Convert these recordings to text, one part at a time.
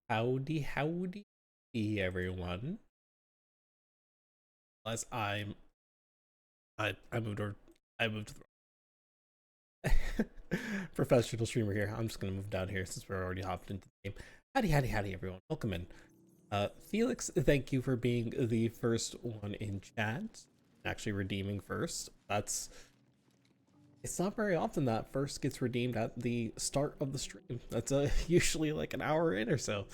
Howdy, everyone. As I moved over, I moved to the professional streamer here. I'm just gonna move down here since we're already hopped into the game. Howdy, everyone. Welcome in. Felix, thank you for being the first one in chat. Actually, redeeming first. It's not very often that first gets redeemed at the start of the stream. That's usually like an hour in or so.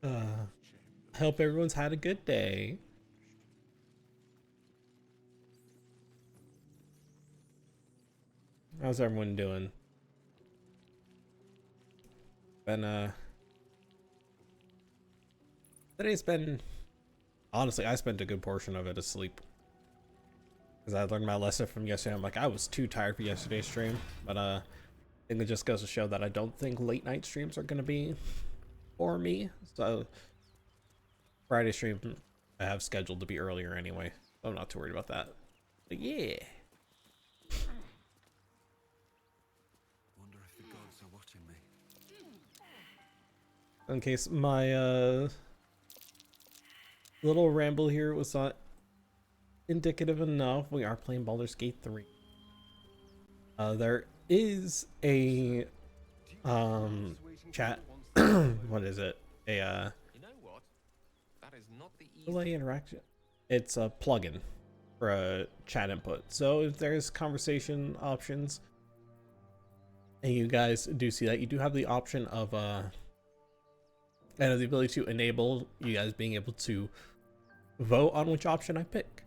I hope everyone's had a good day. How's everyone doing? Been today's been honestly, I spent a good portion of it asleep because I learned my lesson from yesterday. I'm like, I was too tired for yesterday's stream, but I think it just goes to show that I don't think late night streams are gonna be for me. So Friday stream I have scheduled to be earlier anyway. So I'm not too worried about that. But yeah. Wonder if the gods are watching me. In case my little ramble here was not indicative enough, we are playing Baldur's Gate 3. There is a chat what is it? You know what? That is not the Delay interaction. It's a plugin for a chat input. So if there's conversation options and you guys do see that, you do have the option of and the ability to enable you guys being able to vote on which option I pick.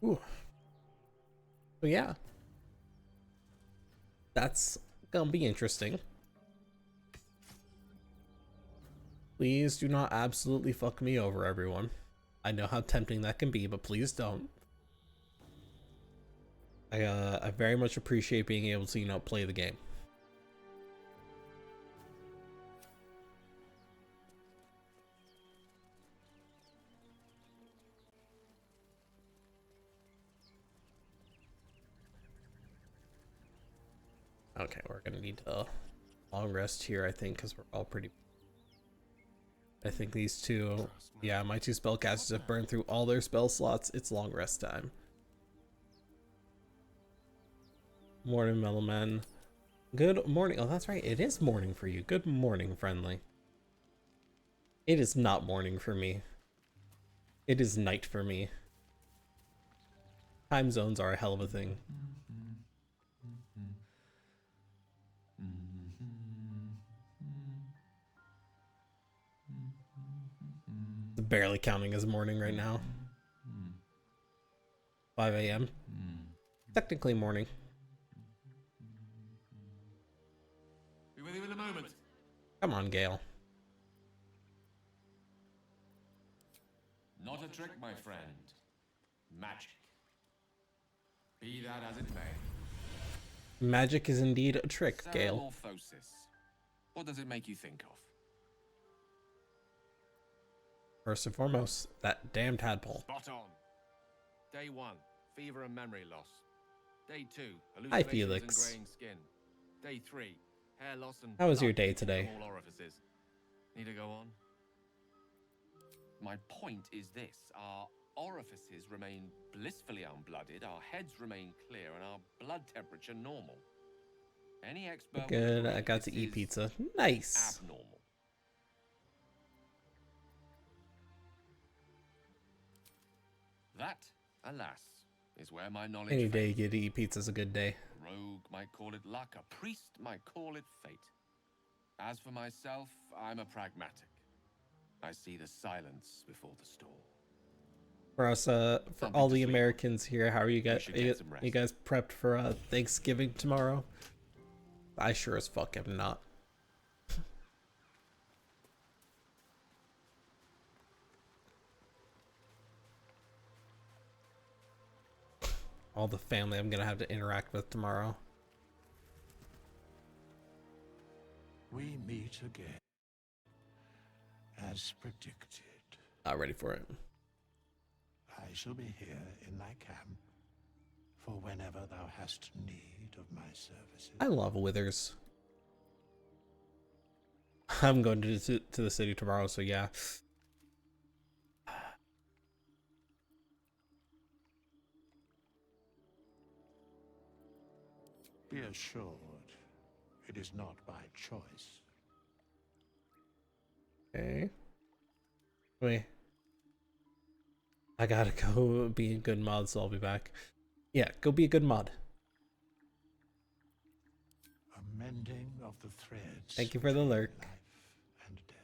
Ooh. So yeah, that's gonna be interesting. Please do not absolutely fuck me over, everyone. I know how tempting that can be, but please don't. I very much appreciate being able to, you know, play the game. Okay, we're gonna need a long rest here, I think, because we're all pretty. I think these two, yeah, my two spellcasters have burned through all their spell slots. It's long rest time. Morning, Mellowman. Good morning. Oh, that's right. It is morning for you. Good morning, friendly. It is not morning for me. It is night for me. Time zones are a hell of a thing. It's barely counting as morning right now. 5 a.m. Technically morning. Be with you in a moment. Come on, Gale. Not a trick, my friend. Magic. Be that as it may. Magic is indeed a trick, Gale. Metamorphosis. What does it make you think of? First and foremost, that damn tadpole. Spot on. Day 1, fever and memory loss. Day 2, Hi, hallucinations Felix. and graying skin. Day 3, hair loss and How was your blood day leaking from today? all orifices. Need to go on? My point is this. Our orifices remain blissfully unblooded, our heads remain clear, and our blood temperature normal. Any expert Good, I got to eat pizza. Nice. Abnormal. That, alas, is where my knowledge Any day you fails. get to eat pizza is a good day. A rogue might call it luck, a priest might call it fate. As for myself, I'm a pragmatic. I see the silence before the storm. For us, for Something all to the sleep on. Americans here, how are you guys? should get some rest. You guys prepped for Thanksgiving tomorrow? I sure as fuck am not. All the family I'm gonna have to interact with tomorrow. We meet again, as predicted. Not ready for it. I shall be here in thy camp, for whenever thou hast need of my services. I love withers. I'm going to the city tomorrow, so yeah. Be assured, it is not by choice. Okay. Wait. I gotta go be a good mod, so I'll be back. Yeah, go be a good mod. A mending of the threads. Thank you for the lurk. Life and death.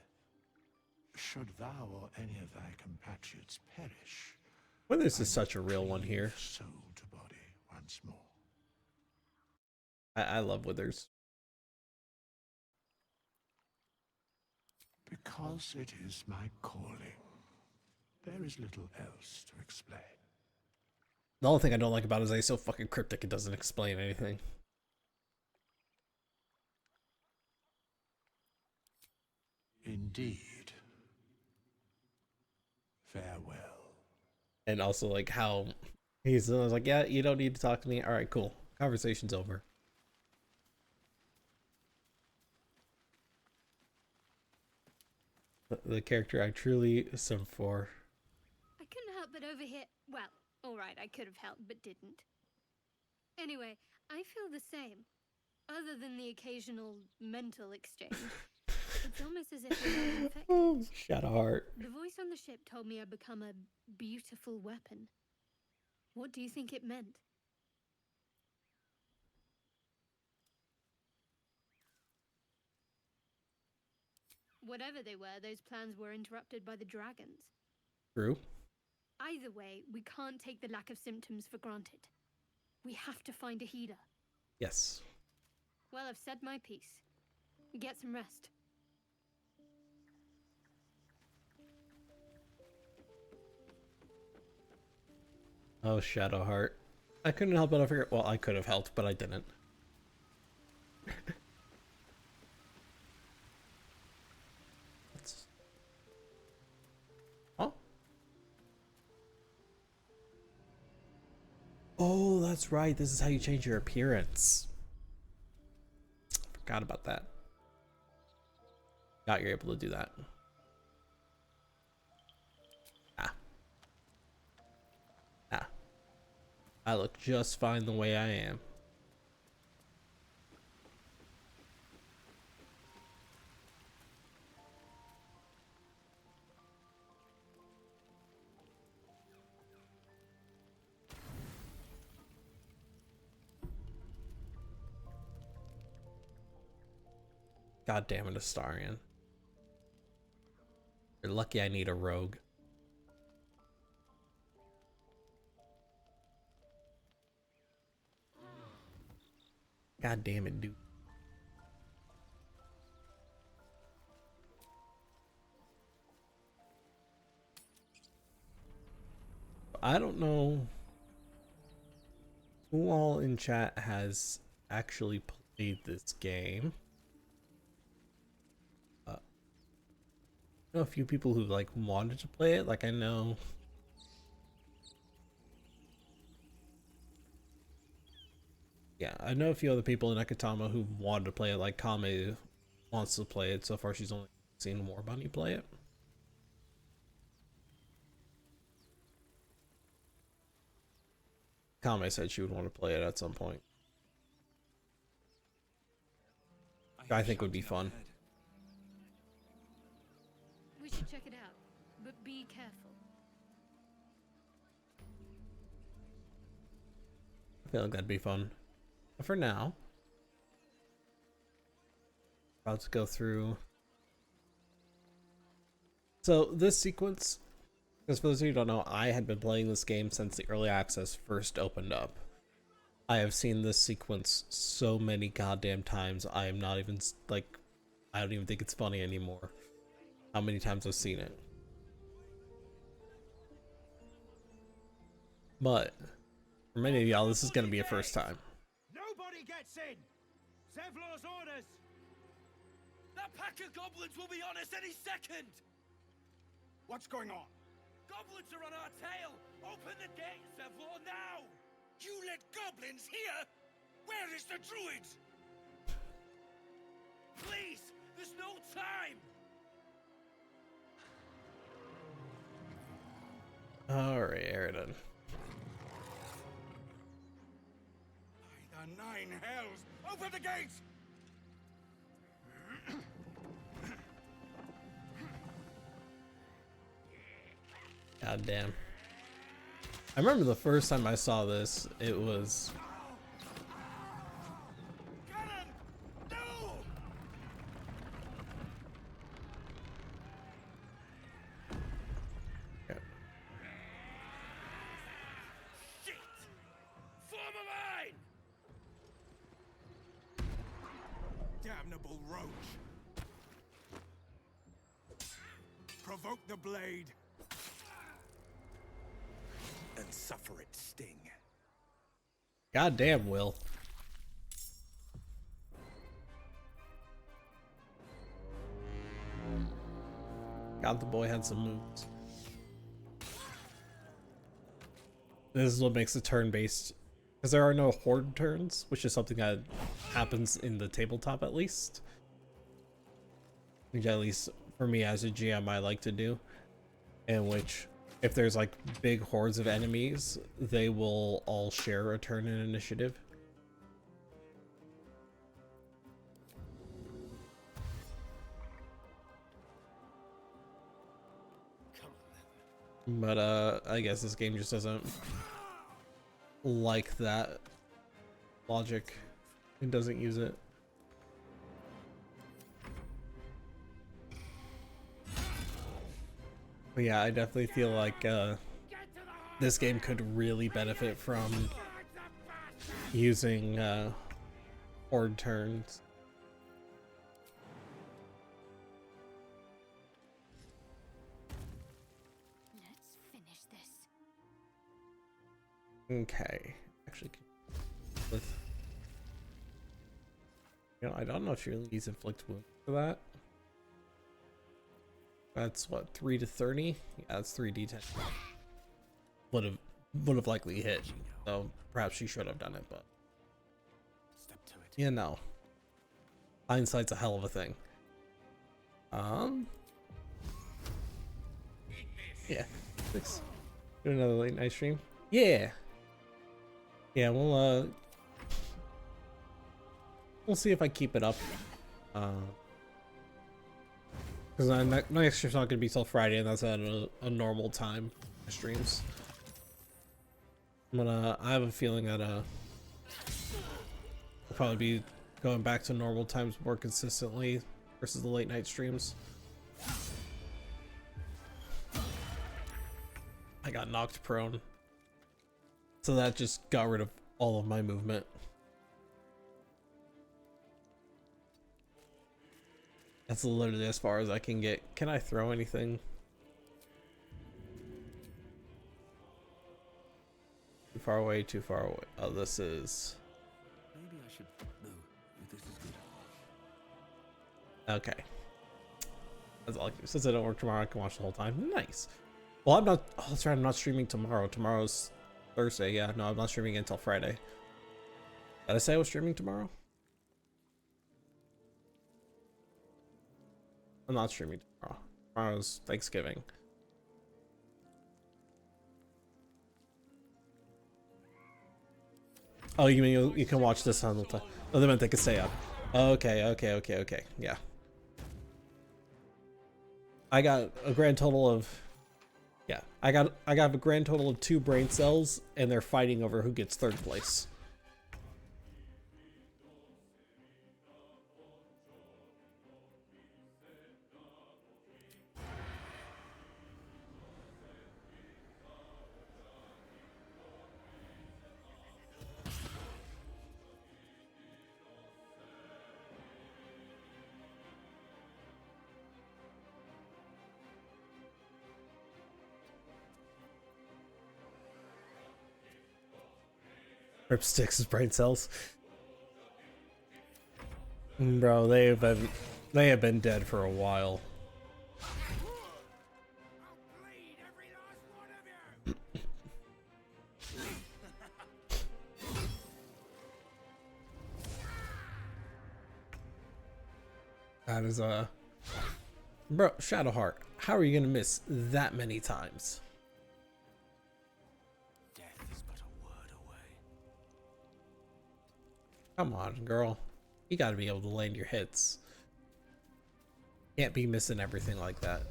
Should thou or any of thy compatriots perish, Well, this I is such a will real one here. cleave soul to body once more. I love Withers. Because it is my calling. There is little else to explain. The only thing I don't like about it is that he's so fucking cryptic it doesn't explain anything. Indeed. Farewell. And also like how he's like, yeah, you don't need to talk to me. All right, cool. Conversation's over. The character I truly sim for. I couldn't help but overhear. Well, alright, I could have helped, but didn't. Anyway, I feel the same. Other than the occasional mental exchange, it's almost as if we're all infected. Oh, Shadowheart. The voice on the ship told me I'd become a beautiful weapon. What do you think it meant? Whatever they were, those plans were interrupted by the dragons. True. Either way, we can't take the lack of symptoms for granted. We have to find a healer. Yes. Well, I've said my piece. Get some rest. Oh, Shadowheart. I couldn't help but figure. Well, I could have helped, but I didn't. Huh? Oh, that's right. This is how you change your appearance. Forgot about that. You're able to do that. I look just fine the way I am. God damn it, Astarion. You're lucky I need a rogue. God damn it, dude. I don't know who all in chat has actually played this game. I know a few people who like wanted to play it. Like I know I know a few other people in Ekatama who wanted to play it. Like Kame wants to play it. So far she's only seen War Bunny play it. Kame said she would want to play it at some point. I think would be fun. We should check it out, but be careful. I feel like that'd be fun. But for now, about to go through. So this sequence, because for those of you who don't know, I had been playing this game since the early access first opened up. I have seen this sequence so many goddamn times. I am not even like, I don't even think it's funny anymore. How many times I've seen it. But for many of y'all, this is going to be a first time. Nobody gets in! Zevlor's orders! That pack of goblins will be on us any second! What's going on? Goblins are on our tail! Open the gate, Zevlor, now! You let goblins here? Where is the druid? Please, There's no time! Alright, Aridon. By the nine hells! Open the gates! God damn. I remember the first time I saw this, it was... Get him! No! Shit! Form a line! Damnable roach! Provoke the blade! And suffer its sting. God damn, Will. God, the boy had some moves. This is what makes it turn-based, because there are no horde turns, which is something that happens in the tabletop at least. Which at least for me as a GM I like to do, in which if there's like big hordes of enemies, they will all share a turn in initiative. But I guess this game just doesn't like that logic. It doesn't use it. But yeah, I definitely feel like this game could really benefit from using horde turns. Let's finish this. Okay, actually, with I don't know if she really needs inflict wounds for that. That's what, 3 to 30? Yeah, that's 3d10. Would have likely hit. So perhaps she should have done it, but Step to it. yeah, no. Hindsight's a hell of a thing. Yeah. Let's do another late night stream. Yeah. Yeah, we'll see if I keep it up. Because next stream's not gonna be till Friday, and that's at a normal time streams. I have a feeling that I'll probably be going back to normal times more consistently versus the late night streams. I got knocked prone, so that just got rid of all of my movement. That's literally as far as I can get. Can I throw anything? Too far away, too far away. Oh, this is... Maybe I should. No, this is good. Okay. That's all I can. Since I don't work tomorrow, I can watch the whole time. Nice. Well, I'm not... Oh, that's right, I'm not streaming tomorrow. Tomorrow's Thursday. Yeah, no, I'm not streaming until Friday. Did I say I was streaming tomorrow? I'm not streaming tomorrow. Tomorrow's Thanksgiving. Oh, you mean you can watch this on the time? Oh, they meant they could stay up. Okay. Yeah. I got a grand total of... Yeah, I got a grand total of 2 brain cells, and they're fighting over who gets 3rd place. Ripsticks' brain cells. Bro, they have been dead for a while. I'll bleed every last one of you! That is a bro, Shadowheart. How are you gonna miss that many times? Death is but a word away. Come on, girl. You gotta be able to land your hits. Can't be missing everything like that.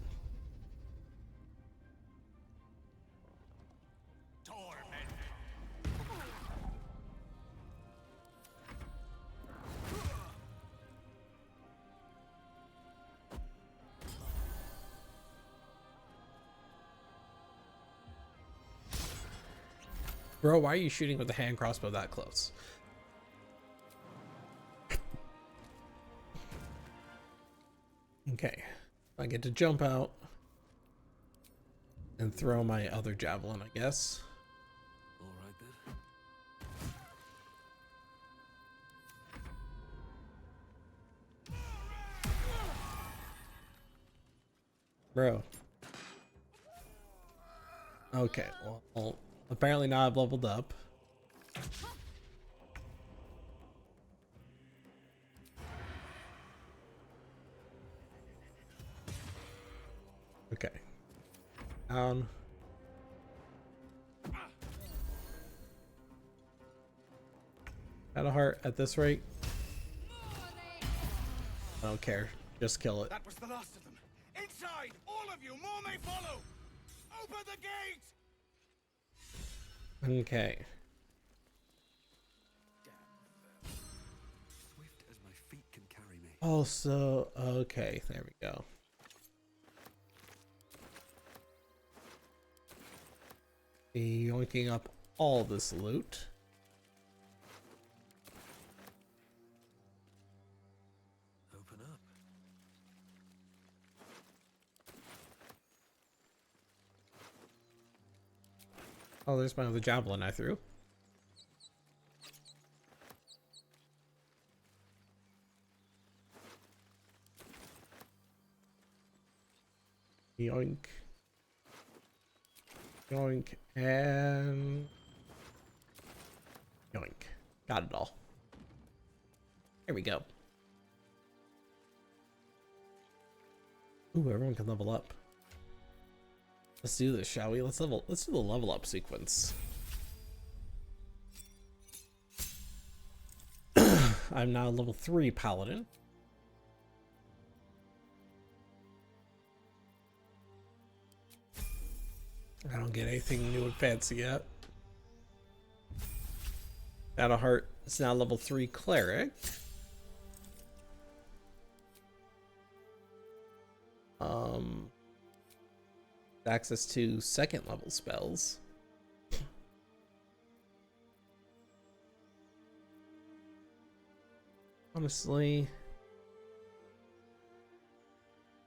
Bro, why are you shooting with a hand crossbow that close? Okay, I get to jump out and throw my other javelin, I guess. All right then. Bro. Okay, well, apparently now I've leveled up. Okay. Down. At a heart at this rate. I don't care. Just kill it. That was the last of them. Inside! All of you! More may follow! Open the gate! Okay. Swift as my feet can carry me. Also, okay, there we go. Yoinking up all this loot. Open up. Oh, there's my other javelin I threw. Yoink. Yoink and yoink. Got it all. Here we go. Ooh, everyone can level up. Let's do this, shall we? Let's do the level up sequence. I'm now level 3 paladin. I don't get anything new and fancy yet. Shadowheart is now level 3 cleric. Access to second level spells. Honestly,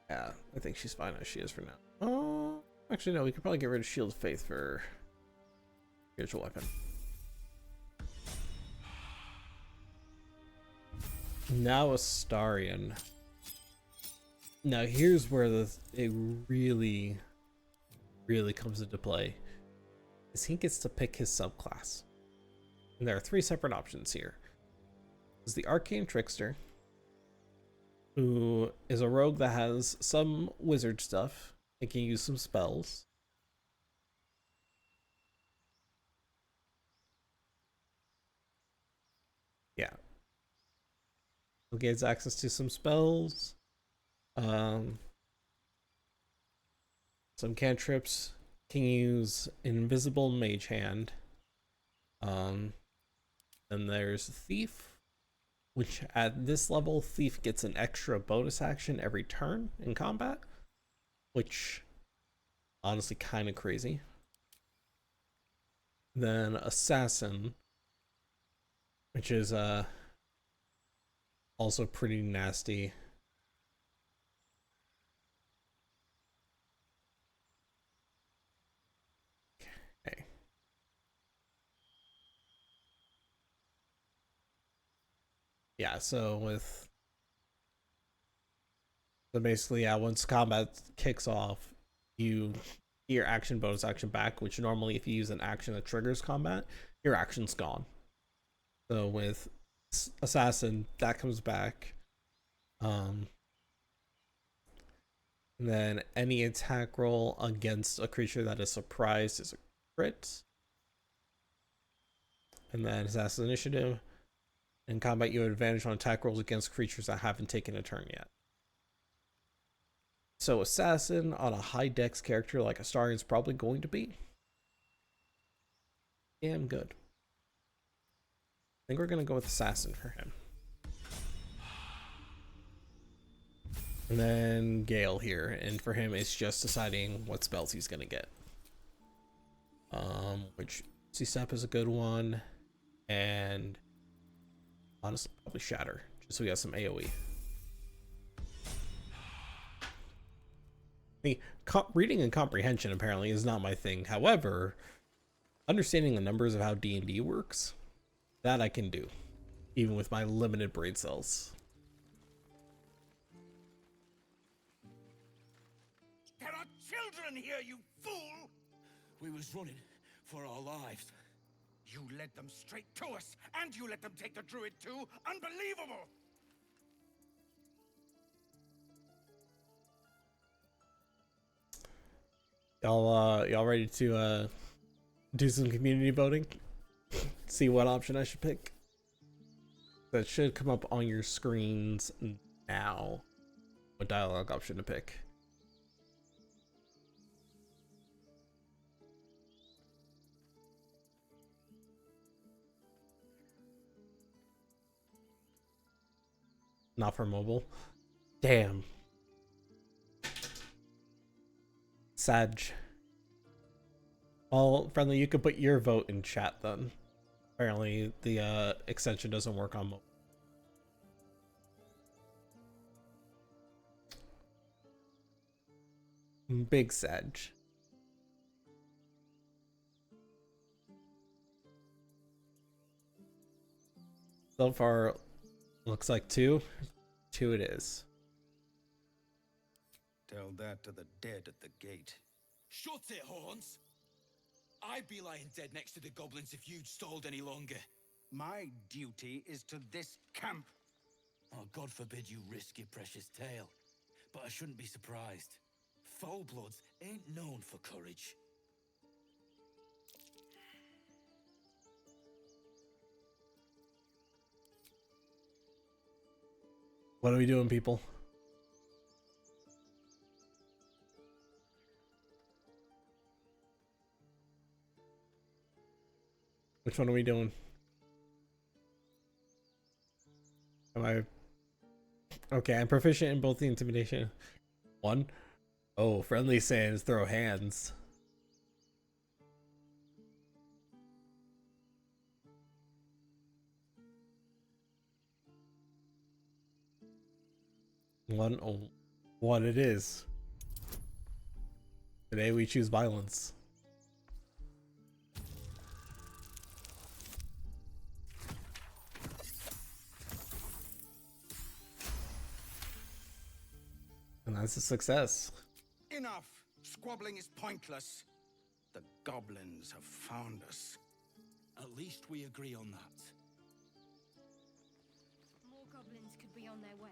yeah, I think she's fine as she is for now. Oh, actually no, we could probably get rid of Shield of Faith for spiritual weapon. Now Astarion. Now here's where it really comes into play, is he gets to pick his subclass. And there are 3 separate options here. There's the Arcane Trickster, who is a rogue that has some wizard stuff and can use some spells. Yeah. Who gets access to some spells. Some cantrips, can use Invisible Mage Hand. Then there's Thief, which at this level, Thief gets an extra bonus action every turn in combat, which honestly kind of crazy. Then Assassin, which is also pretty nasty. Okay. Yeah, so basically, yeah, once combat kicks off, you get your action bonus action back, which normally if you use an action that triggers combat, your action's gone. So with Assassin, that comes back. And then any attack roll against a creature that is surprised is a crit. And then assassin initiative. In combat, you have advantage on attack rolls against creatures that haven't taken a turn yet. So assassin on a high dex character like Astarion is probably going to be damn good. I think we're gonna go with assassin for him. And then Gale here, and for him it's just deciding what spells he's gonna get. Which C-Step is a good one, and honestly probably Shatter, just so we got some AoE. Reading and comprehension apparently is not my thing. However, understanding the numbers of how D&D works, that I can do, even with my limited brain cells. There are children here, you fool! We was running for our lives. You led them straight to us, and you let them take the druid too? Unbelievable! Y'all ready to do some community voting? See what option I should pick? That should come up on your screens now. What dialogue option to pick? Not for mobile. Damn. Sag. Well, friendly, you could put your vote in chat then. Apparently, the extension doesn't work on mobile. Big Sag. So far, looks like 2. 2 it is. Tell that to the dead at the gate. Shut it, Horns! I'd be lying dead next to the goblins if you'd stalled any longer. My duty is to this camp. Oh, God forbid you risk your precious tail. But I shouldn't be surprised. Foulbloods ain't known for courage. What are we doing, people? Which one are we doing? Am I... Okay, I'm proficient in both the intimidation. 1. Oh, friendly sands throw hands. One it is. Today we choose violence. And that's a success. Enough! Squabbling is pointless. The goblins have found us. At least we agree on that. More goblins could be on their way.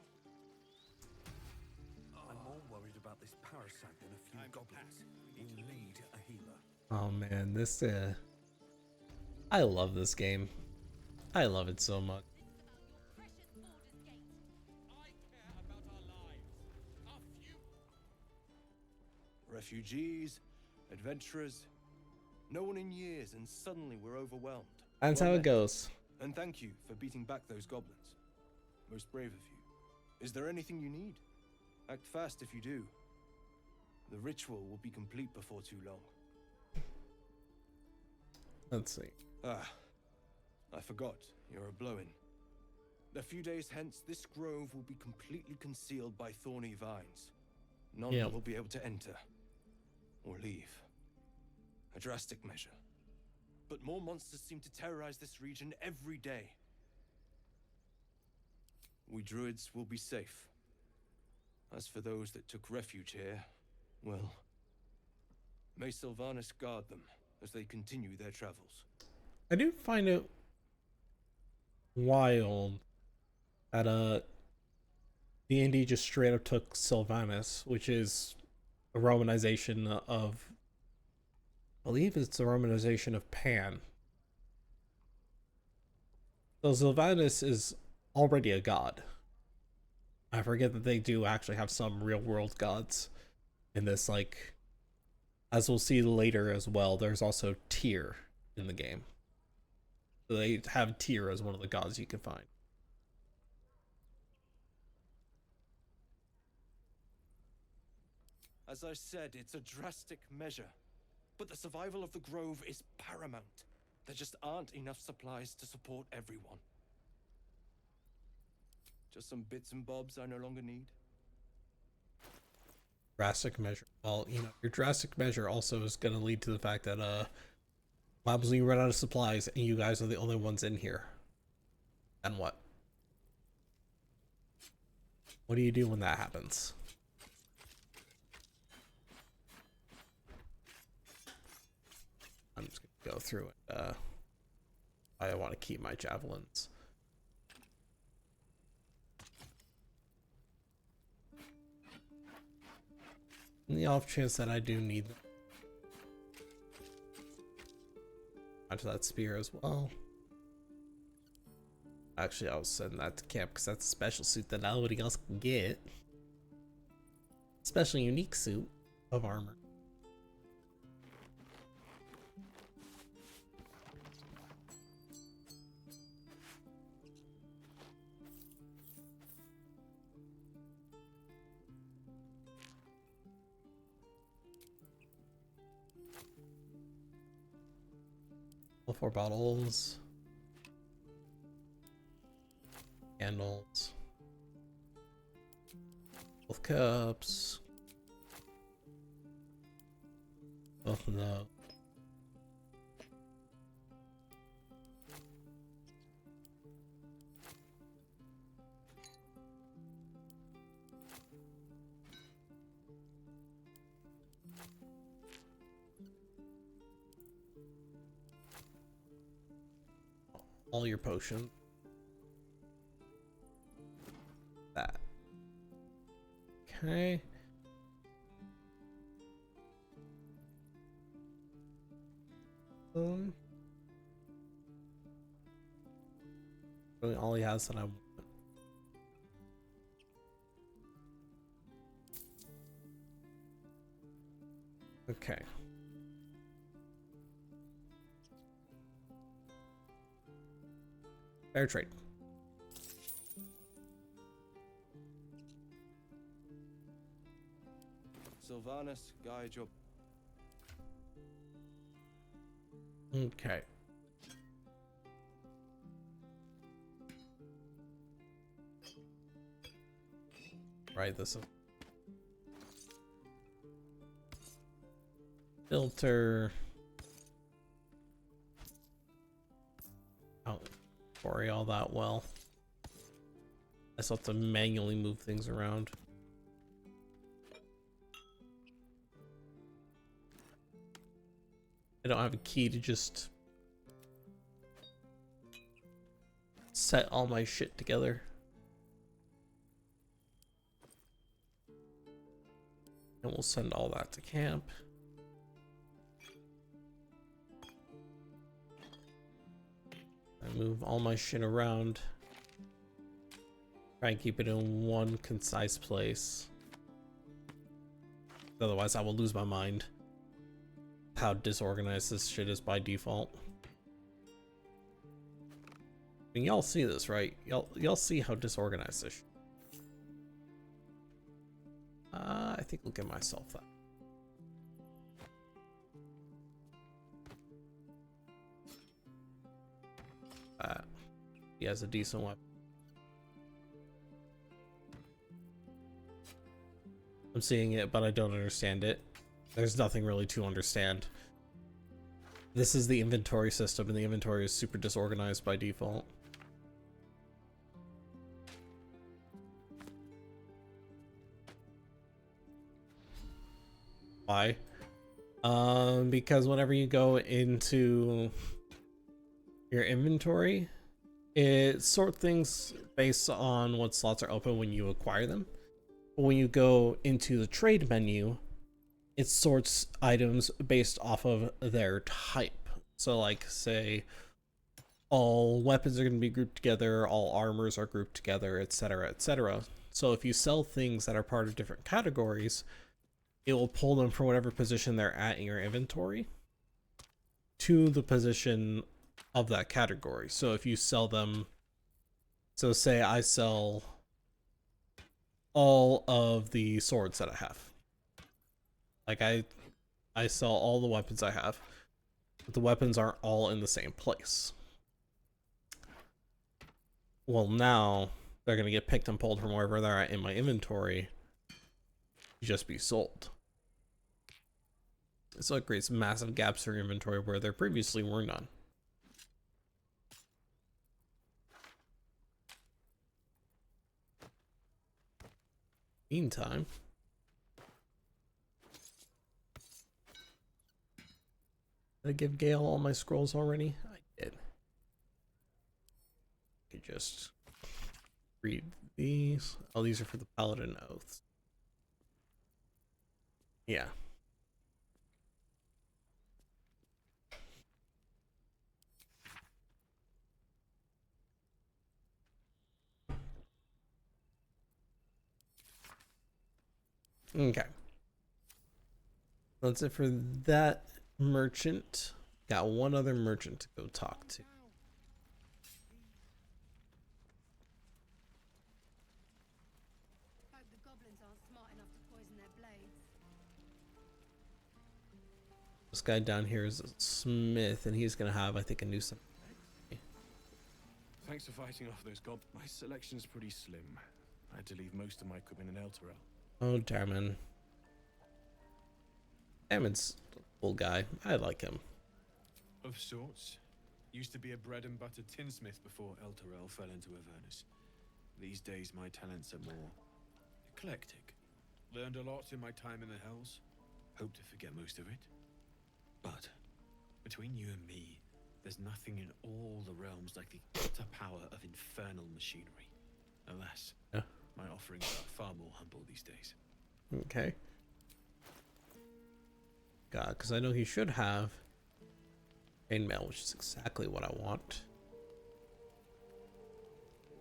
I'm more worried about this parasite than a few goblins. We need a healer. Oh man, this I love this game. I love it so much. Refugees, adventurers, no one in years, and suddenly we're overwhelmed. That's Well how it met. goes. And thank you for beating back those goblins. Most brave of you. Is there anything you need? Act fast if you do. The ritual will be complete before too long. Let's see. Ah, I forgot. You're a blow-in. A few days hence, this grove will be completely concealed by thorny vines. None Yep. will be able to enter or leave. A drastic measure. But more monsters seem to terrorize this region every day. We druids will be safe. As for those that took refuge here, well, may Sylvanas guard them as they continue their travels. I do find it wild that D&D just straight up took Sylvanas, which is a Romanization of, I believe it's a Romanization of Pan. So Sylvanus is already a god. I forget that they do actually have some real world gods in this, like, as we'll see later as well, there's also Tyr in the game. So they have Tyr as one of the gods you can find. As I said, it's a drastic measure. But the survival of the Grove is paramount. There just aren't enough supplies to support everyone. Just some bits and bobs I no longer need. Drastic measure. Well, you know, your drastic measure also is going to lead to the fact that what happens when you run out of supplies and you guys are the only ones in here? And what? What do you do when that happens? I'm just gonna go through it. I want to keep my javelins. In the off chance that I do need them. Onto that spear as well. Actually, I'll send that to camp because that's a special suit that nobody else can get. Special unique suit of armor. All 4 bottles. Candles. Both cups. Both of those. All your potions. That. Okay. Really all he has that I want. Okay. Fair trade. Sylvanus, guide your... Okay. Right, this is filter. Oh, worry all that well. I still have to manually move things around. I don't have a key to just set all my shit together. And we'll send all that to camp. I move all my shit around. Try and keep it in one concise place. Otherwise I will lose my mind. How disorganized this shit is by default. I mean, y'all see this, right? Y'all see how disorganized this shit. I think I'll give myself that. He has a decent weapon. I'm seeing it, but I don't understand it. There's nothing really to understand. This is the inventory system, and the inventory is super disorganized by default. Why? Because whenever you go into your inventory, it sorts things based on what slots are open when you acquire them. But when you go into the trade menu, it sorts items based off of their type. So like say all weapons are going to be grouped together, all armors are grouped together, etc., etc. So if you sell things that are part of different categories, it will pull them from whatever position they're at in your inventory to the position of that category. So if you sell them, so say I sell all of the swords that I have. Like I sell all the weapons I have, but the weapons aren't all in the same place. Well, now they're going to get picked and pulled from wherever they're at in my inventory to just be sold. So it creates massive gaps for inventory where there previously were none. Meantime, did I give Gale all my scrolls already? I did. I could just read these. Oh, these are for the Paladin Oaths. Yeah. Okay. That's it for that merchant. Got one other merchant to go talk to. Hope the goblins aren't smart enough to poison their blades. This guy down here is a smith, and he's gonna have, I think, a new set. Thanks for fighting off those goblins. My selection's pretty slim. I had to leave most of my equipment in Elturel. Oh, Darman. Darman's a cool guy. I like him. Of sorts. Used to be a bread and butter tinsmith before Elturel fell into Avernus. These days my talents are more eclectic. Learned a lot in my time in the Hells. Hope to forget most of it. But between you and me, there's nothing in all the realms like the utter power of infernal machinery. Alas, yeah. My offerings are far more humble these days. Okay. God, because I know he should have chainmail, which is exactly what I want.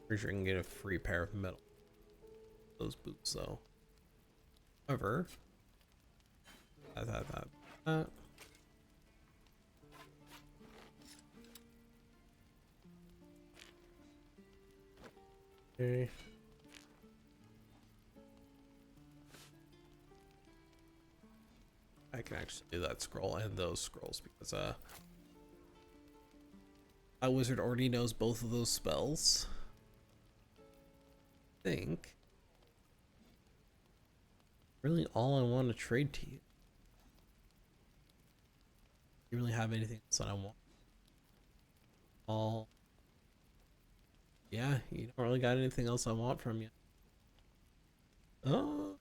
Pretty sure I can get a free pair of metal. Those boots, though. However, that. Okay. I can actually do that scroll and those scrolls because my wizard already knows both of those spells. I think really all I want to trade to you. You really have anything else that I want? All. Yeah, you don't really got anything else I want from you. Oh,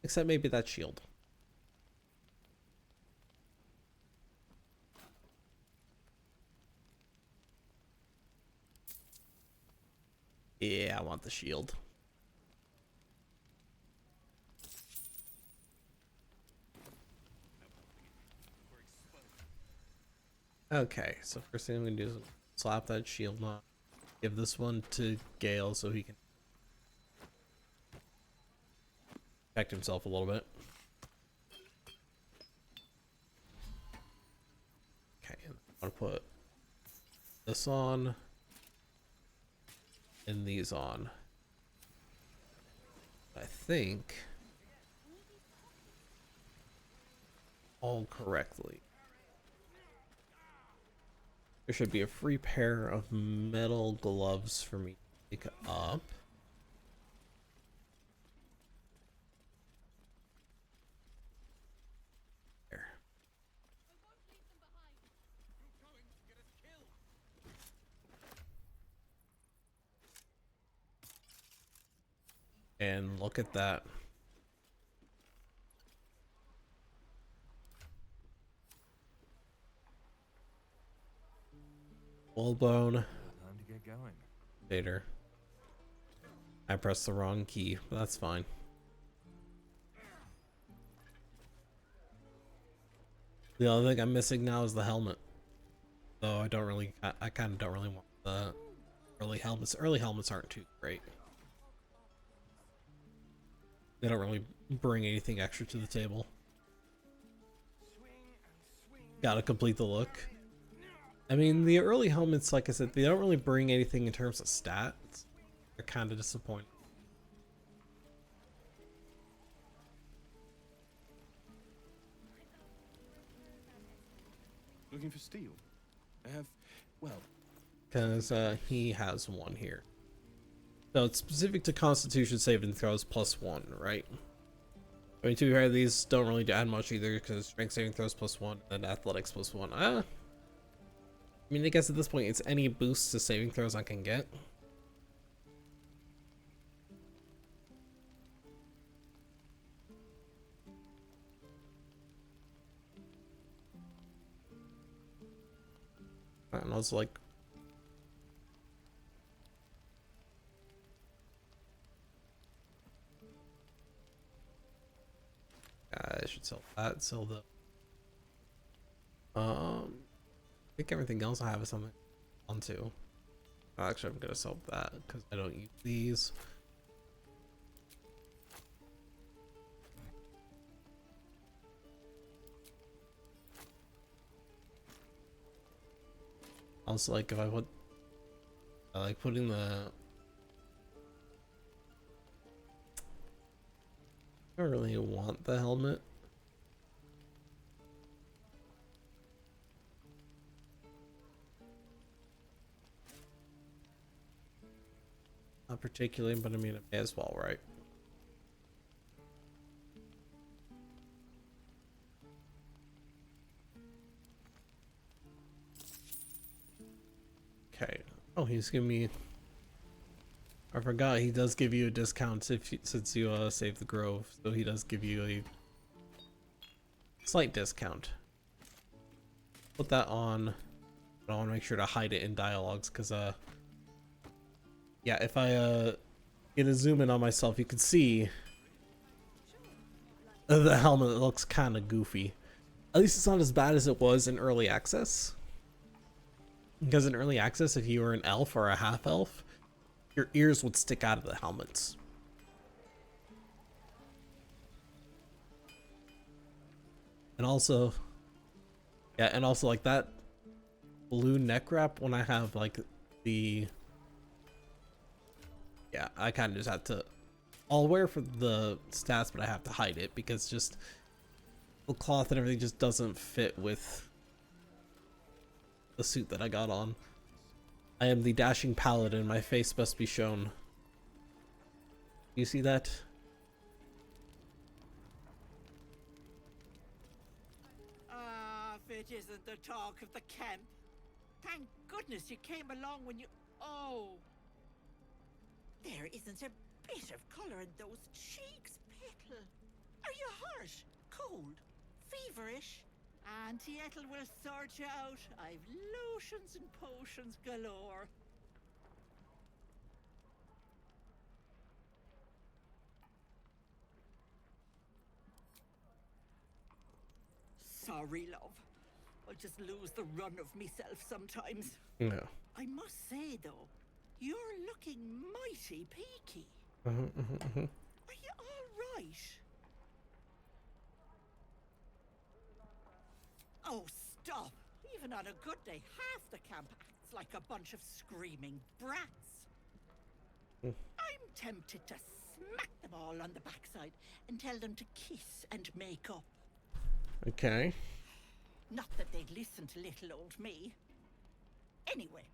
except maybe that shield. Yeah, I want the shield. Okay, so first thing I'm gonna do is slap that shield on. Give this one to Gale so he can protect himself a little bit. Okay, I'm gonna put this on and these on. I think all correctly. There should be a free pair of metal gloves for me to pick up. There. And look at that. Full blown. Time to get going. Later. I pressed the wrong key, but that's fine. The other thing I'm missing now is the helmet. So I don't really, I kind of don't really want the early helmets. Early helmets aren't too great. They don't really bring anything extra to the table. Gotta complete the look. I mean, the early helmets, like I said, they don't really bring anything in terms of stats. They're kind of disappointing. Looking for steel? I have, well... Because he has one here. So it's specific to Constitution saving throws +1, right? I mean, to be fair, these don't really add much either, because Strength saving throws +1 and Athletics +1. I mean, I guess at this point, it's any boost to saving throws I can get. And I was like, I should sell that, sell the I think everything else I have is something onto. Actually, I'm gonna sell that because I don't use these. Also, like if I put, I like putting the. I don't really want the helmet. Not particularly, but I mean, it may as well, right? Okay. Oh, he's giving me. I forgot he does give you a discount if you, since you save the grove, so he does give you a slight discount. Put that on. But I want to make sure to hide it in dialogues because yeah, if I get a zoom in on myself, you can see the helmet looks kind of goofy. At least it's not as bad as it was in early access. Because in early access, if you were an elf or a half elf, your ears would stick out of the helmets. And also, yeah, and also like that blue neck wrap when I have like the, yeah, I kind of just have to, I'll wear for the stats, but I have to hide it because just the cloth and everything just doesn't fit with the suit that I got on. I am the dashing paladin, my face must be shown. You see that? If it isn't the talk of the camp. Thank goodness you came along when you... Oh! There isn't a bit of colour in those cheeks, Pickle. Are you hurt? Cold? Feverish? Auntie Ethel will sort you out. I've lotions and potions galore. Sorry, love. I just lose the run of myself sometimes. No. I must say, though, you're looking mighty peaky. Are you all right? Oh, stop! Even on a good day, half the camp acts like a bunch of screaming brats. I'm tempted to smack them all on the backside and tell them to kiss and make up. Okay. Not that they'd listen to little old me. Anyway,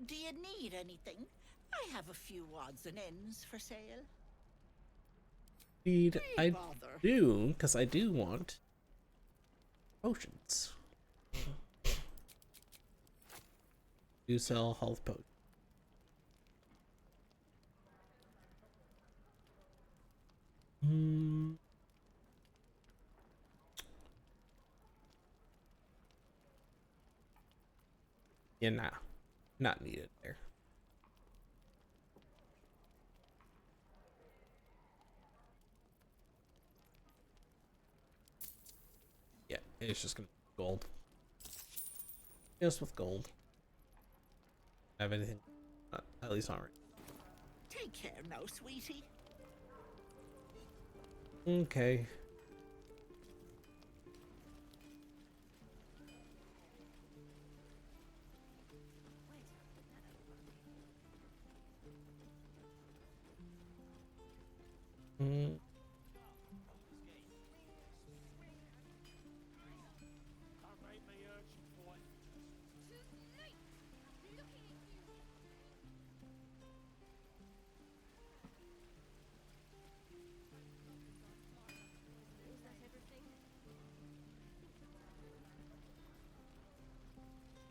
do you need anything? I have a few odds and ends for sale. Indeed, I bother. do, because I do want potions. Do sell health potions. Yeah, nah. Not needed there. Yeah, it's just gonna Gold. Just with gold. Have anything? At least not right. Take care now, sweetie. Okay. Mm.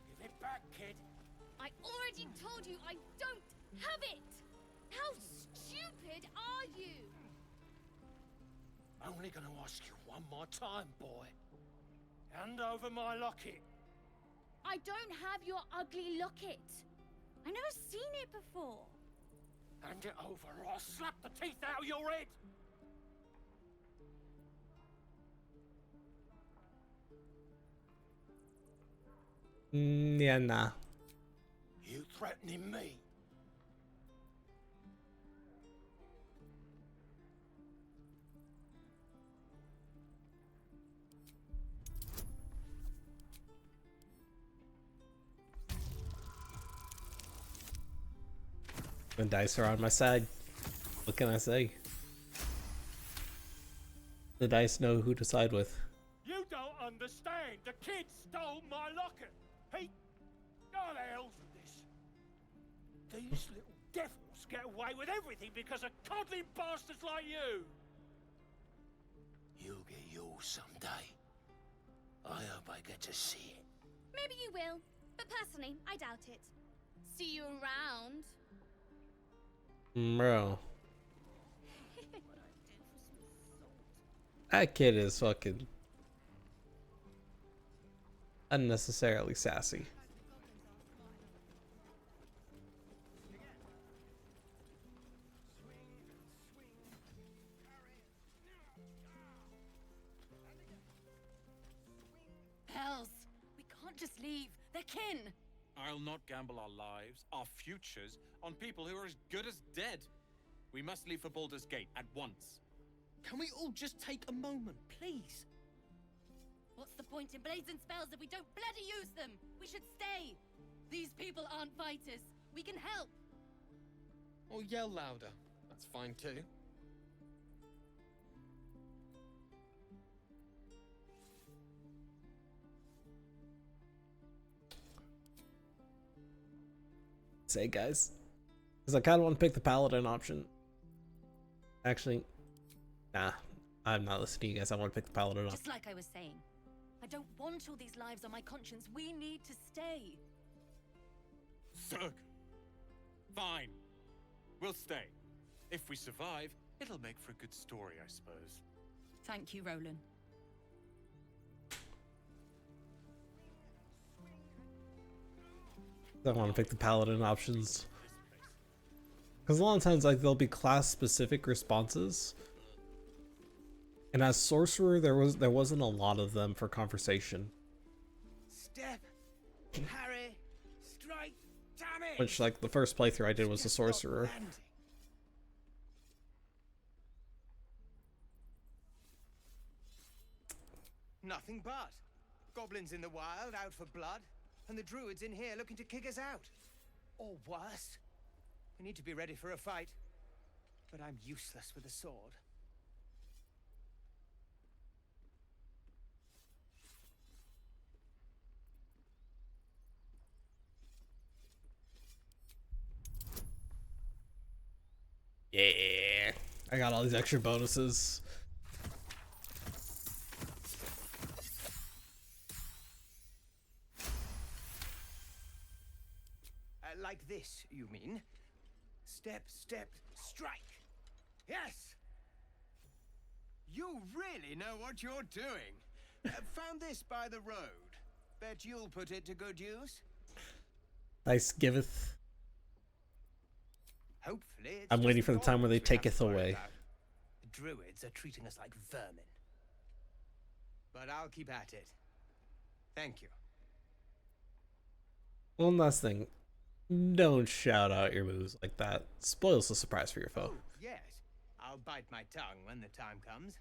Give it back, kid. I already told you I don't have it! How stupid are you? Only gonna ask you one more time, boy. Hand over my locket. I don't have your ugly locket. I've never seen it before. Hand it over or I'll slap the teeth out of your head. Yeah, nah. You threatening me? The dice are on my side. What can I say? The dice know who to side with. You don't understand. The kid stole my locket. He... Oh, the hell's with this? These little devils get away with everything because of coddling bastards like you. You'll get yours someday. I hope I get to see it. Maybe you will, but personally, I doubt it. See you around. Bro. That kid is fucking unnecessarily sassy. Hells, we can't just leave. They're kin. I'll not gamble our lives, our futures, on people who are as good as dead. We must leave for Baldur's Gate at once. Can we all just take a moment, please? What's the point in blazing spells if we don't bloody use them? We should stay. These people aren't fighters. We can help. Or yell louder. That's fine too. Say, guys, because I kind of want to pick the paladin option. Actually, nah, I'm not listening to you guys. I want to pick the paladin option. Just like I was saying, I don't want all these lives on my conscience. We need to stay. Zerg. Fine. We'll stay. If we survive, it'll make for a good story, I suppose. Thank you, Roland. I want to pick the paladin options because a lot of times, like, there'll be class specific responses, and as sorcerer there wasn't a lot of them for conversation. Step, Harry, strike, damn it! Which, like, the first playthrough I did was a sorcerer. Nothing but goblins in the wild out for blood, and the druids in here looking to kick us out. Or worse. We need to be ready for a fight, but I'm useless with a sword. Yeah, I got all these extra bonuses. Like this, you mean? Step, step, strike. Yes! You really know what you're doing. Found this by the road. Bet you'll put it to good use. Nice giveth. Hopefully, it's I'm waiting just for the time where they goblins we have taketh to worry away. about. The druids are treating us like vermin. But I'll keep at it. Thank you. One last thing. Don't shout out your moves like that. Spoils the surprise for your foe. Oh, yes. I'll bite my tongue when the time comes.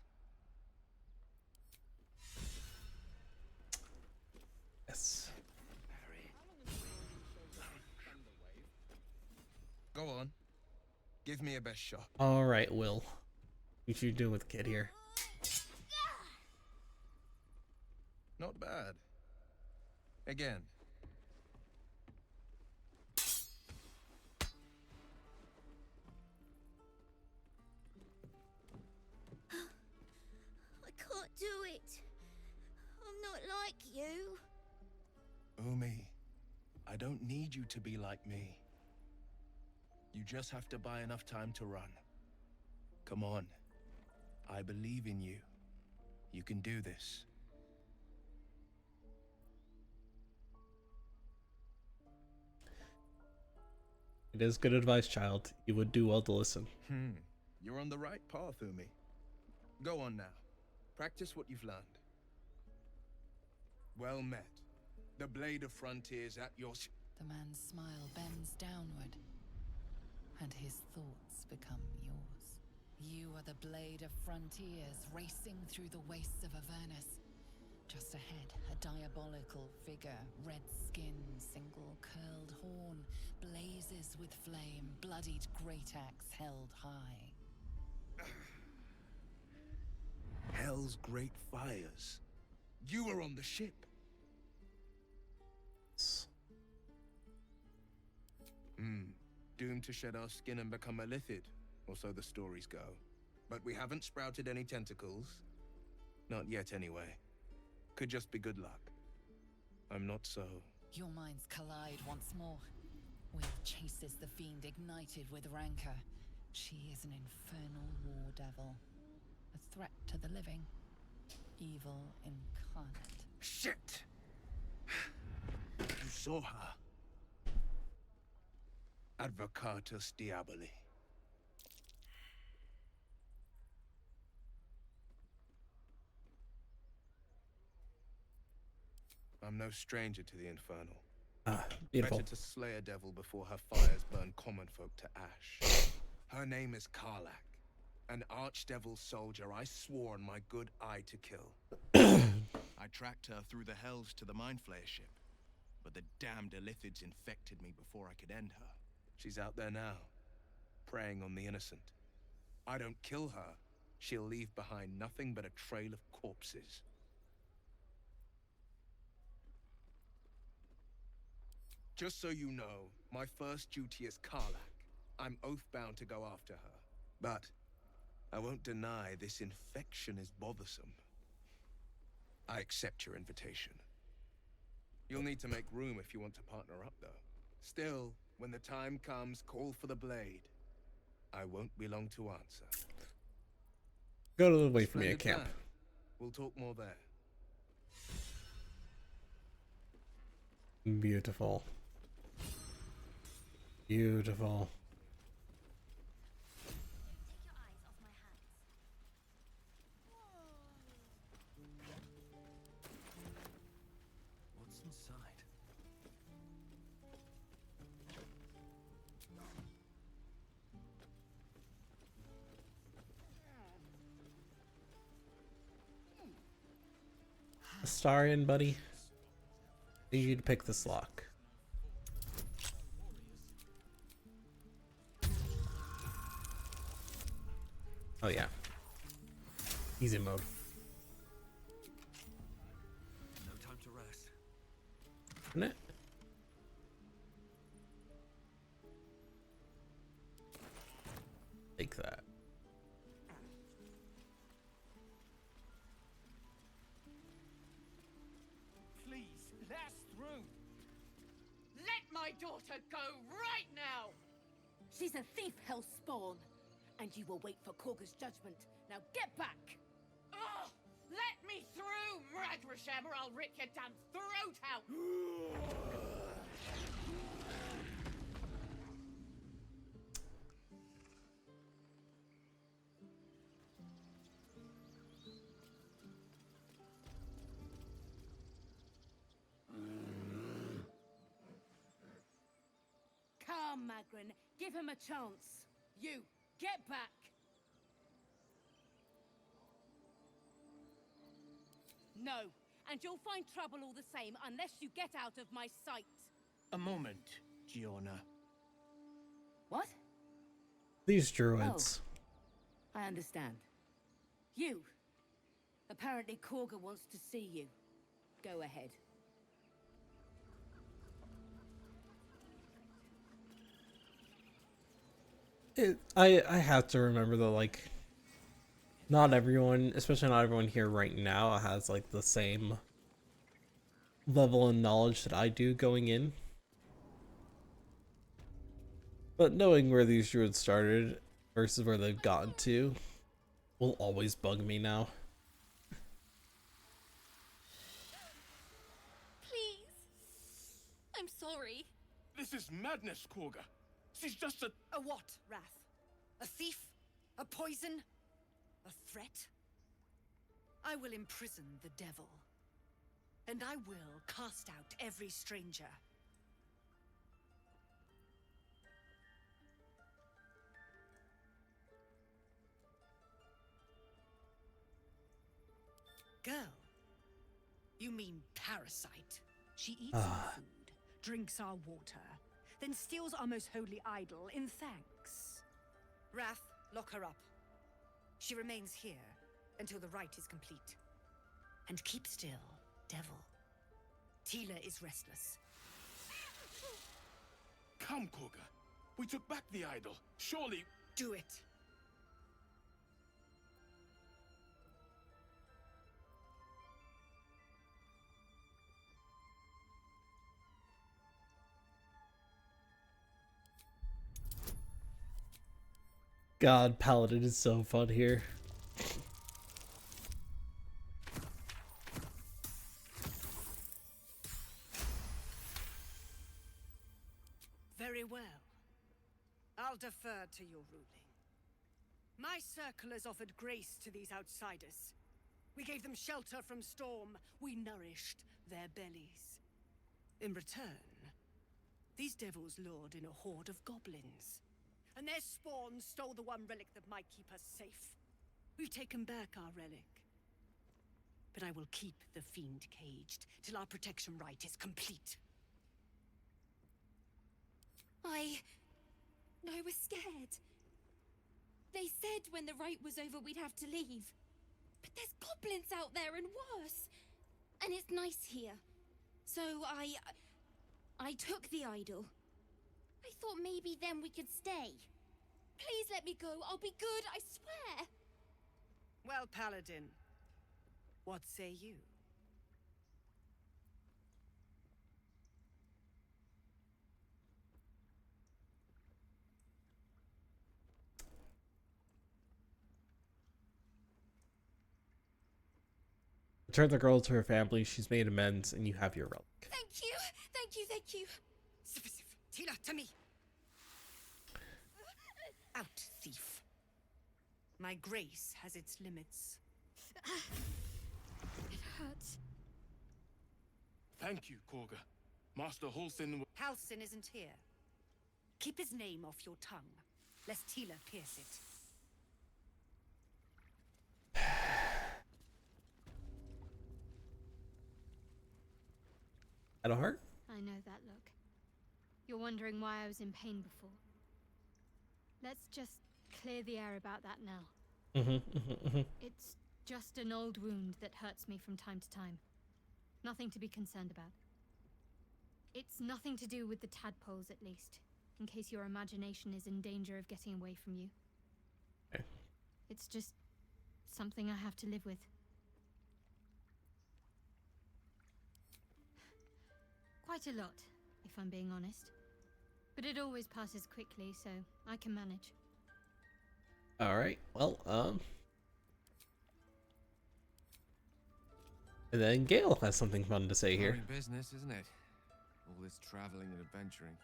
Yes. Go on. Give me a best shot. All right, Will. What you doing with the kid here? Not bad. Again. I can't do it. I'm not like you. Umi, I don't need you to be like me. You just have to buy enough time to run. Come on. I believe in you. You can do this. It is good advice, child. You would do well to listen. You're on the right path, Umi. Go on now. Practice what you've learned. Well met. The blade of frontiers at your... The man's smile bends downward, and his thoughts become yours. You are the blade of frontiers racing through the wastes of Avernus. Just ahead, a diabolical figure, red skin, single curled horn, blazes with flame, bloodied great axe held high. Hell's great fires. You were on the ship. Doomed to shed our skin and become a lithid, or so the stories go. But we haven't sprouted any tentacles. Not yet, anyway. Could just be good luck. I'm not so... Your minds collide once more. Will chases the fiend ignited with rancor. She is an infernal war devil. A threat to the living. Evil incarnate. Shit! You saw her. Advocatus Diaboli. I'm no stranger to the infernal. Beautiful. Better to slay a devil before her fires burn common folk to ash. Her name is Karlak, an archdevil soldier I swore on my good eye to kill. I tracked her through the hells to the Mind Flayer ship, but the damned Illithids infected me before I could end her. She's out there now, preying on the innocent. I don't kill her, she'll leave behind nothing but a trail of corpses. Just so you know, my first duty is Karlak. I'm oath-bound to go after her. But I won't deny this infection is bothersome. I accept your invitation. You'll need to make room if you want to partner up, though. Still, when the time comes, call for the blade. I won't be long to answer. Go to the wait for me at camp. Plan. We'll talk more there. Beautiful. Beautiful. Take your eyes off my hands. What's inside? Astarion, buddy. I need you to pick this lock. Oh yeah. Easy mode. No time to rest. Isn't it? Take that. Please, let us through. Let my daughter go right now. She's a thief, hellspawn. And you will wait for Korga's judgment. Now get back! Oh, let me through, Mragrasham, or I'll rip your damn throat out! Lundgren. Give him a chance. You, get back! No, and you'll find trouble all the same unless you get out of my sight. A moment, Giona. What? These druids. Oh, I understand. You. Apparently Korga wants to see you. Go ahead. I have to remember that, like, not everyone, especially not everyone here right now, has like the same level of knowledge that I do going in. But knowing where these druids started versus where they've gotten to will always bug me now. Please. I'm sorry. This is madness, Korga. She's just a what, Wrath? A thief? A poison? A threat? I will imprison the devil. And I will cast out every stranger. Girl, you mean parasite. She eats our food, drinks our water, then steals our most holy idol in thanks. Wrath, lock her up. She remains here until the rite is complete. And keep still, devil. Tila is restless. Come, Korga. We took back the idol. Surely... Do it. God, Paladin is so fun here. Very well. I'll defer to your ruling. My circle has offered grace to these outsiders. We gave them shelter from storm. We nourished their bellies. In return, these devils lured in a horde of goblins. And their spawn stole the one relic that might keep us safe. We've taken back our relic. But I will keep the fiend caged till our protection rite is complete. I was scared. They said when the rite was over we'd have to leave. But there's goblins out there and worse. And it's nice here. So I took the idol. I thought maybe then we could stay. Please let me go. I'll be good, I swear. Well, Paladin, what say you? Return the girl to her family. She's made amends, and you have your relic. Thank you, thank you, thank you. Tila, to me. Out, thief. My grace has its limits. It hurts. Thank you, Korga. Master Halsin... Halsin isn't here. Keep his name off your tongue, lest Tila pierce it. At a heart? I know that look. You're wondering why I was in pain before. Let's just clear the air about that now. It's just an old wound that hurts me from time to time. Nothing to be concerned about. It's nothing to do with the tadpoles, at least, in case your imagination is in danger of getting away from you. Okay. It's just something I have to live with. Quite a lot, if I'm being honest. But it always passes quickly, so I can manage. Alright, well, and then Gale has something fun to say here. Boring business, isn't it? All this traveling and adventuring.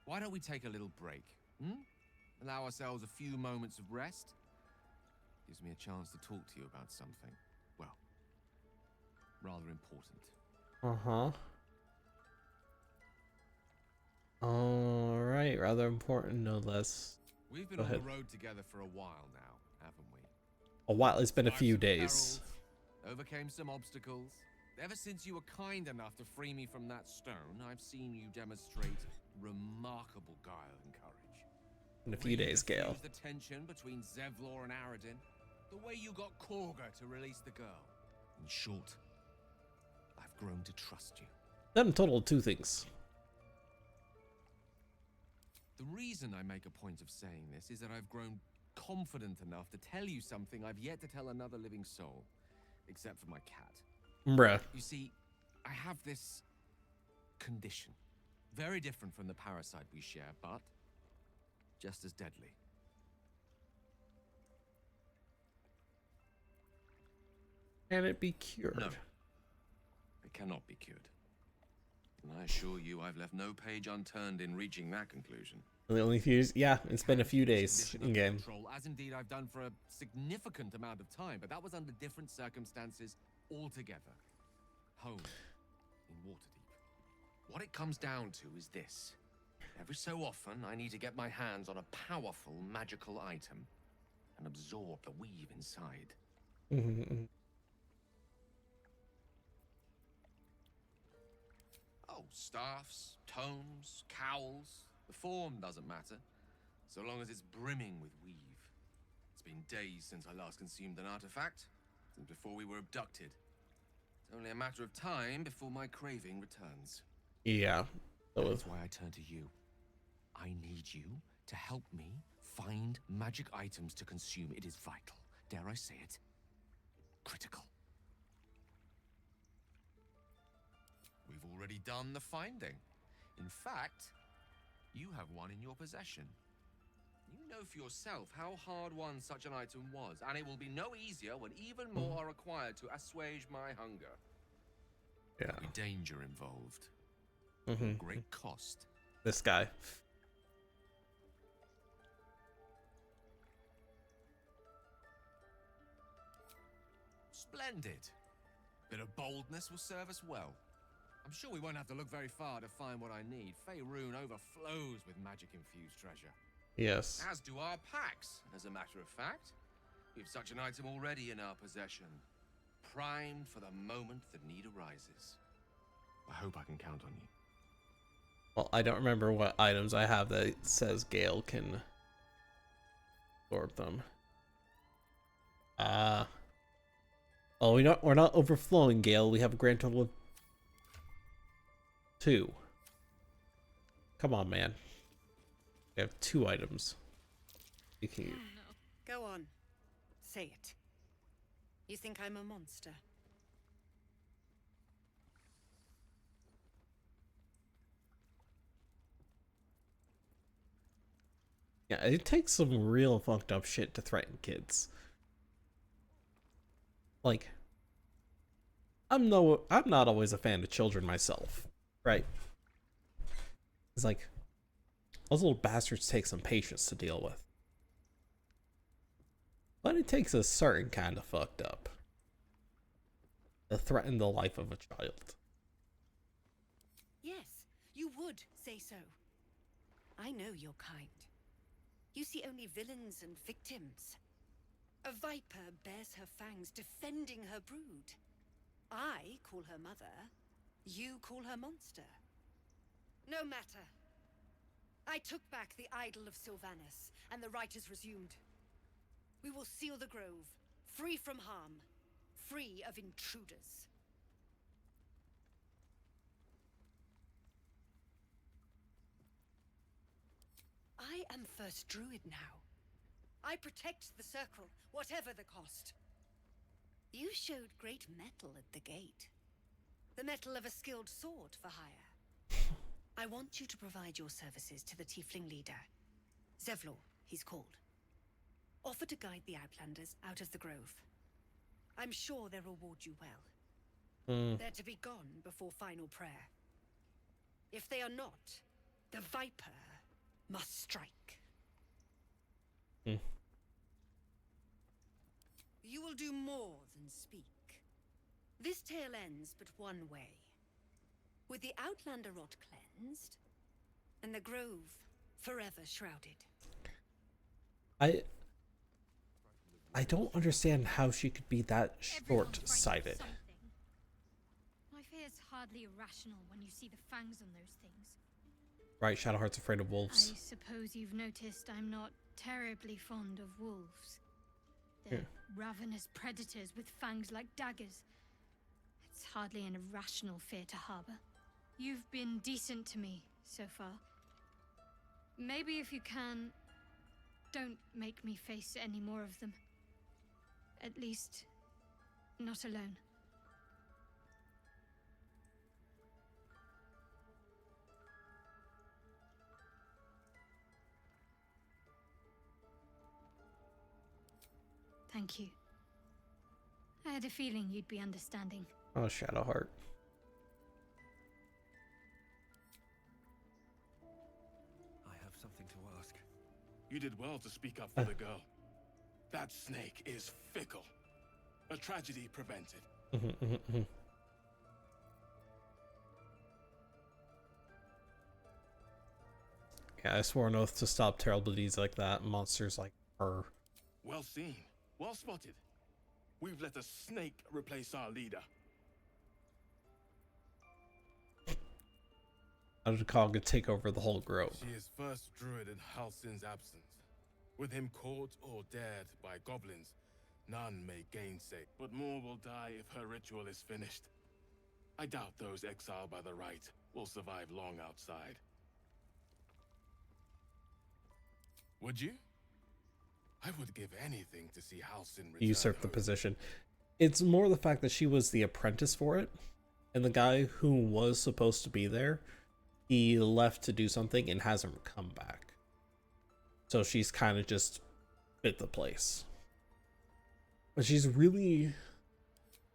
Why don't we take a little break? Allow ourselves a few moments of rest? Gives me a chance to talk to you about something, well, rather important. Uh-huh. All right, rather important, no less. We've been Go on ahead. the road together for a while now, haven't we? A while. It's been a Survived few some days. perils, overcame some obstacles. Ever since you were kind enough to free me from that stone, I've seen you demonstrate remarkable guile and courage. In a The few way you days, Gale. diffused the tension between Zevlor and Aradin. The way you got Korga to release the girl. In short, I've grown to trust you. Then in total, 2 things. The reason I make a point of saying this is that I've grown confident enough to tell you something I've yet to tell another living soul, except for my cat. Bruh. You see, I have this condition, very different from the parasite we share, but just as deadly. Can it be cured? No, it cannot be cured. And I assure you, I've left no page unturned in reaching that conclusion. The only few, yeah, it's been a few days in game. Control, as indeed I've done for a significant amount of time, but that was under different circumstances altogether. Home in Waterdeep. What it comes down to is this. Every so often, I need to get my hands on a powerful magical item and absorb the weave inside. Oh, staffs, tomes, cowls. The form doesn't matter, so long as it's brimming with weave. It's been days since I last consumed an artifact, since before we were abducted. It's only a matter of time before my craving returns. Yeah. That's why I turn to you. I need you to help me find magic items to consume. It is vital. Dare I say it? Critical. We've already done the finding. In fact, you have one in your possession. You know for yourself how hard won such an item was, and it will be no easier when even more are required to assuage my hunger. Yeah. There'll be danger involved. Great cost. This guy. Splendid. Bit of boldness will serve us well. I'm sure we won't have to look very far to find what I need. Faerun overflows with magic-infused treasure. Yes. As do our packs, as a matter of fact. We've such an item already in our possession. Primed for the moment the need arises. I hope I can count on you. Well, I don't remember what items I have that says Gale can absorb them. Oh, we're not overflowing, Gale. We have a grand total of 2. Come on, man. We have 2 items. You can. Go on. Say it. You think I'm a monster? Yeah, it takes some real fucked up shit to threaten kids. Like, I'm not always a fan of children myself, right? It's like those little bastards take some patience to deal with. But it takes a certain kind of fucked up to threaten the life of a child. Yes, you would say so. I know your kind. You see only villains and victims. A viper bears her fangs defending her brood. I call her mother. You call her monster. No matter. I took back the idol of Sylvanas, and the rite is resumed. We will seal the grove, free from harm, free of intruders. I am First Druid now. I protect the circle, whatever the cost. You showed great mettle at the gate. The mettle of a skilled sword for hire. I want you to provide your services to the tiefling leader. Zevlor, he's called. Offer to guide the Outlanders out of the grove. I'm sure they'll reward you well. They're to be gone before final prayer. If they are not, the Viper must strike. You will do more than speak. This tale ends but one way. With the Outlander rot cleansed, and the grove forever shrouded. I don't understand how she could be that short-sighted. My fear's hardly irrational when you see the fangs on those things. Right, Shadowheart's afraid of wolves. I suppose you've noticed I'm not terribly fond of wolves. They're ravenous predators with fangs like daggers. It's hardly an irrational fear to harbor. You've been decent to me so far. Maybe if you can, don't make me face any more of them. At least, not alone. Thank you. I had a feeling you'd be understanding. Oh, Shadowheart. I have something to ask. You did well to speak up for the girl. That snake is fickle. A tragedy prevented. Yeah, I swore an oath to stop terrible deeds like that. Monsters like her. Well seen. Well spotted. We've let a snake replace our leader. How did Kaga take over the whole grove? She is first druid in Halsin's absence. With him caught or dared by goblins, none may gainsay, but more will die if her ritual is finished. I doubt those exiled by the right will survive long outside. Would you? I would give anything to see Halsin return Usurp the home. position. It's more the fact that she was the apprentice for it, and the guy who was supposed to be there, he left to do something and hasn't come back. So she's kind of just bit the place. But she's really...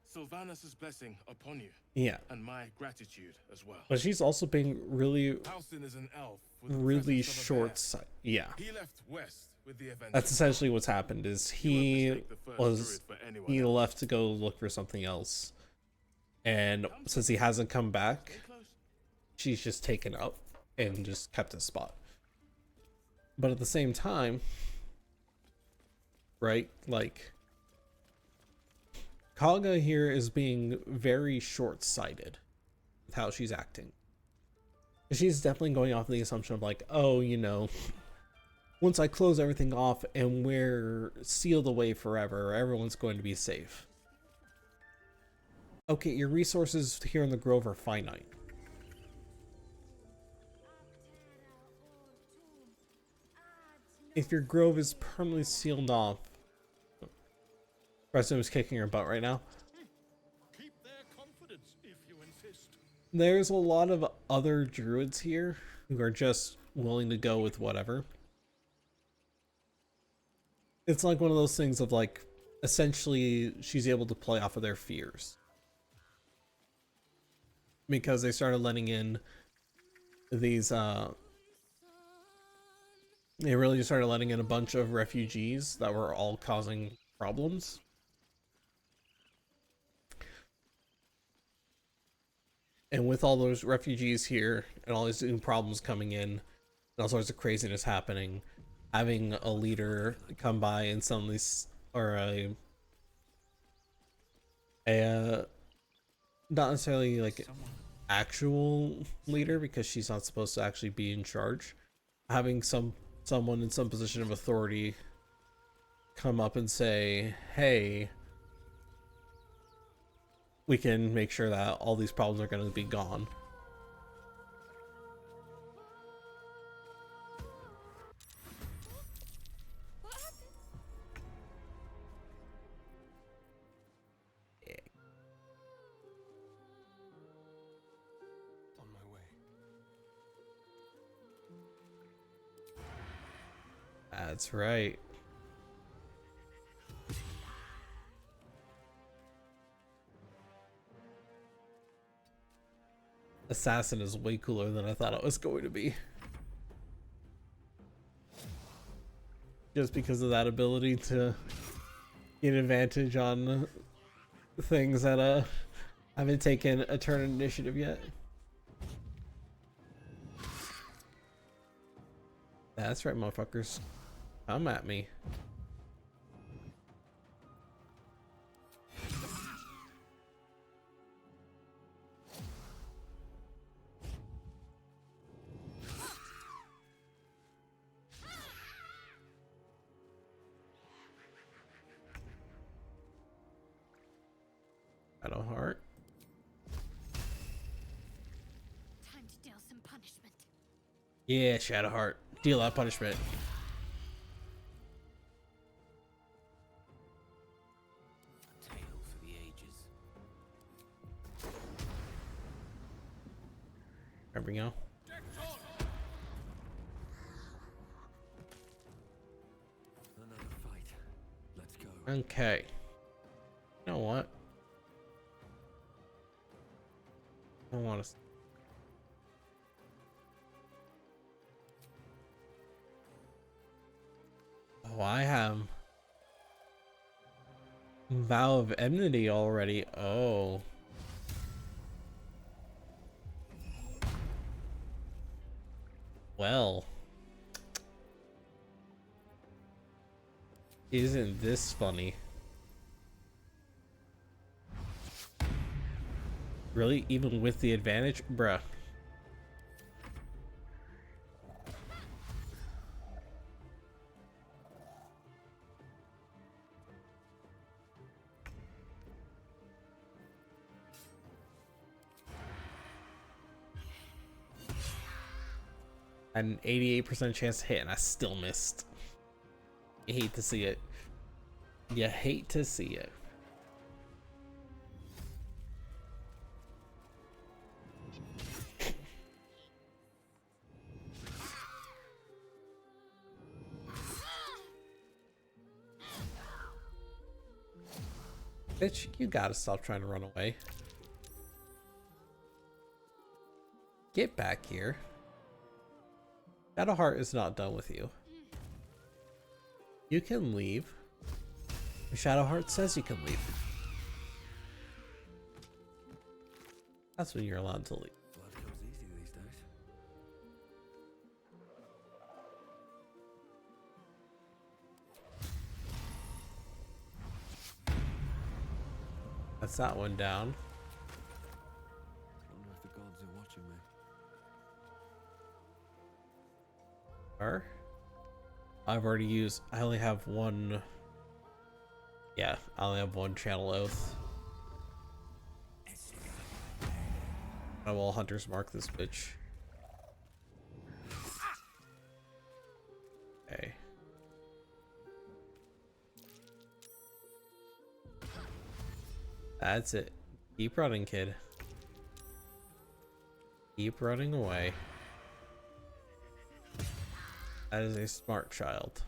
Sylvanus' blessing upon you. Yeah. And my gratitude as well. But she's also being really... Halsin is an elf with the really presence of a short bear. sight. Yeah. He left west with the Avengers. That's essentially what's happened, is he left to go look for something else. And since he hasn't come back, she's just taken up and just kept his spot. But at the same time, right, like, Kaga here is being very short-sighted with how she's acting. She's definitely going off the assumption of like, oh, you know, once I close everything off and we're sealed away forever, everyone's going to be safe. Okay, your resources here in the Grove are finite. If your grove is permanently sealed off, President is kicking her butt right now. Keep their confidence if you insist. There's a lot of other druids here who are just willing to go with whatever. It's like one of those things of like, essentially she's able to play off of their fears. Because they started letting in these, they really just started letting in a bunch of refugees that were all causing problems. And with all those refugees here and all these new problems coming in and all sorts of craziness happening, having a leader come by and suddenly, or a not necessarily like actual leader, because she's not supposed to actually be in charge, having someone in some position of authority come up and say, hey, we can make sure that all these problems are going to be gone. On my way. That's right. Assassin is way cooler than I thought it was going to be. Just because of that ability to get advantage on things that haven't taken a turn in initiative yet. That's right, motherfuckers. Come at me. Shadow Heart. Time to deal some punishment. Yeah, Shadow Heart. Deal out punishment. Tale for the ages. There we go. Another fight. Let's go. Okay. You know what? I don't want to. Oh, I have Vow of Enmity already. Oh. Well. Isn't this funny? Really? Even with the advantage? Bruh. Had an 88% chance to hit and I still missed. You hate to see it. You hate to see it. Bitch, you gotta stop trying to run away. Get back here. Shadow Heart is not done with you. You can leave. Shadow Heart says you can leave. That's when you're allowed to leave. Blood comes easy these days. That's that one down. Wonder if the gods are watching me. Or I've already used. I only have one. Yeah, I only have one channel oath. I will Hunter's Mark this bitch. Okay. That's it. Keep running, kid. Keep running away. That is a smart child.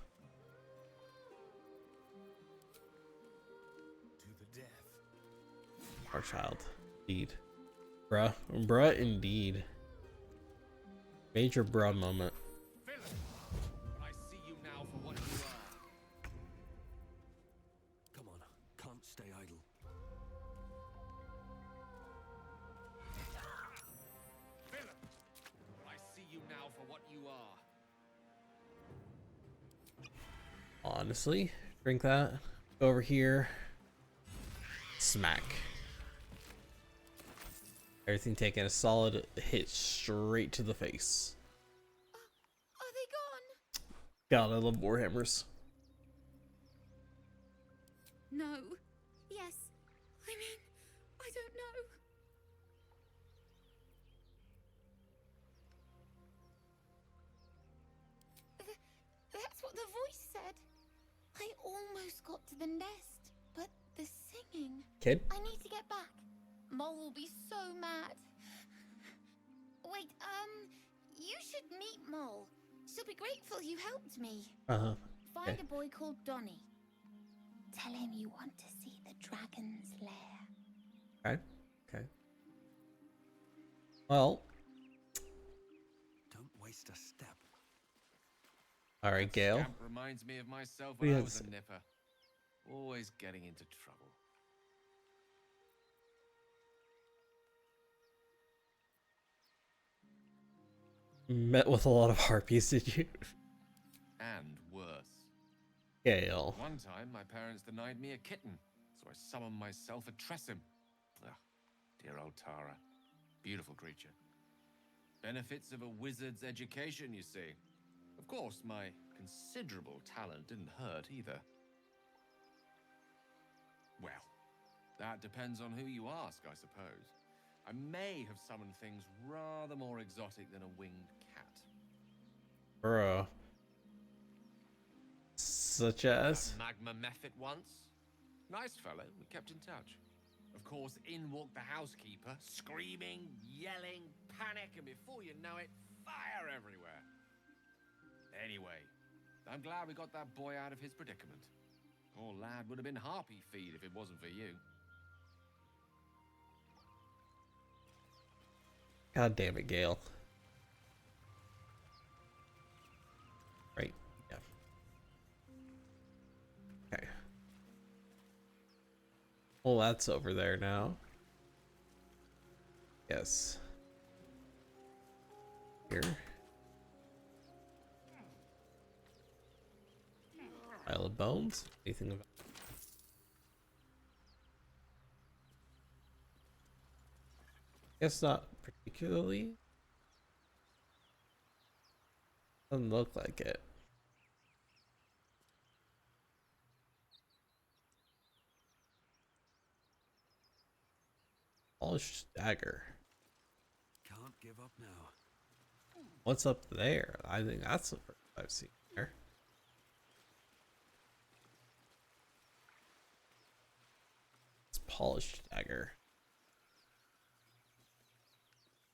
To the death. Smart child. Indeed. Bruh. Bruh, indeed. Major bruh moment. Villain! I see you now for what you are. Come on, can't stay idle. Villain! I see you now for what you are. Honestly, drink that. Go over here. Smack. Everything taking a solid hit straight to the face. Are they gone? God, I love Warhammers. No. Yes. I mean, I don't know. That's what the voice said. I almost got to the nest, but the singing. Kid? I need to get back. Mole will be so mad. Wait, you should meet Mole. She'll be grateful you helped me. Uh-huh. Find Okay. a boy called Donny. Tell him you want to see the dragon's lair. Okay. Okay. Well. Don't waste a step. All right, Gale. Scamp reminds me of myself We when I had was s- a nipper. Always getting into trouble. Met with a lot of harpies, did you? Gale. One time, my parents denied me a kitten, so I summoned myself a Tressim. Ugh, dear old Tara. Beautiful creature. Benefits of a wizard's education, you see. Of course, my considerable talent didn't hurt either. Well, that depends on who you ask, I suppose. I may have summoned things rather more exotic than a winged cat. Bruh. Such as? Magma Mephit once. Nice fellow, we kept in touch. Of course, in walked the housekeeper, screaming, yelling, panic, and before you know it, fire everywhere. Anyway, I'm glad we got that boy out of his predicament. Poor lad would have been harpy feed if it wasn't for you. God damn it, Gale. Right, yeah. Okay. Well, that's over there now. Yes. Here. Pile of bones. Anything about? Guess not particularly. Doesn't look like it. Polished dagger. Can't give up now. What's up there? I think that's the first I've seen there. It's polished dagger.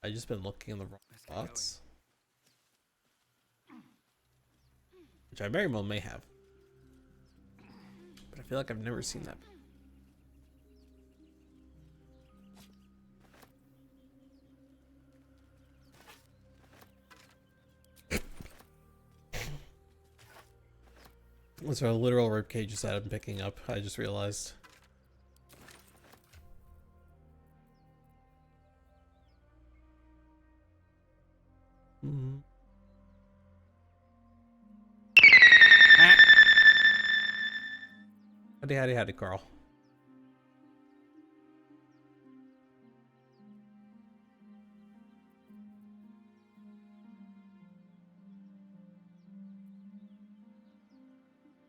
I just been looking in the wrong spots. Which I very well may have. But I feel like I've never seen that. Those are literal rib cages that I'm picking up, I just realized. Howdy, Carl.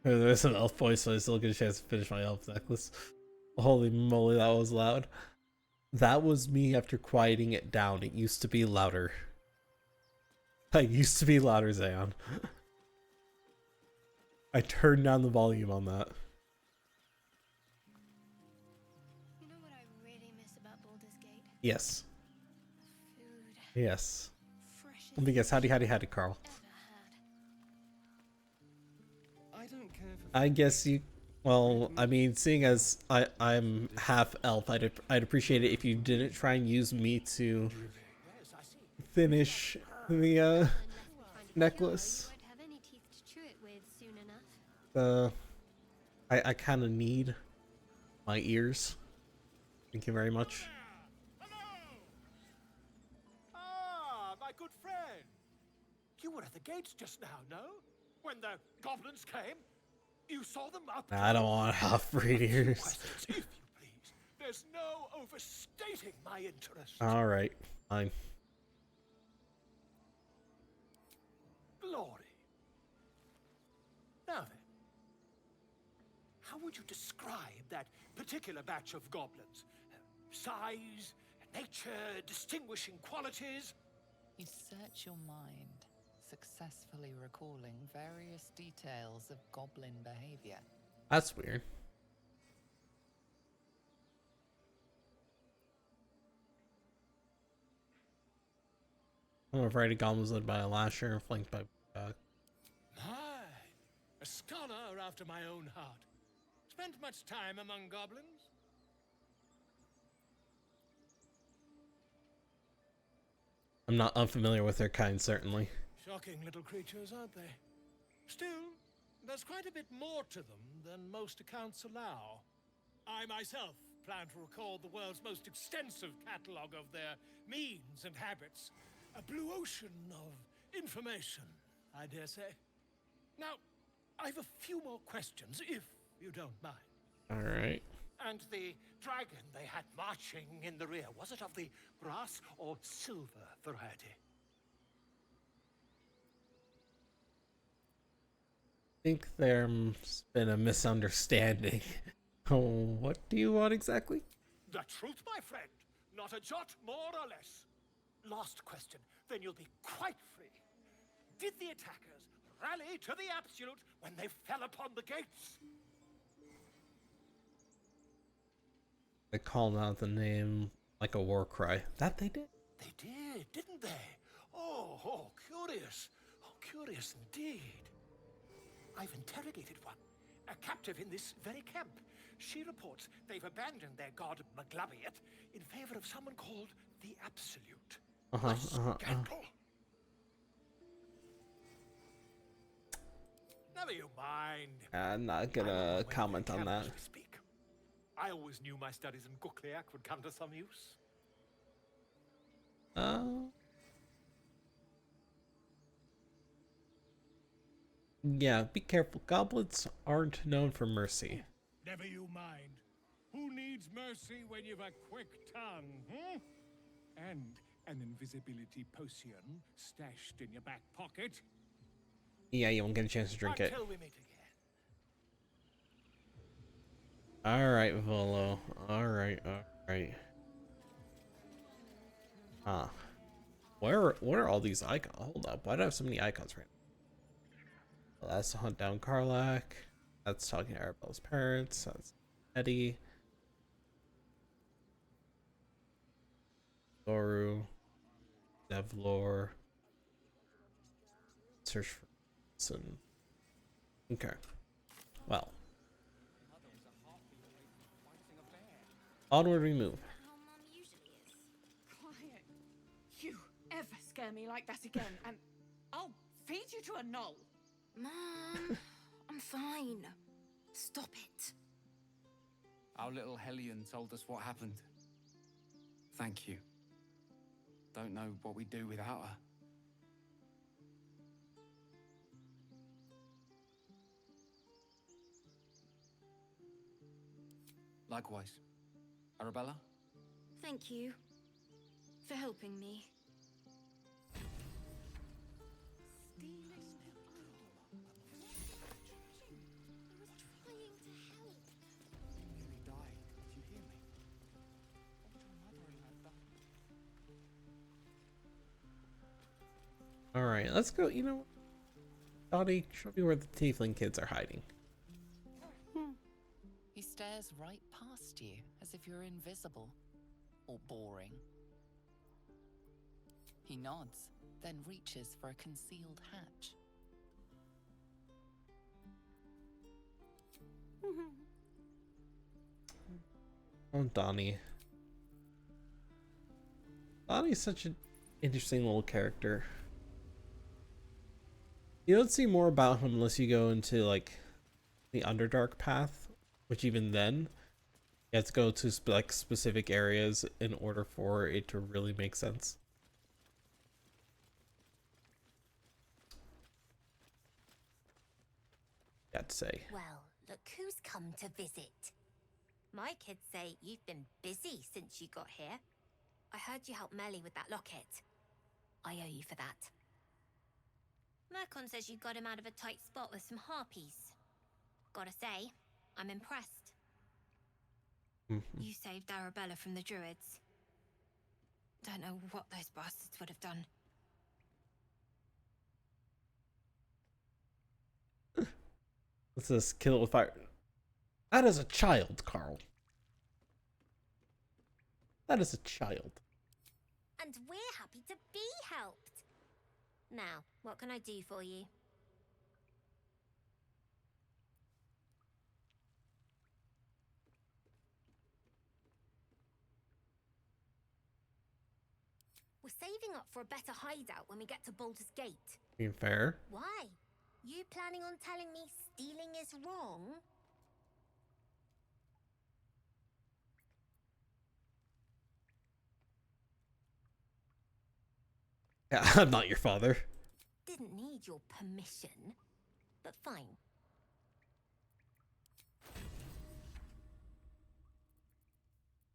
There's some elf voice, so I still get a chance to finish my elf necklace. Holy moly, that was loud. That was me after quieting it down. It used to be louder. I used to be louder, Zayon. I turned down the volume on that. You know what I really miss about Baldur's Gate? Yes. The food. Yes. Freshest Let me guess. Howdy, Carl. I don't care for I guess you. Well, I mean, seeing as I'm half elf, I'd appreciate it if you didn't try and use me to finish the necklace. I kind of need my ears. Thank you very much. Ah, my good friend. You were at the gates just now, no? When the goblins came? You saw them up. I don't want half-breed ears. If you please. There's no overstating my interest. All right, fine. Glory. Now then, how would you describe that particular batch of goblins? Size, nature, distinguishing qualities? You search your mind, successfully recalling various details of goblin behavior. That's weird. I'm afraid a goblin was led by a lasher and flanked by My, a scholar after my own heart. Spent much time among goblins? I'm not unfamiliar with their kind, certainly. Shocking little creatures, aren't they? Still, there's quite a bit more to them than most accounts allow. I myself plan to record the world's most extensive catalogue of their means and habits. A blue ocean of information, I dare say. Now, I've a few more questions, if you don't mind. All right. And the dragon they had marching in the rear, was it of the brass or silver variety? I think there's been a misunderstanding. Oh, what do you want exactly? The truth, my friend. Not a jot more or less. Last question, then you'll be quite free. Did the attackers rally to the absolute when they fell upon the gates? They called out the name like a war cry. That they did? They did, didn't they? Oh, curious. Oh, curious indeed. I've interrogated one, a captive in this very camp. She reports they've abandoned their god Maglabiet in favor of someone called the Absolute. Scandal. Never you mind. I'm not gonna comment on that. I always knew my studies in Gukliak would come to some use. Yeah, be careful. Goblins aren't known for mercy. Never you mind. Who needs mercy when you've a quick tongue, hmm? And an invisibility potion stashed in your back pocket. Yeah, you won't get a chance to drink it. Until we meet again. Alright, Volo. Alright. What are all these icons? Hold up, why do I have so many icons right now? Well, that's to hunt down Karlak. That's talking to Arabella's parents. That's Eddie. Doru. Devlor. Search for Wilson. Okay. Well. Onward we move. Quiet. You ever scare me like that again, and I'll feed you to a knoll. Mom, I'm fine. Stop it. Our little Hellion told us what happened. Thank you. Don't know what we'd do without her. Likewise. Arabella? Thank you for helping me. Alright, let's go. You know what? Dottie, show me where the tiefling kids are hiding. He stares right past you, as if you're invisible or boring. He nods, then reaches for a concealed hatch. Oh, Donnie. Donnie's such an interesting little character. You don't see more about him unless you go into, like, the Underdark path, which even then, you have to go to like specific areas in order for it to really make sense. I'd say. Well, look who's come to visit. My kids say you've been busy since you got here. I heard you helped Melly with that locket. I owe you for that. Mercon says you got him out of a tight spot with some harpies. Gotta say, I'm impressed. You saved Arabella from the druids. Don't know what those bastards would have done. Let's just kill it with fire. That is a child, Carl. That is a child. And we're happy to be helped. Now, what can I do for you? We're saving up for a better hideout when we get to Baldur's Gate. Being fair. Why? You planning on telling me stealing is wrong? Yeah, I'm not your father. Didn't need your permission. But fine.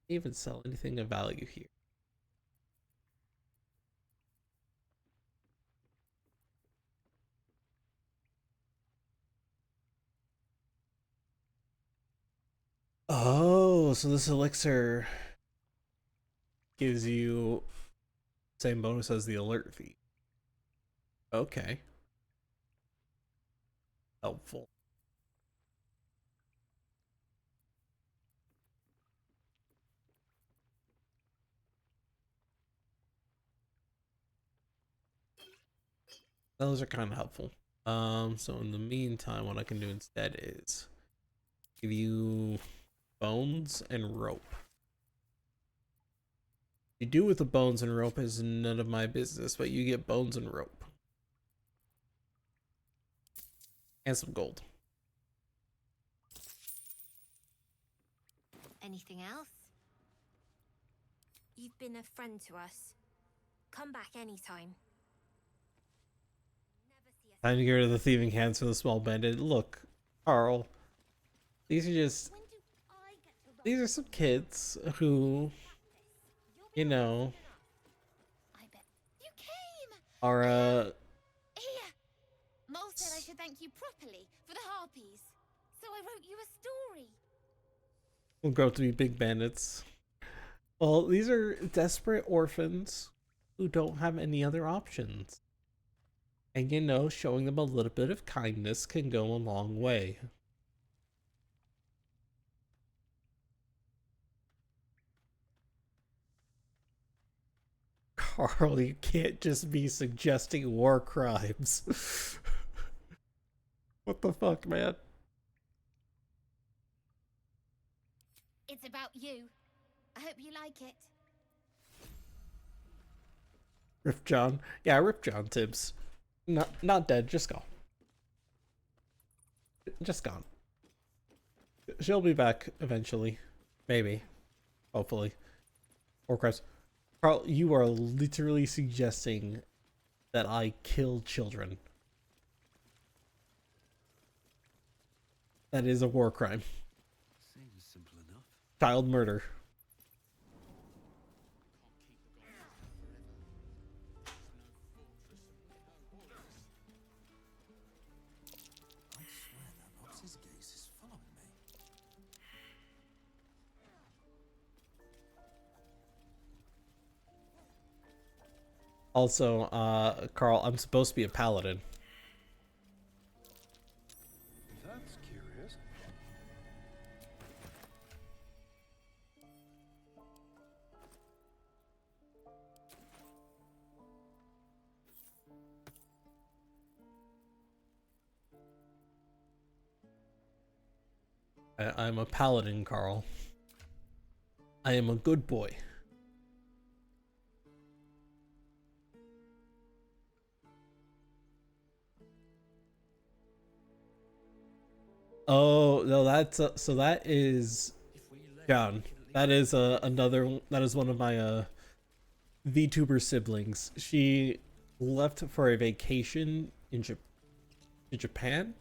Even sell anything of value here. Oh, so this elixir gives you same bonus as the alert fee. Okay. Helpful. Those are kind of helpful. So in the meantime, what I can do instead is give you bones and rope. What you do with the bones and rope is none of my business, but you get bones and rope. And some gold. Anything else? You've been a friend to us. Come back anytime. Time to get rid of the thieving hands for the small bandit. Look, Carl. These are just... These are some kids who... You know... Are, Here! Mole said I should thank you properly for the harpies. So I wrote you a story. will grow up to be big bandits. Well, these are desperate orphans who don't have any other options. And you know, showing them a little bit of kindness can go a long way. Carl, you can't just be suggesting war crimes. What the fuck, man? It's about you. I hope you like it. Rip John. Yeah, Rip John Tibbs. Not dead, just gone. Just gone. She'll be back eventually. Maybe. Hopefully. Or crimes. Carl, you are literally suggesting that I kill children. That is a war crime. Seems simple enough. Child murder. I swear that Ox's gaze is following me. Also, Carl, I'm supposed to be a paladin. That's curious. I'm a paladin, Carl. I am a good boy. Oh no, that's so that is John. That is another. That is one of my VTuber siblings. She left for a vacation in Japan,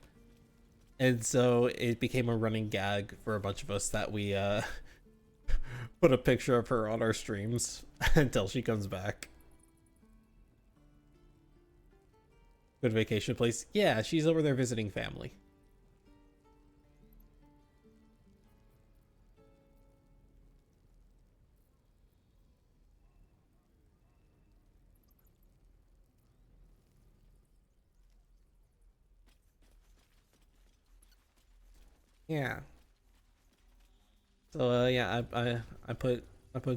and so it became a running gag for a bunch of us that we put a picture of her on our streams until she comes back. Good vacation place. Yeah, she's over there visiting family. Yeah. So yeah, I put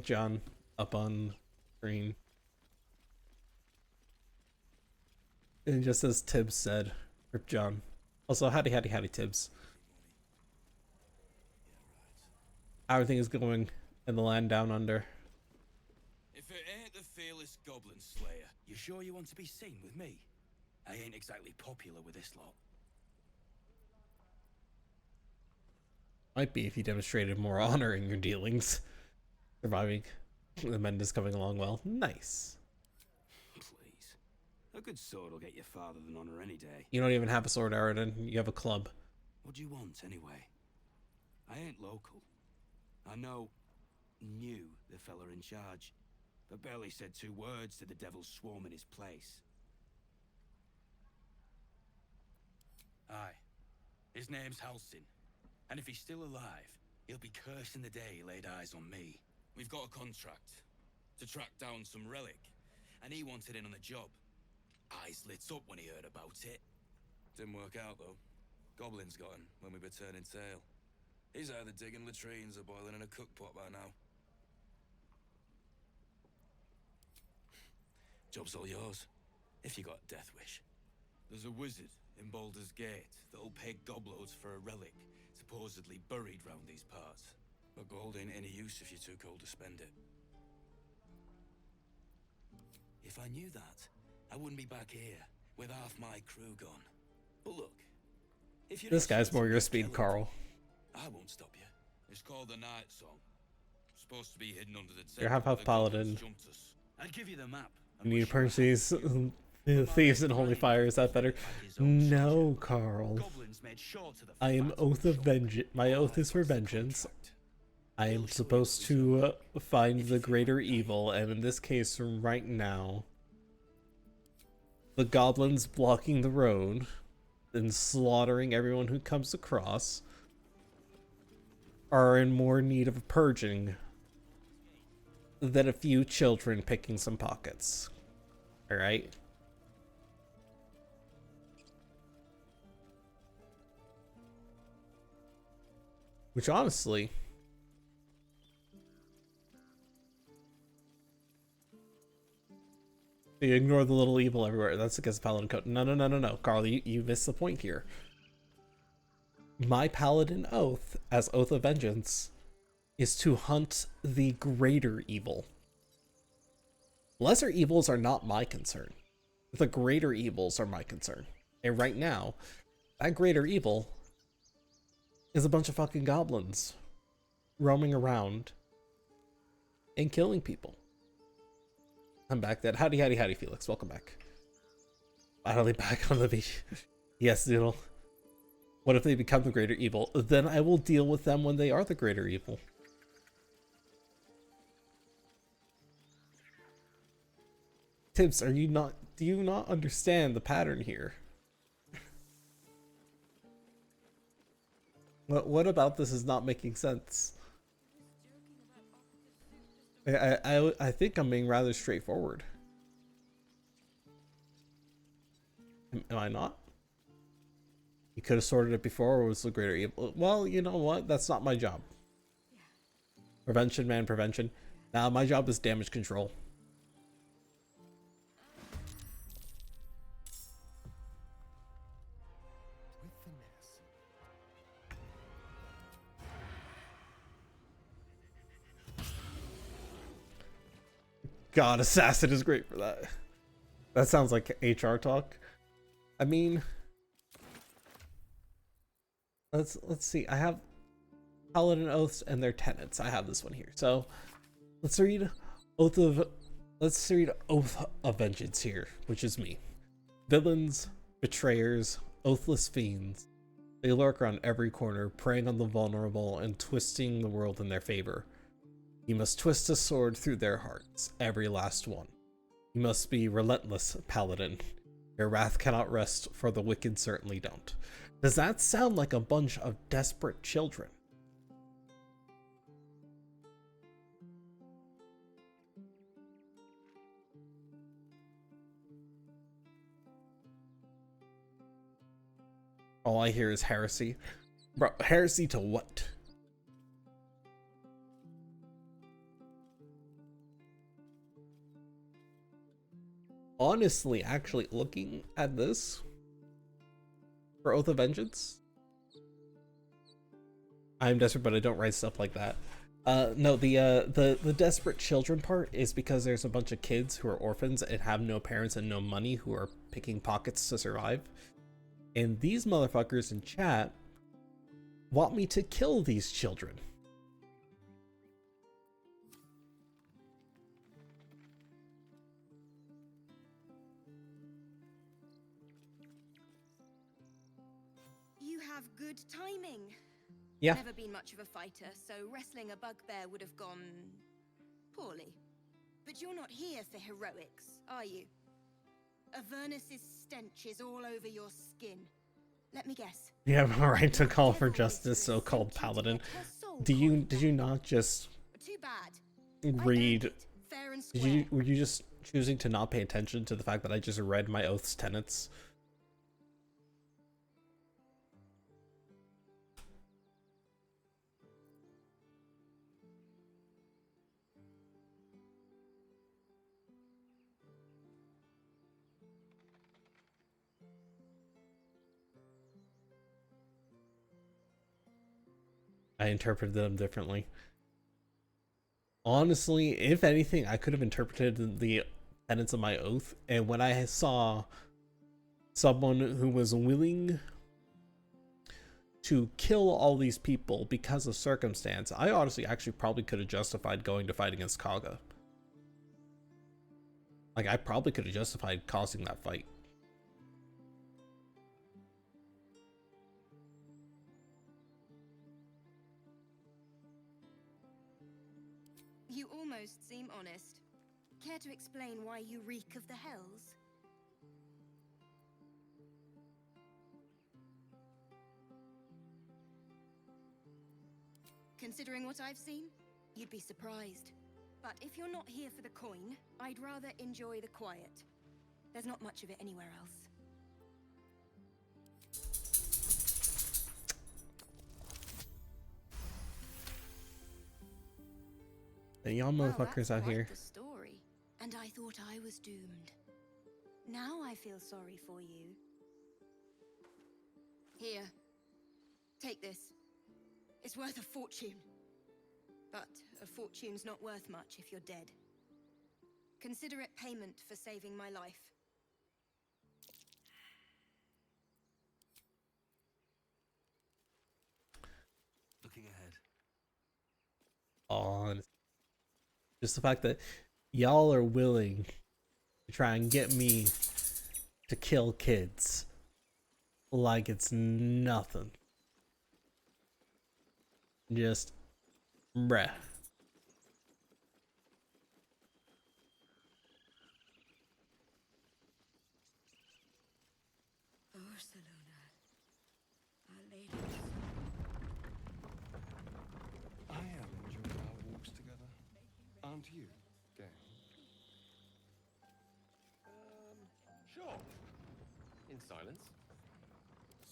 John up on screen. And just as Tibbs said, Rip John. Also, howdy Tibbs. How everything is going in the land down under. If it ain't the fearless goblin slayer, you sure you want to be seen with me? I ain't exactly popular with this lot. Might be if you demonstrated more honor in your dealings. Surviving. The mend is coming along well. Nice. Please. A good sword will get you farther than honor any day. You don't even have a sword, Aradin. You have a club. What do you want, anyway? I ain't local. I know knew the fella in charge, but barely said 2 words to the devil's swarm in his place. Aye. His name's Halsin. And if he's still alive, he'll be cursing the day he laid eyes on me. We've got a contract to track down some relic, and he wanted in on the job. Eyes lit up when he heard about it. Didn't work out, though. Goblins got him when we were turning tail. He's either digging latrines or boiling in a cookpot by now. Job's all yours, if you got a death wish. There's a wizard in Baldur's Gate that'll pay gobloads for a relic supposedly buried round these parts. But gold ain't any use if you're too cold to spend it. If I knew that, I wouldn't be back here with half my crew gone. But look, if you're This guy's more your speed, Carl. I won't stop you. It's called the Night Song. Supposed to be hidden under the tent. You're half paladin. I'd give you the map. You need to purge these thieves and holy fire. Is that better? No, Carl. I am oath of vengeance. My oath is for vengeance. I am supposed to find the greater evil, and in this case, right now, the goblins blocking the road and slaughtering everyone who comes across are in more need of purging than a few children picking some pockets. Alright? Which honestly, you ignore the little evil everywhere. That's against the paladin code. No, Carl, you missed the point here. My paladin oath, as oath of vengeance, is to hunt the greater evil. Lesser evils are not my concern. The greater evils are my concern. And right now, that greater evil is a bunch of fucking goblins roaming around and killing people. I'm back then. Howdy, Felix. Welcome back. Finally back on the beach. Yes, Doodle. What if they become the greater evil? Then I will deal with them when they are the greater evil. Tibbs, do you not understand the pattern here? What about this is not making sense? I think I'm being rather straightforward. Am I not? You could have sorted it before, or was the greater evil? Well, you know what? That's not my job. Prevention, man, prevention. Now, my job is damage control. God, assassin is great for that. That sounds like HR talk. I mean, let's see. I have paladin oaths and their tenets. I have this one here. So let's read oath of vengeance here, which is me. Villains, betrayers, oathless fiends. They lurk around every corner, preying on the vulnerable and twisting the world in their favor. You must twist a sword through their hearts, every last one. You must be relentless, paladin. Your wrath cannot rest, for the wicked certainly don't. Does that sound like a bunch of desperate children? All I hear is heresy. Bro, heresy to what? Honestly, actually looking at this for Oath of Vengeance, I'm desperate, but I don't write stuff like that. No, the desperate children part is because there's a bunch of kids who are orphans and have no parents and no money who are picking pockets to survive. And these motherfuckers in chat want me to kill these children. You have good timing. Yeah. Never been much of a fighter, so wrestling a bugbear would have gone poorly. But you're not here for heroics, are you? Avernus's stench is all over your skin. Let me guess. You have a right to call for justice, so-called paladin. Did you not just Too bad. read? Fair and Were you just choosing to not pay attention to the fact that I just read my oath's tenets? I interpreted them differently. Honestly, if anything, I could have interpreted the tenets of my oath, and when I saw someone who was willing to kill all these people because of circumstance, I honestly actually probably could have justified going to fight against Kaga. Like, I probably could have justified causing that fight. You almost seem honest. Care to explain why you reek of the hells? Considering what I've seen, you'd be surprised. But if you're not here for the coin, I'd rather enjoy the quiet. There's not much of it anywhere else. And y'all motherfuckers out here. The story, and I thought I was doomed. Now I feel sorry for you. Here, take this. It's worth a fortune. But a fortune's not worth much if you're dead. Consider it payment for saving my life. Looking ahead. On just the fact that y'all are willing to try and get me to kill kids like it's nothing. Just bruh. I am enjoying our walks together. Aren't you, gang? Sure. In silence.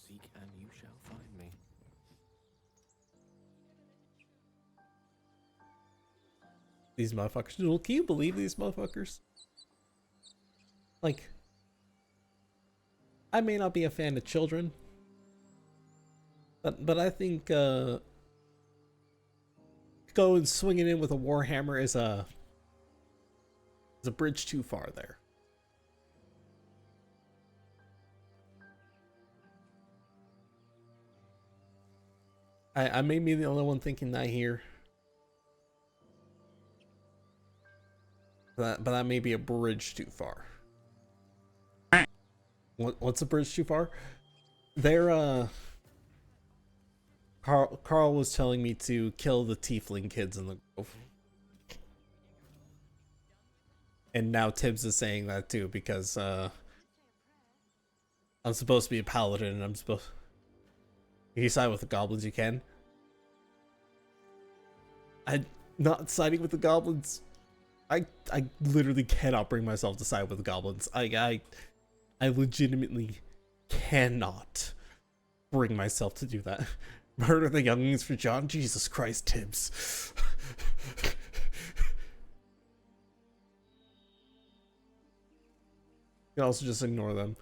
Seek and you shall find me. These motherfuckers. Dude, can you believe these motherfuckers? Like, I may not be a fan of children, but I think going swinging in with a warhammer is a bridge too far there. I may be the only one thinking that here. But that may be a bridge too far. What's a bridge too far? There, Carl was telling me to kill the tiefling kids in the grove. And now Tibbs is saying that too, because I'm supposed to be a paladin and I'm supposed... If you side with the goblins, you can. I'm not siding with the goblins. I literally cannot bring myself to side with the goblins. I legitimately cannot bring myself to do that. Murder the younglings for John? Jesus Christ, Tibbs. You can also just ignore them.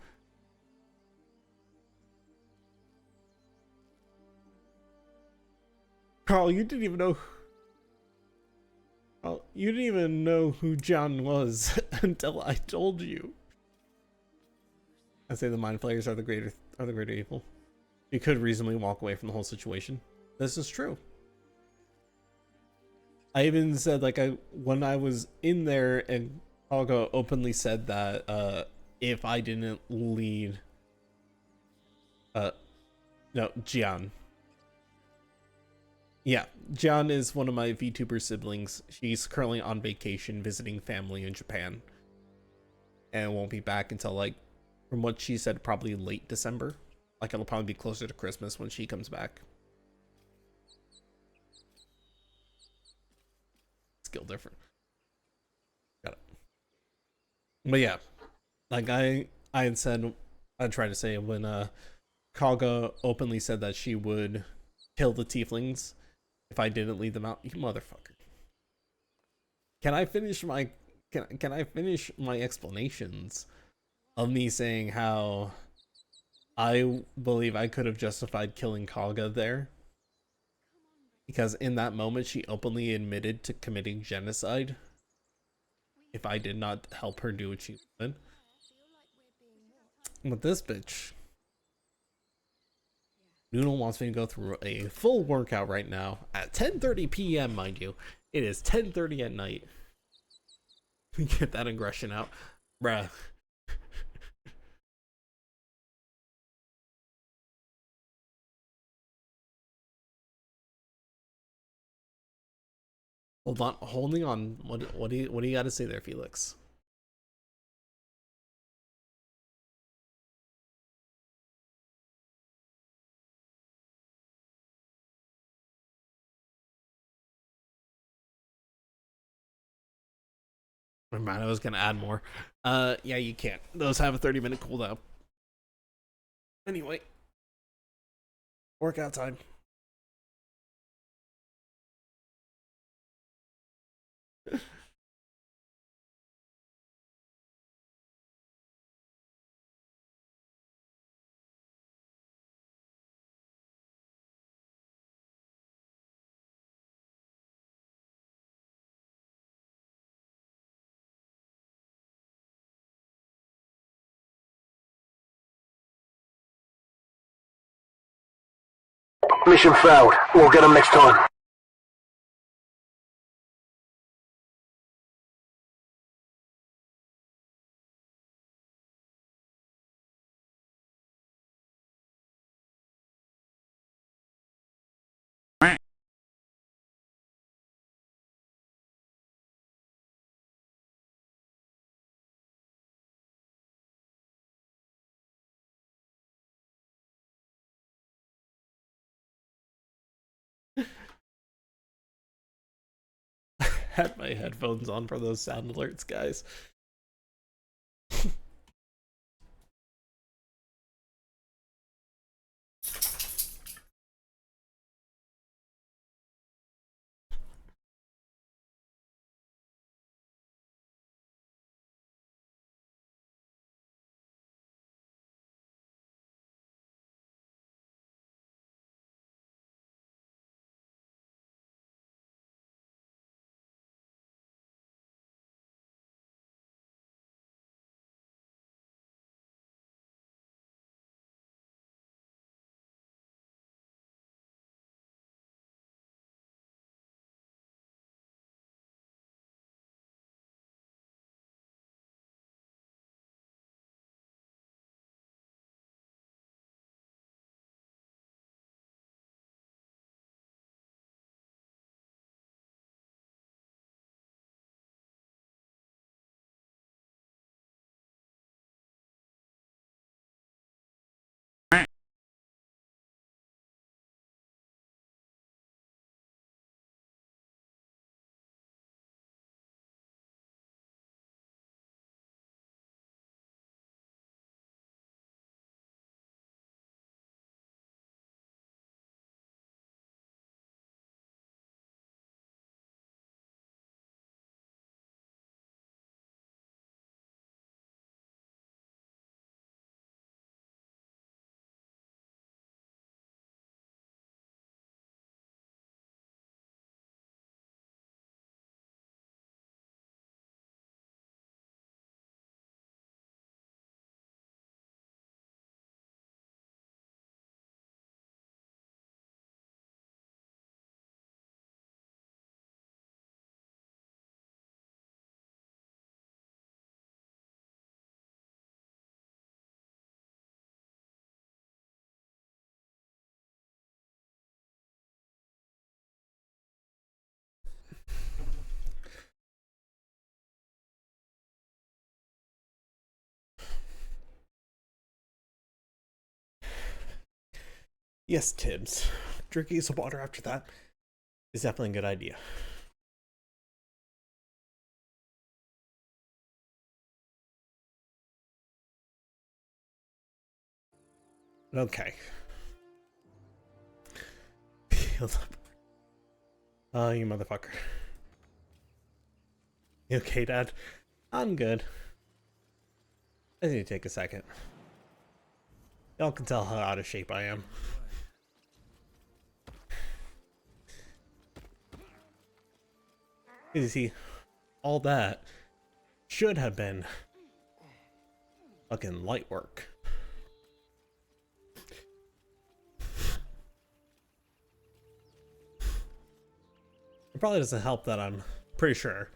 Carl, you didn't even know... Oh, you didn't even know who John was until I told you. I say the mind flayers are the greater evil. You could reasonably walk away from the whole situation. This is true. I even said, like, when I was in there and Olga openly said that if I didn't lead no, Jian. Yeah, John is one of my VTuber siblings. She's currently on vacation visiting family in Japan. And won't be back until, like, from what she said, probably late December. Like, it'll probably be closer to Christmas when she comes back. Skill different. Got it. But yeah, like I had said, I tried to say when Kaga openly said that she would kill the tieflings if I didn't lead them out. You motherfucker. Can I finish my can I finish my explanations of me saying how I believe I could have justified killing Kaga there? Because in that moment she openly admitted to committing genocide if I did not help her do what she wanted. But this bitch Noodle wants me to go through a full workout right now at 10:30 p.m. mind you. It is 10:30 at night. Get that aggression out. Bruh. Holding on. What do you got to say there, Felix? Never mind, I was gonna add more. Yeah, you can't. Those have a 30-minute cooldown. Anyway, workout time. Mission failed. We'll get them next time. Had my headphones on for those sound alerts, guys. Yes, Tibbs. Drinking some water after that is definitely a good idea. Okay. Oh, you motherfucker. You okay, Dad? I'm good. I need to take a second. Y'all can tell how out of shape I am. You see, all that should have been fucking light work. It probably doesn't help that I'm pretty sure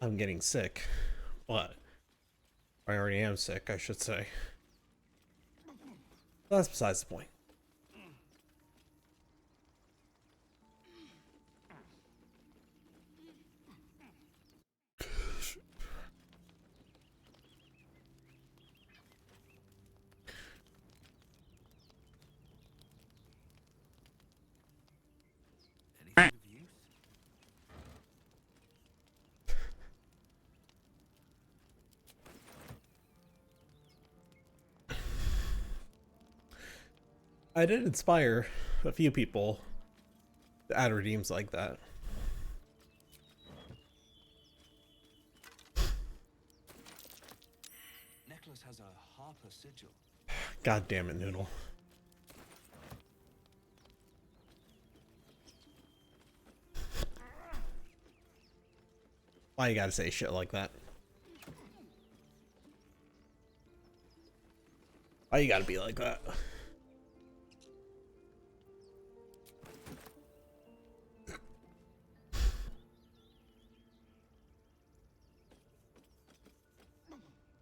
I'm getting sick, but I already am sick, I should say. That's besides the point. Anything of use? I did inspire a few people to add redeems like that. Necklace has a harper sigil. God damn it, Noodle. Why you gotta say shit like that? Why you gotta be like that?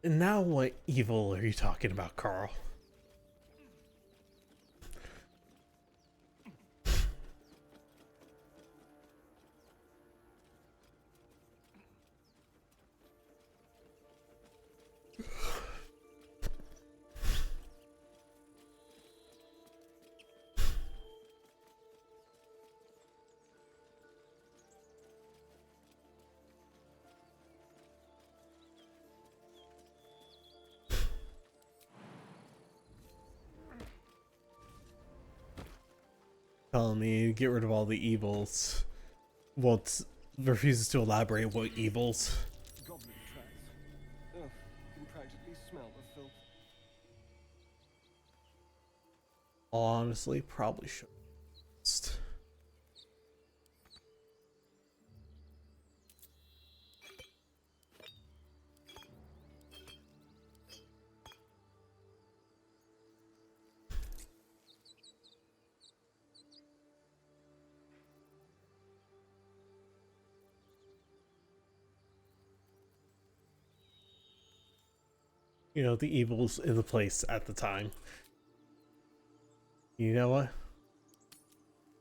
And now what evil are you talking about, Carl? Telling me to get rid of all the evils. Refuses to elaborate what evils. Goblin tracks. Ugh, can practically smell the filth. Honestly, probably should. You know, the evils in the place at the time. You know what?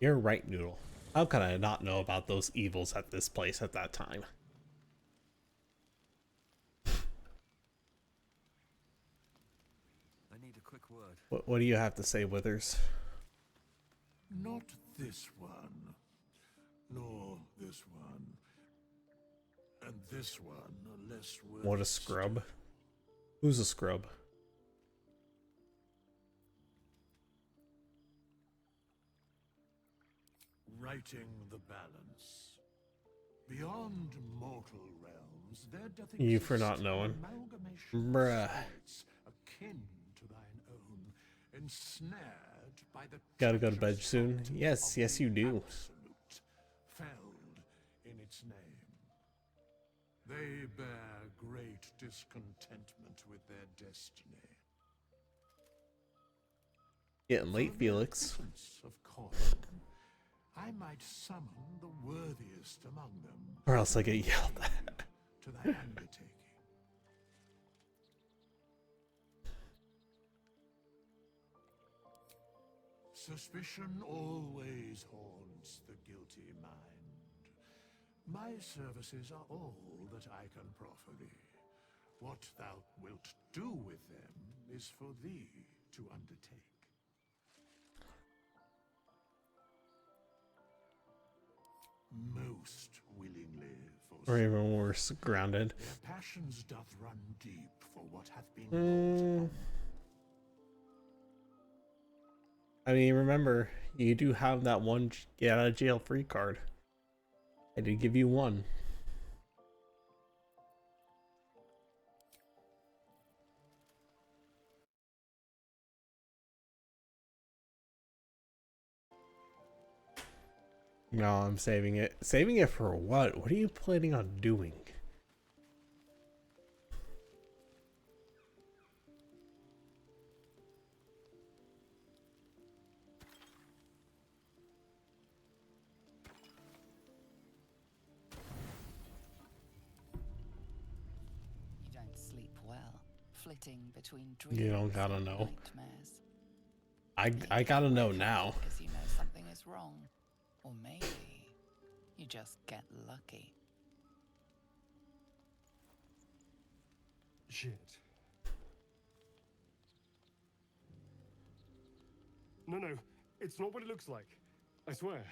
You're right, Noodle. How could I not know about those evils at this place at that time? I need a quick word. What do you have to say, Withers? Not this one, nor this one, and this one are less worthy. What a scrub. Who's a scrub? Righting the balance. Beyond mortal realms, there doth You for exist not knowing. an amalgamation of Bruh. spirits akin to thine own, ensnared by the Gotta go to bed treacherous soon. heart Yes, of yes the you do. Absolute, felled in its name. They bear great discontentment with their destiny. Getting late, Felix. Of coin, I might summon the worthiest among them. Or else I get yelled at. To thy undertaking. Suspicion always haunts the guilty mind. My services are all that I can proffer thee. What thou wilt do with them is for thee to undertake. most willingly for Or even worse, grounded. their passions doth run deep for what hath been I mean, remember, you do have that one get out of jail free card. I did give you one. No, I'm saving it. Saving it for what? What are you planning on doing? You don't sleep well, flitting between dreams. You don't gotta know. Nightmares. I gotta know now. Because you know something is wrong. Or maybe you just get lucky. Shit. No, it's not what it looks like. I swear.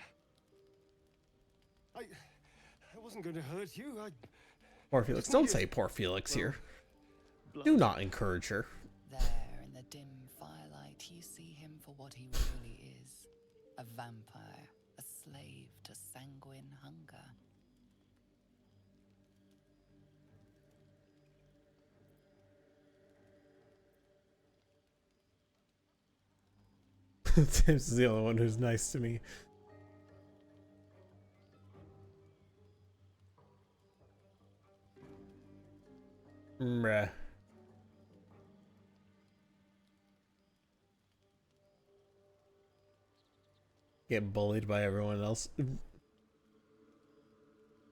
I wasn't going to hurt you. Poor Felix. Don't say poor Felix here. Do not encourage her. There in the dim firelight, you see him for what he really is. A vampire, a slave to sanguine hunger. Tim's the only one who's nice to me. Bruh. Get bullied by everyone else.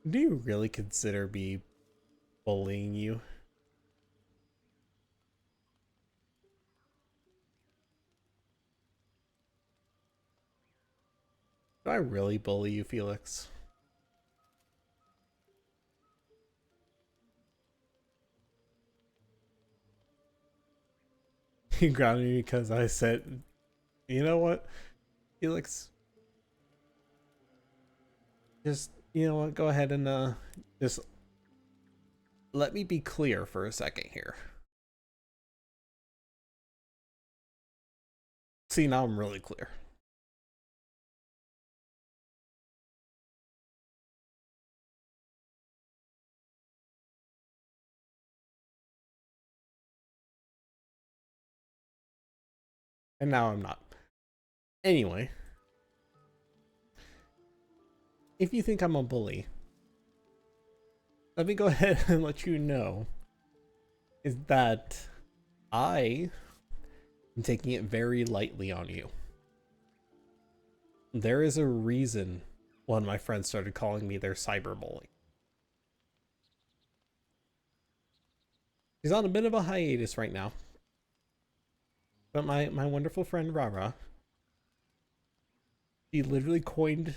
Do you really consider me bullying you? Do I really bully you, Felix? He grounded me because I said, you know what, Felix? Just, you know what, go ahead and just let me be clear for a second here. See, now I'm really clear. And now I'm not. Anyway, if you think I'm a bully, let me go ahead and let you know is that I am taking it very lightly on you. There is a reason one of my friends started calling me their cyberbully. He's on a bit of a hiatus right now. But my wonderful friend Rara, she literally coined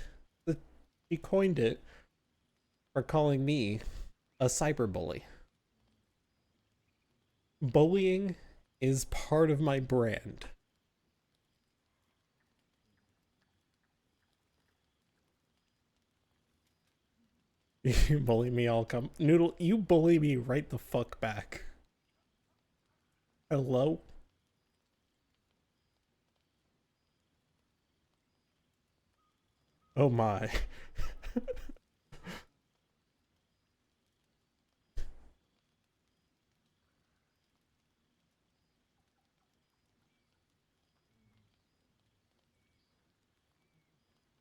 it for calling me a cyberbully. Bullying is part of my brand. You bully me, I'll come. Noodle, you bully me right the fuck back. Hello? Oh my.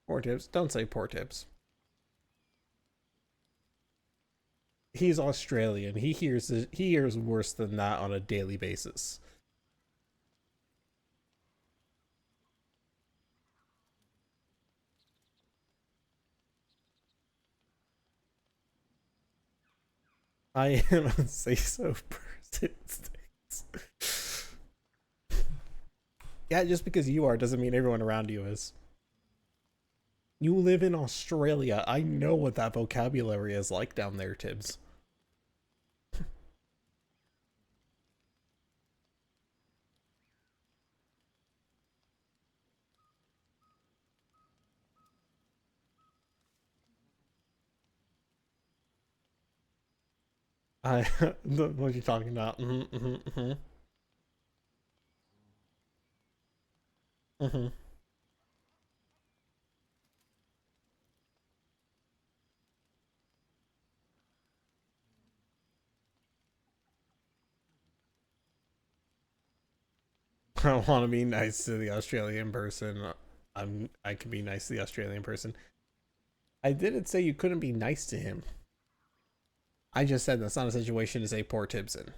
Poor Tips. Don't say poor Tips. He's Australian. He hears worse than that on a daily basis. I am a say-so person. Yeah, just because you are doesn't mean everyone around you is. You live in Australia. I know what that vocabulary is like down there, Tibbs. I what are you talking about? I want to be nice to the Australian person. I can be nice to the Australian person. I didn't say you couldn't be nice to him. I just said that's not a situation to say poor Tibson.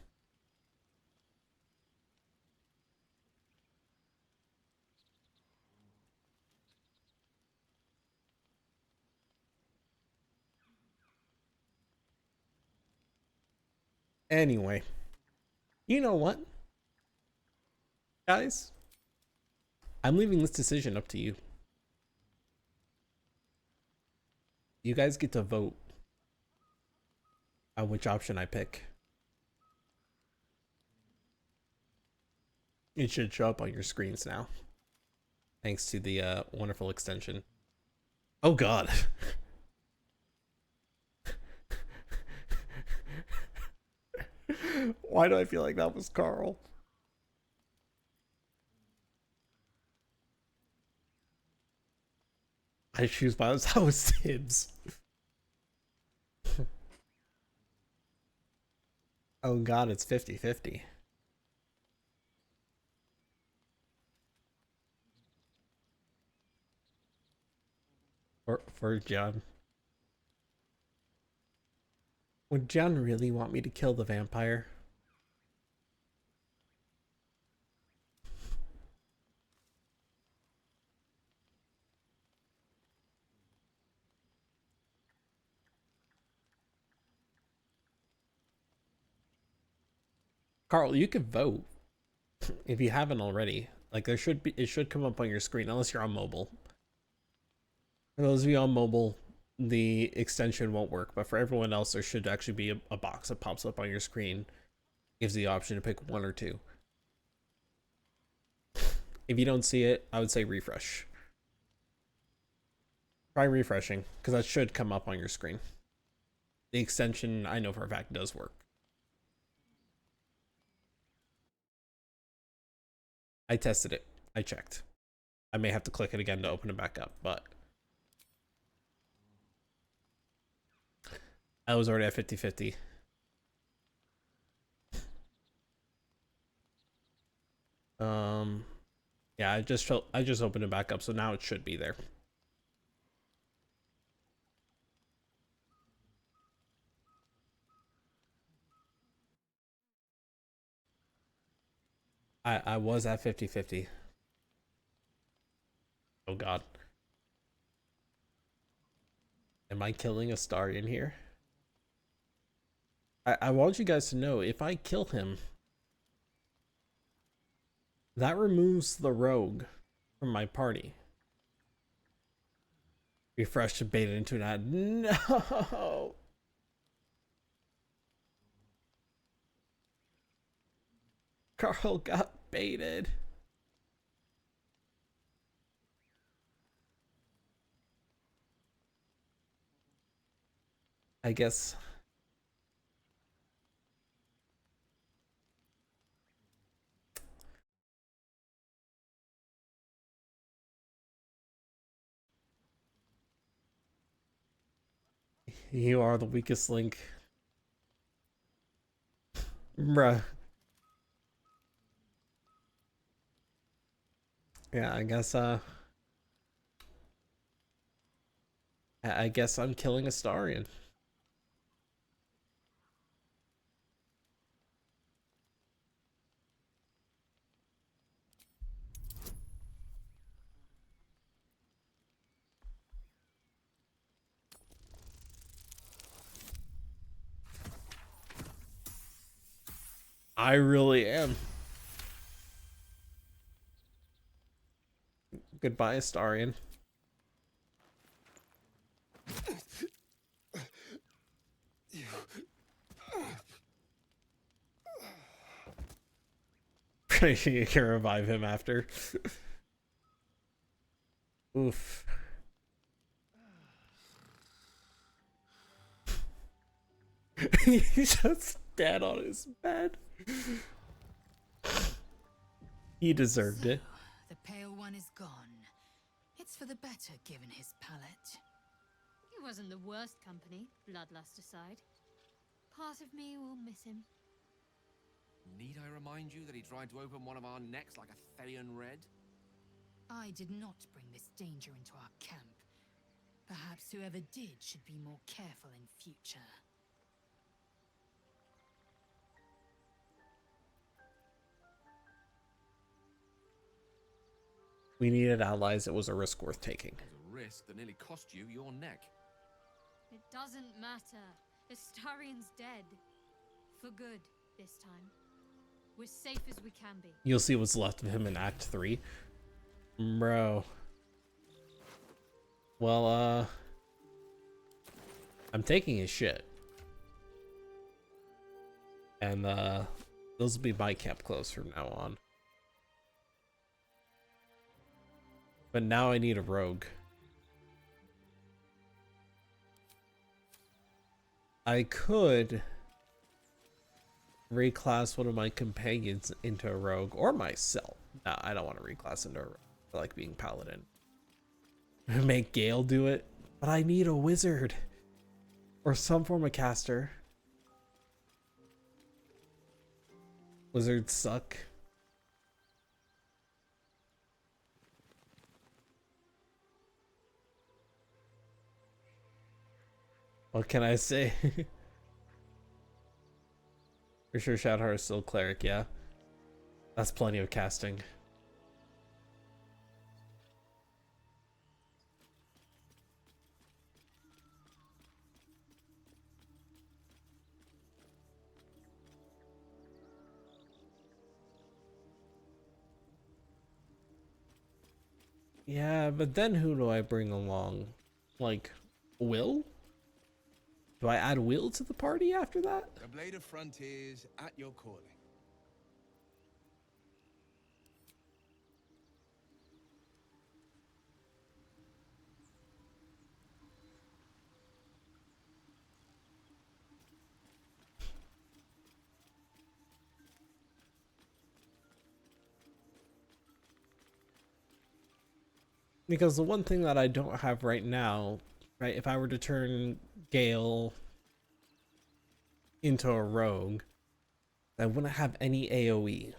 Anyway, you know what, guys? I'm leaving this decision up to you. You guys get to vote on which option I pick. It should show up on your screens now, thanks to the wonderful extension. Oh God. Why do I feel like that was Carl? I choose violence. That was Tibbs. Oh God, it's 50-50. For John. Would John really want me to kill the vampire? Carl, you can vote if you haven't already. Like it should come up on your screen unless you're on mobile. For those of you on mobile, the extension won't work, but for everyone else, there should actually be a box that pops up on your screen. Gives the option to pick one or two. If you don't see it, I would say refresh. Try refreshing, because that should come up on your screen. The extension, I know for a fact, does work. I tested it. I checked. I may have to click it again to open it back up, but I was already at 50-50. Yeah, I just opened it back up, so now it should be there. I was at 50-50. Oh God. Am I killing a star in here? I want you guys to know, if I kill him, that removes the rogue from my party. Refresh to beta into an ad. No! Carl got baited. I guess. You are the weakest link. Bruh. Yeah, I guess I'm killing Astarion. I really am. Goodbye, Astarion. You can revive him after. Oof. He's just dead on his bed. He deserved it. The Pale One is gone. It's for the better, given his palate. He wasn't the worst company, bloodlust aside. Part of me will miss him. Need I remind you that he tried to open one of our necks like a Therian Red? I did not bring this danger into our camp. Perhaps whoever did should be more careful in future. We needed allies. It was a risk worth taking. It was a risk that nearly cost you your neck. It doesn't matter. Astarion's dead. For good, this time. We're safe as we can be. You'll see what's left of him in Act 3. Bro. Well, I'm taking his shit. And, those will be my camp clothes from now on. But now I need a rogue. I could reclass one of my companions into a rogue, or myself. No, I don't want to reclass into a rogue. I like being paladin. Make Gale do it, but I need a wizard or some form of caster. Wizards suck. What can I say? For sure Shadowheart is still cleric, yeah. That's plenty of casting. Yeah, but then who do I bring along? Like, Will? Do I add Will to the party after that? The Blade of Frontiers at your calling. Because the one thing that I don't have right now, right, if I were to turn Gale into a rogue, I wouldn't have any AoE.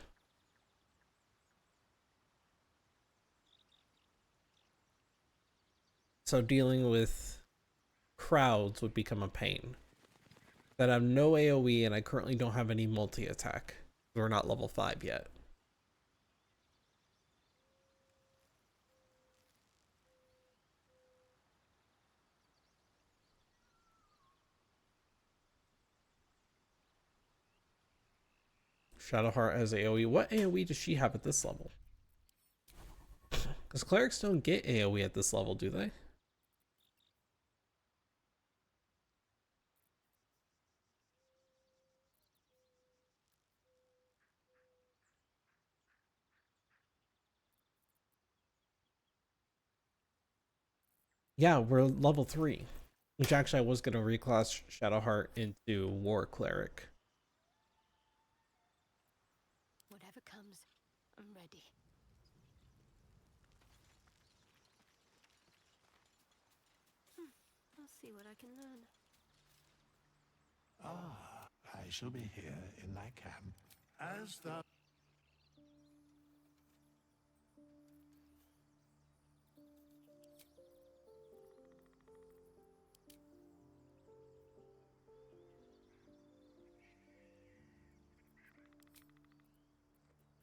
So dealing with crowds would become a pain. That I have no AoE and I currently don't have any multi-attack. We're not level 5 yet. Shadowheart has AoE. What AoE does she have at this level? Because clerics don't get AoE at this level, do they? Yeah, we're level 3. Which actually I was going to reclass Shadowheart into War Cleric. Whatever comes, I'm ready. I'll see what I can learn. Ah, I shall be here in thy camp, as thou...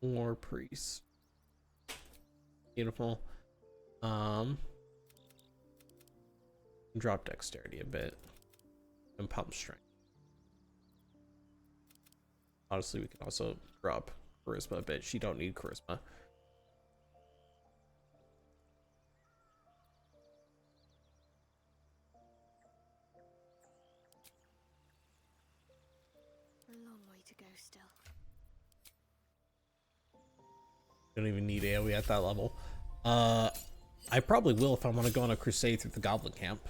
War Priest. Beautiful. Drop dexterity a bit. And pump strength. Honestly, we can also drop charisma a bit. She don't need charisma. A long way to go still. Don't even need AoE at that level. I probably will if I want to go on a crusade through the Goblin camp.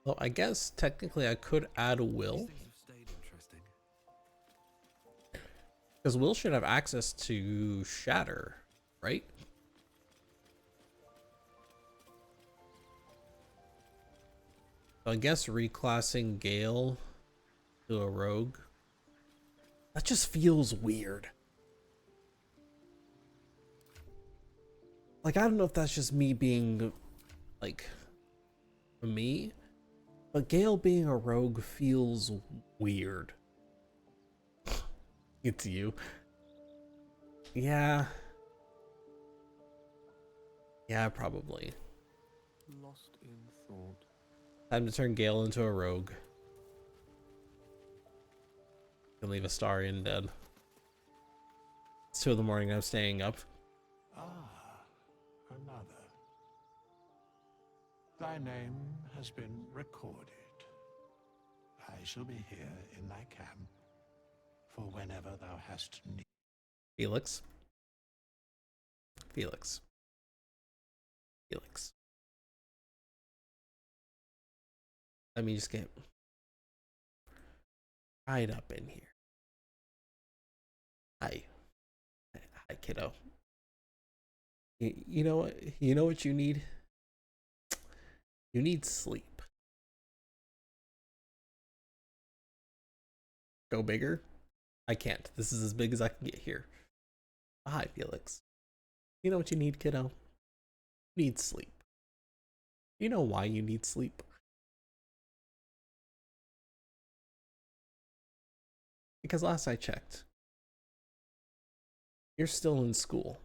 Well, I guess technically I could add a Will. Because Will should have access to Shatter, right? So I guess reclassing Gale to a rogue. That just feels weird. Like, I don't know if that's just me being, like, me, but Gale being a rogue feels weird. It's you. Yeah. Yeah, probably. Lost in thought. Time to turn Gale into a rogue. And leave Astarion dead. It's 2 in the morning and I'm staying up. Ah, another. Thy name has been recorded. I shall be here in thy camp for whenever thou hast need. Felix. Felix. Felix. Let me just get right up in here. Hi. Hi, kiddo. You know what? You know what you need? You need sleep. Go bigger? I can't. This is as big as I can get here. Hi, Felix. You know what you need, kiddo? You need sleep. You know why you need sleep? Because last I checked, you're still in school.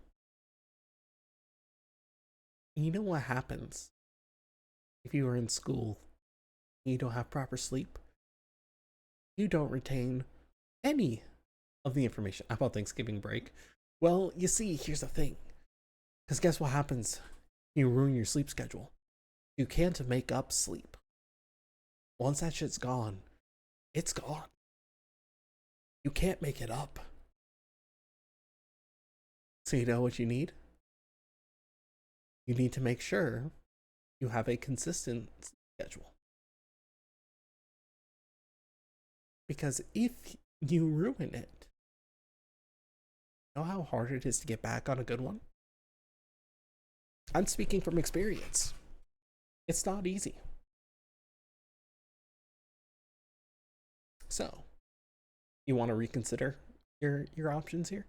And you know what happens if you are in school and you don't have proper sleep? You don't retain any of the information about Thanksgiving break. Well, you see, here's the thing. Because guess what happens? You ruin your sleep schedule. You can't make up sleep. Once that shit's gone, it's gone. You can't make it up. So you know what you need? You need to make sure you have a consistent schedule. Because if you ruin it, you know how hard it is to get back on a good one? I'm speaking from experience. It's not easy. So, you want to reconsider your options here?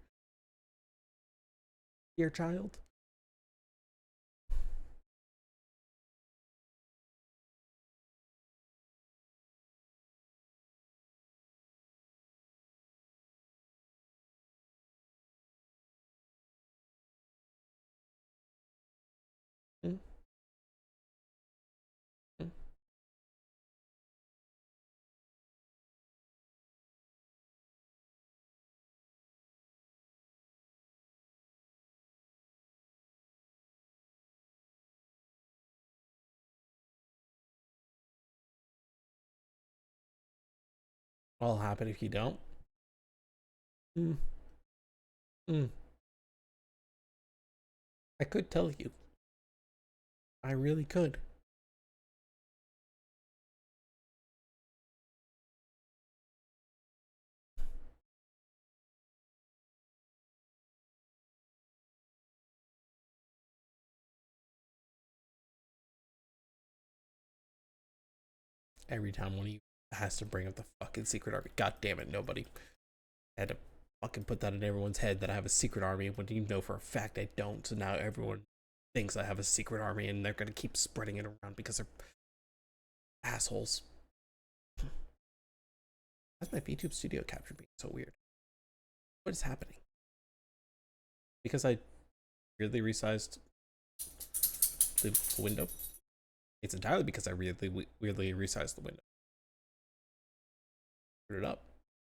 Dear child? Mm. Mm. What'll happen if you don't? Mm. Mm. I could tell you. I really could. Every time one of you has to bring up the fucking secret army. God damn it, nobody. I had to fucking put that in everyone's head that I have a secret army when you know for a fact I don't. So now everyone thinks I have a secret army and they're gonna keep spreading it around because they're assholes. Why's my VTube studio capture being so weird? What is happening? Because I weirdly resized the window? It's entirely because I weirdly resized the window. Put it up.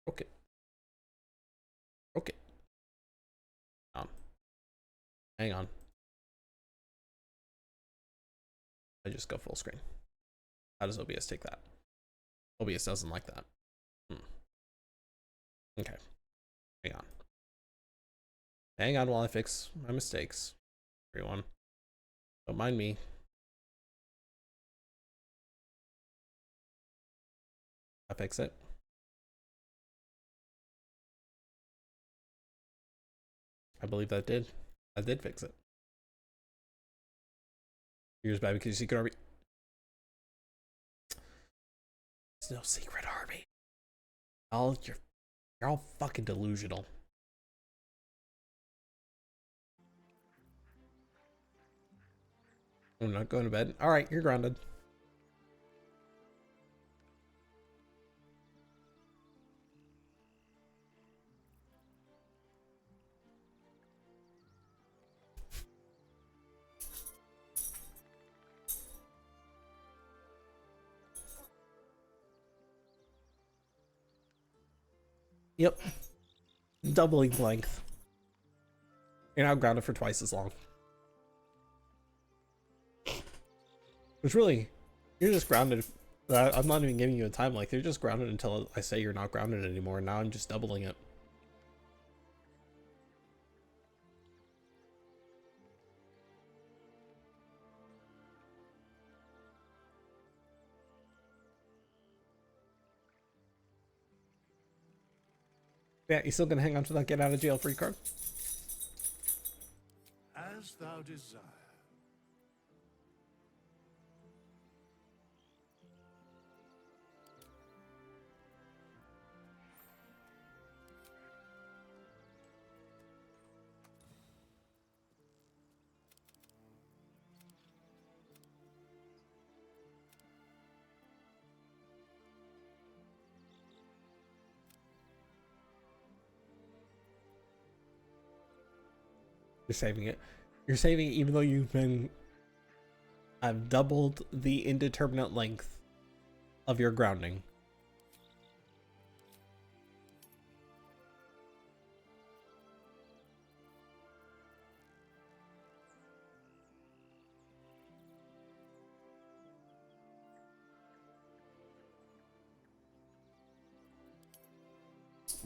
Broke it. Broke it. Hang on. I just go full screen. How does OBS take that? OBS doesn't like that. Okay. Hang on. Hang on while I fix my mistakes. Everyone. Don't mind me. I fix it. I believe that did. I did fix it. Here's bad because secret army. There's no secret army. You're all fucking delusional. I'm not going to bed. All right, you're grounded. Yep. Doubling length. You're now grounded for twice as long. Which really, you're just grounded. I'm not even giving you a time length. You're just grounded until I say you're not grounded anymore. Now I'm just doubling it. Yeah, you still gonna hang on to that get out of jail free card? As thou desire. You're saving it. You're saving it even though I've doubled the indeterminate length of your grounding.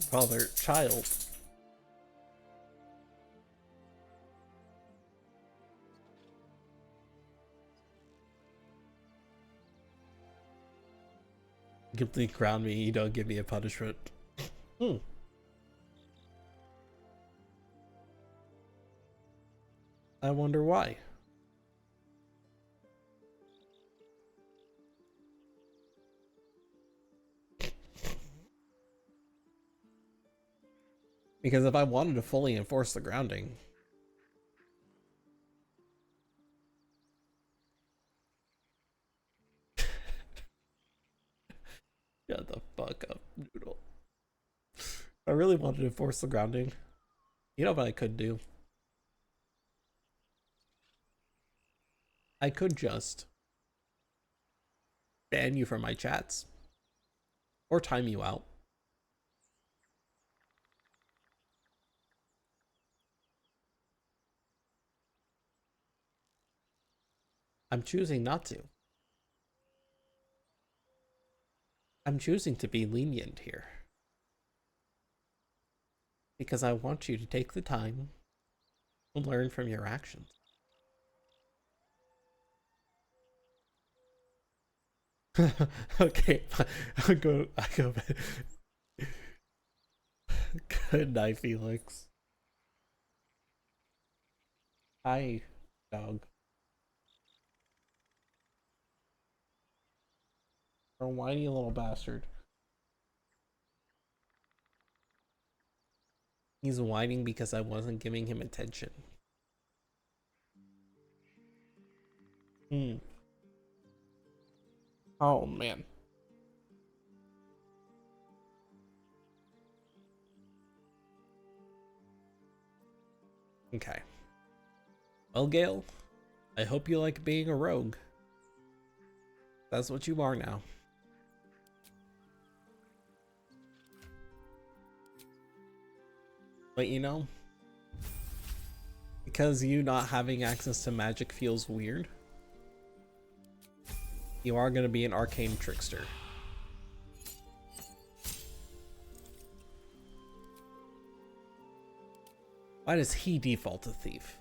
Father, child. Guilty ground me, you don't give me a punishment. I wonder why. Because if I wanted to fully enforce the grounding, shut the fuck up, Noodle. If I really wanted to enforce the grounding, you know what I could do? I could just ban you from my chats or time you out. I'm choosing not to. I'm choosing to be lenient here. Because I want you to take the time to learn from your actions. Okay, I go back. Good night, Felix. Hi, dog. You're a whiny little bastard. He's whining because I wasn't giving him attention. Oh, man. Okay. Well, Gale, I hope you like being a rogue. That's what you are now. But you know, because you not having access to magic feels weird, you are going to be an arcane trickster. Why does he default to thief?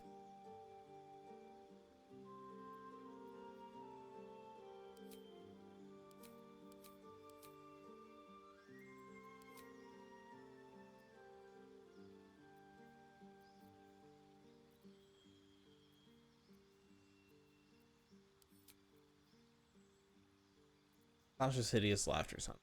That was just hideous laughter sound.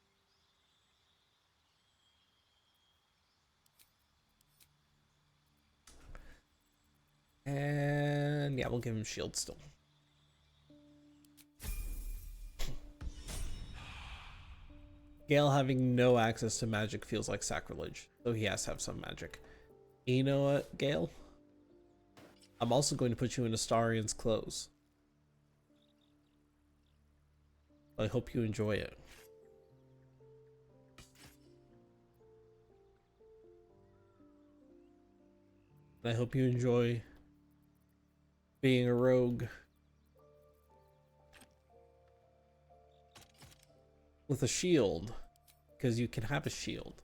And yeah, we'll give him shield still. Gale having no access to magic feels like sacrilege, so he has to have some magic. You know what, Gale? I'm also going to put you in Astarian's clothes. I hope you enjoy it. I hope you enjoy being a rogue with a shield, because you can have a shield.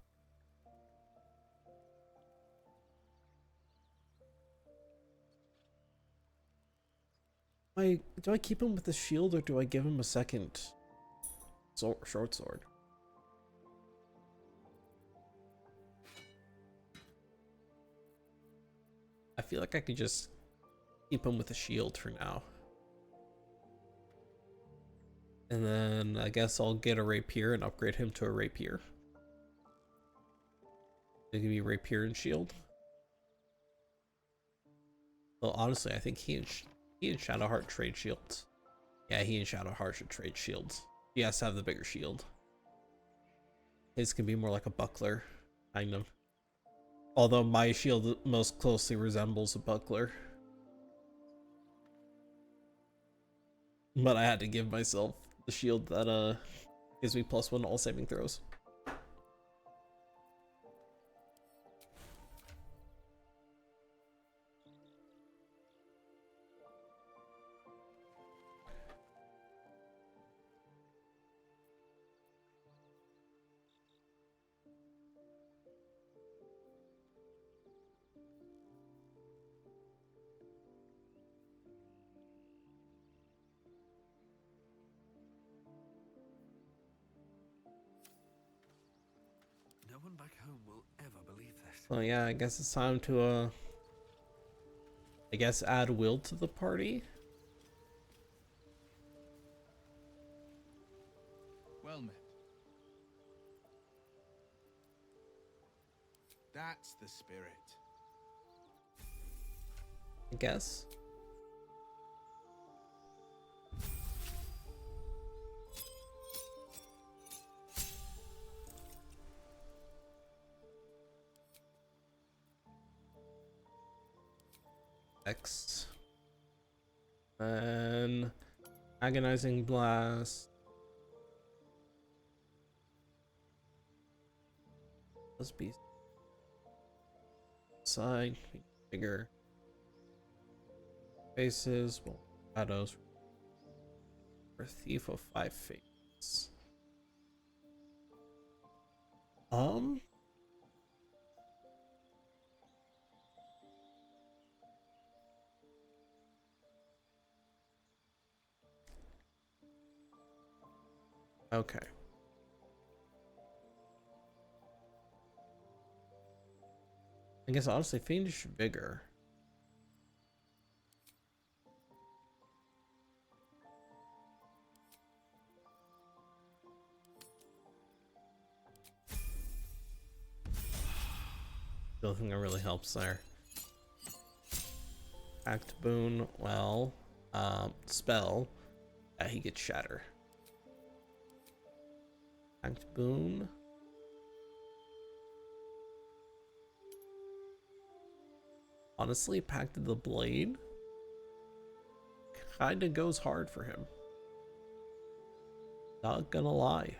Do I keep him with the shield or do I give him a second short sword? I feel like I could just keep him with a shield for now. And then I guess I'll get a rapier and upgrade him to a rapier. It could be rapier and shield. Well, honestly, I think he and Shadowheart trade shields. Yeah, he and Shadowheart should trade shields. He has to have the bigger shield. His can be more like a buckler, kind of. Although my shield most closely resembles a buckler. But I had to give myself the shield that gives me +1 all saving throws. No one back home will ever believe this. Well, yeah, I guess it's time to I guess add Will to the party. Well met. That's the spirit. I guess. X. And agonizing blast. Let's be side bigger faces. Well, shadows. For thief of 5 fates. Okay. I guess honestly, Fiendish Vigor. Don't think that really helps there. Act boon, well, spell. Yeah, he gets shatter. Act boon. Honestly, Pact of the Blade kinda goes hard for him. Not gonna lie.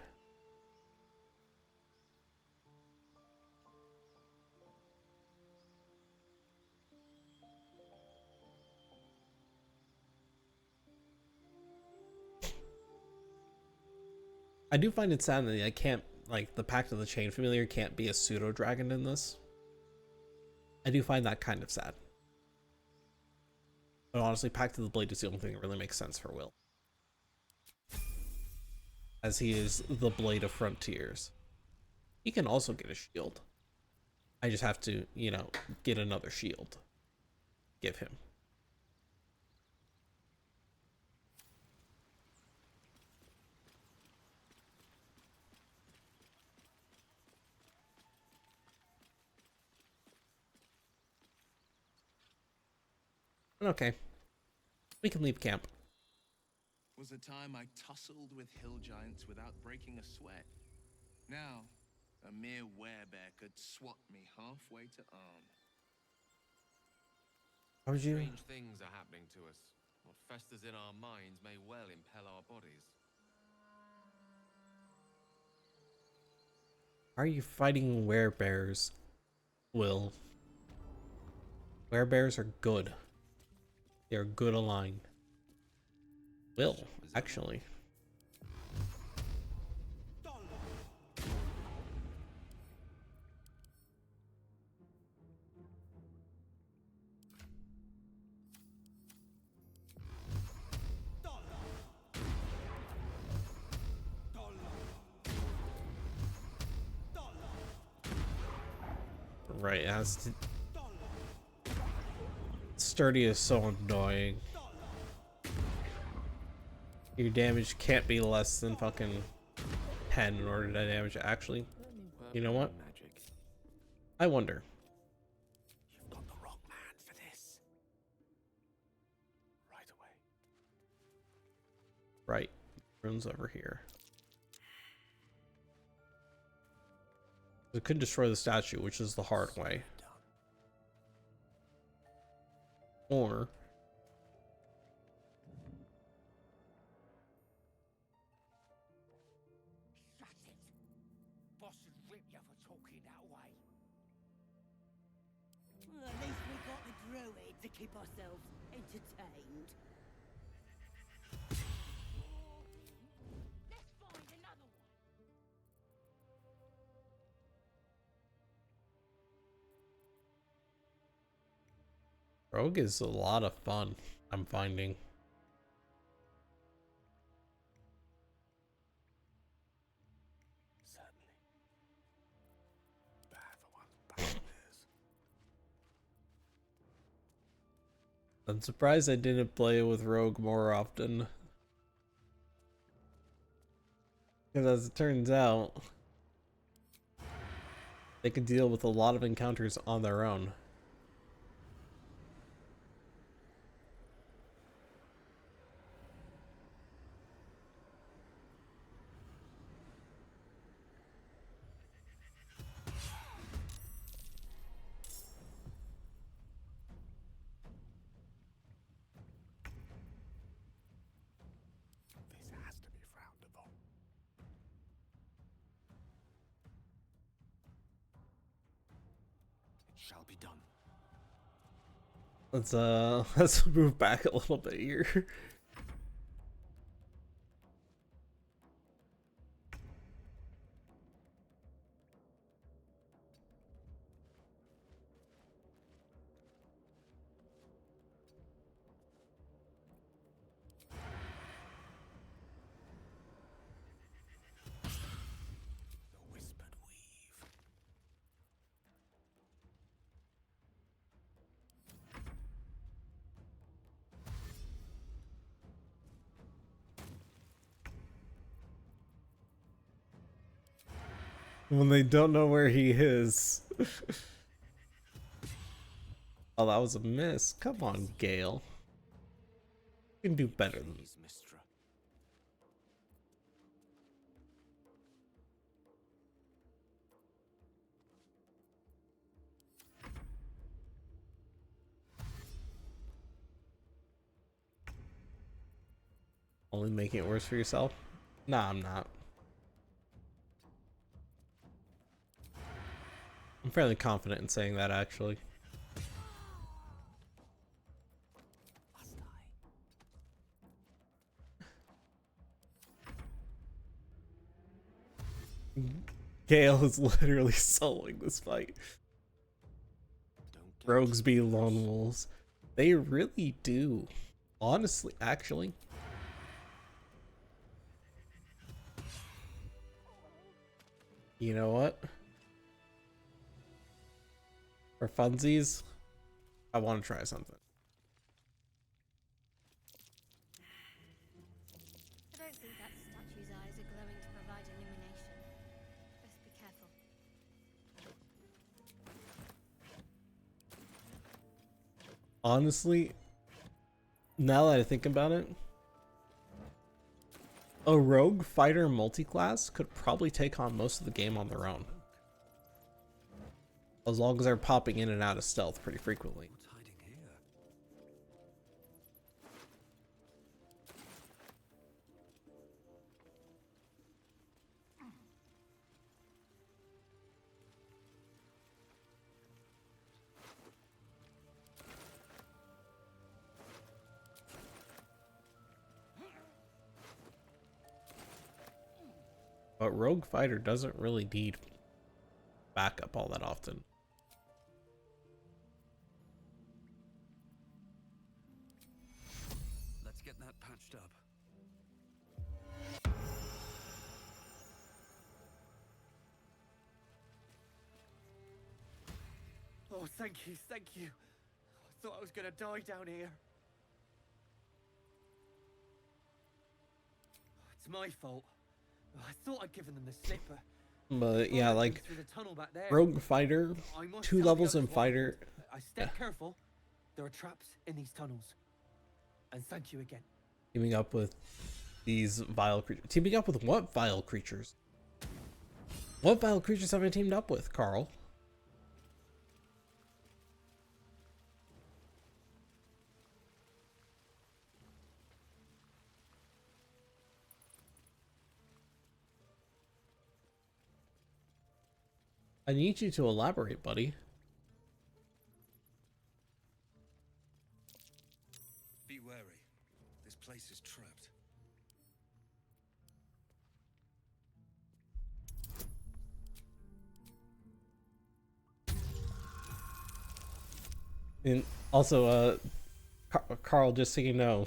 I do find it sad that I can't, like, the Pact of the Chain Familiar can't be a pseudo dragon in this. I do find that kind of sad. But honestly, Pact of the Blade is the only thing that really makes sense for Will. As he is the Blade of Frontiers. He can also get a shield. I just have to, you know, get another shield. Give him. Okay. We can leave camp. Was a time I tussled with hill giants without breaking a sweat. Now, a mere werebear could swat me halfway to arm. How would you? Strange things are happening to us. What festers in our minds may well impel our bodies. Are you fighting werebears, Will? Werebears are good. They are good aligned. Will, actually. Right, it has to... Sturdy is so annoying. Your damage can't be less than fucking 10 in order to damage it. Actually, you know what? I wonder. You've got the wrong man for this. Right away. Right. Rune's over here. It could destroy the statue, which is the hard way. Or... Shut it! Boss would rip you for talking that way. Well, at least we got the druid to keep ourselves entertained. Let's find another one. Rogue is a lot of fun, I'm finding. Certainly. Bad for one's back I'm surprised I didn't play with Rogue more often. Because as it turns out, they can deal with a lot of encounters on their own. This has to be frowned upon. It shall be done. Let's move back a little bit here. The whispered weave. When they don't know where he is. Oh, that was a miss. Come on, Gale. You can do better than this. Only making it worse for yourself? Nah, I'm not. I'm fairly confident in saying that, actually. Gale is literally soloing this fight. Rogues be lone wolves. They really do. Honestly, actually. You know what? For funsies, I want to try something. I don't think that statue's eyes are glowing to provide illumination. Best be careful. Honestly, Now that I think about it, a rogue fighter multi-class could probably take on most of the game on their own. As long as they're popping in and out of stealth pretty frequently. But rogue fighter doesn't really need backup all that often. Let's get that patched up. Oh, thank you, thank you. I thought I was gonna die down here. It's my fault. I thought I'd given them the slip. But yeah, like Through the tunnel back there. rogue fighter, I must 2 tell the levels in others what fighter. happened. I step careful. There are traps in these tunnels. And thank you again. Teaming up with these vile creatures. Teaming up with what vile creatures? What vile creatures have I teamed up with, Carl? I need you to elaborate, buddy. Be wary. This place is trapped. And also, Carl, just so you know,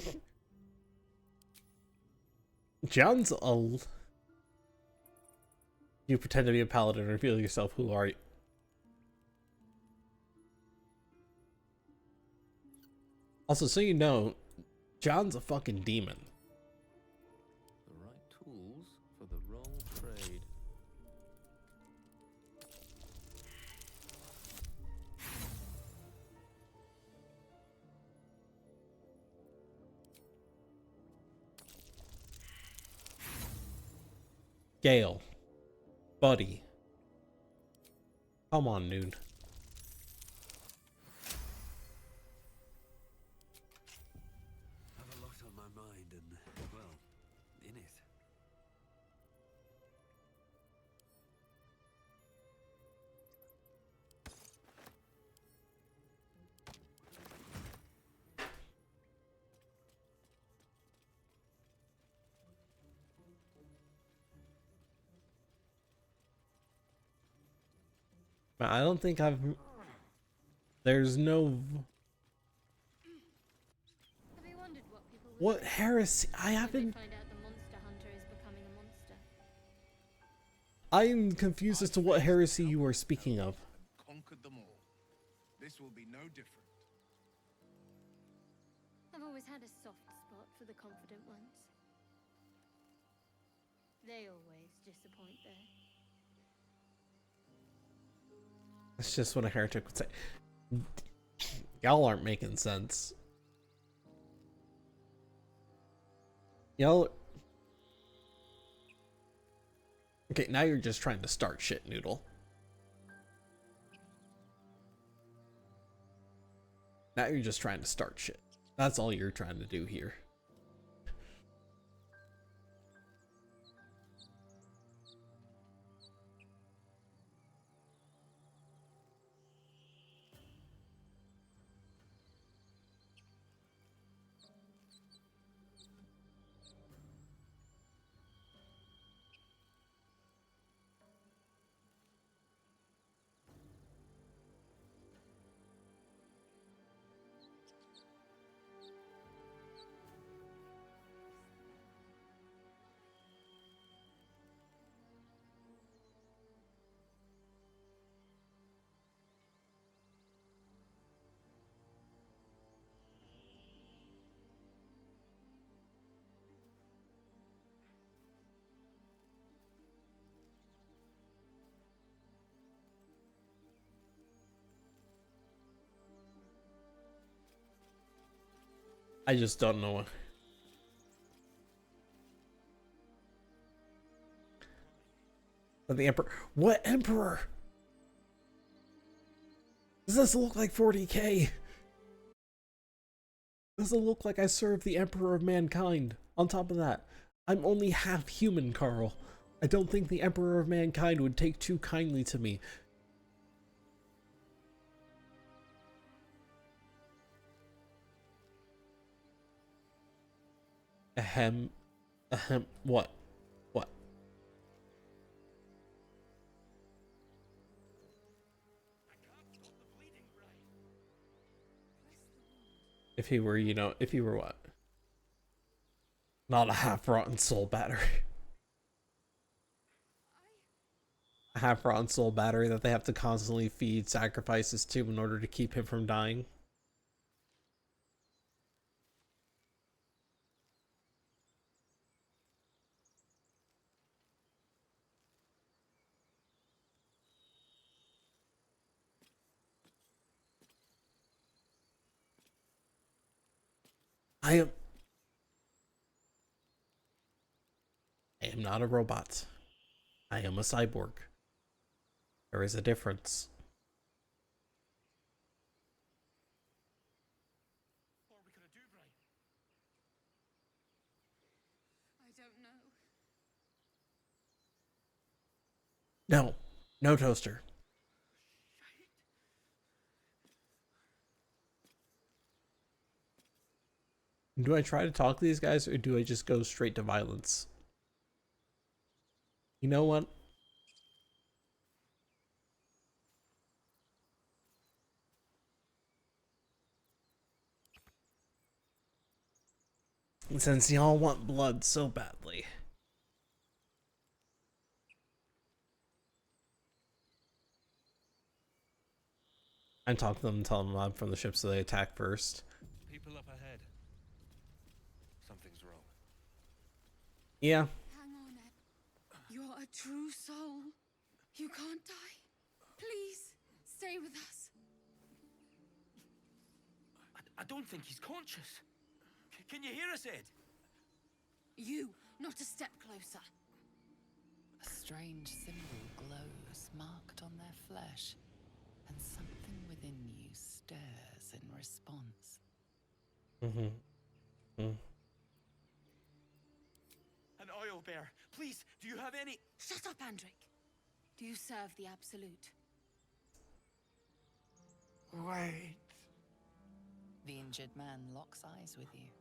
John's a... You pretend to be a paladin, reveal yourself. Who are you? Also, so you know, John's a fucking demon. The right tools for the wrong trade. Gale. Buddy. Come on, dude. I have a lot on my mind and, well, in it. I don't think I've... There's no... Have you wondered what people will What say heresy? I when they haven't... find out the monster hunter is becoming a monster? I'm confused as to what heresy you are speaking of. Conquered them all. This will be no different. I've always had a soft spot for the confident ones. They always disappoint there. That's just what a heretic would say. Y'all aren't making sense. Y'all... Okay, now you're just trying to start shit, Noodle. Now you're just trying to start shit. That's all you're trying to do here. I just don't know. But the Emperor. What Emperor? Does this look like 40k? Does it look like I serve the Emperor of Mankind? On top of that, I'm only half human, Carl. I don't think the Emperor of Mankind would take too kindly to me. Ahem. Ahem. What? What? If he were, you know, if he were what? Not a half-rotten soul battery. A half-rotten soul battery that they have to constantly feed sacrifices to in order to keep him from dying. I am not a robot. I am a cyborg. There is a difference. What are we gonna do, Brian? I don't know. No. No toaster. Do I try to talk to these guys or do I just go straight to violence? You know what? Since y'all want blood so badly. I talk to them and tell them I'm from the ship so they attack first. People up ahead. Something's wrong. Yeah. Hang on, Ed. You're a true soul. You can't die. Please, stay with us. I don't think he's conscious. Can you hear us, Ed? You, not a step closer. A strange symbol glows, marked on their flesh, and something within you stirs in response. An oil bear. Please, do you have any... Shut up, Andric. Do you serve the Absolute? Wait. The injured man locks eyes with you.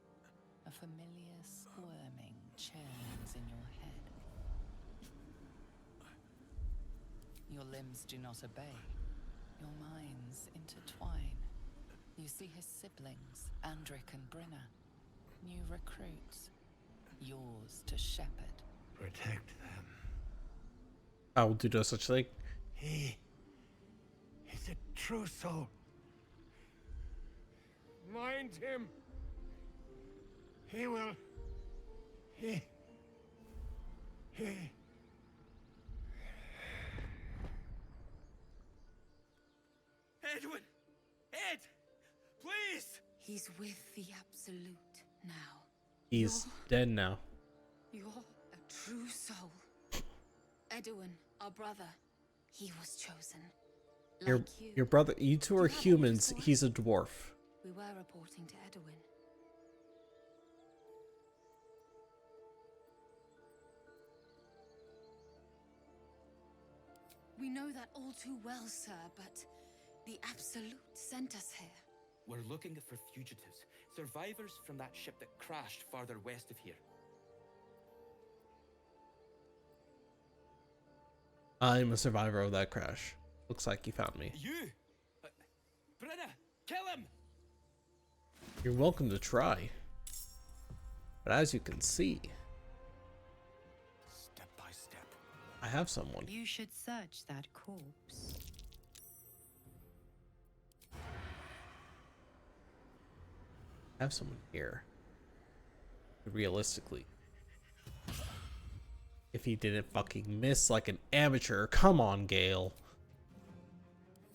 A familiar squirming churns in your head. Your limbs do not obey. Your minds intertwine. You see his siblings, Andric and Brinna. New recruits. Yours to shepherd. Protect them. I will do no such thing. He is a true soul. Mind him. He will. He. Edwin! Ed! Please! He's with the Absolute now. He's dead now. You're a true soul. Edwin, our brother, he was chosen. Like Your brother, you two are humans, he's a dwarf. We were reporting to Edwin. We know that all too well, sir, but the Absolute sent us here. We're looking for fugitives. Survivors from that ship that crashed farther west of here. I'm a survivor of that crash. Looks like you found me. You! Brenna! Kill him! You're welcome to try. But as you can see, Step by step. I have someone. You should search that corpse. I have someone here. Realistically. If he didn't fucking miss like an amateur, come on, Gale.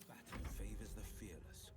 Battle favors the fearless.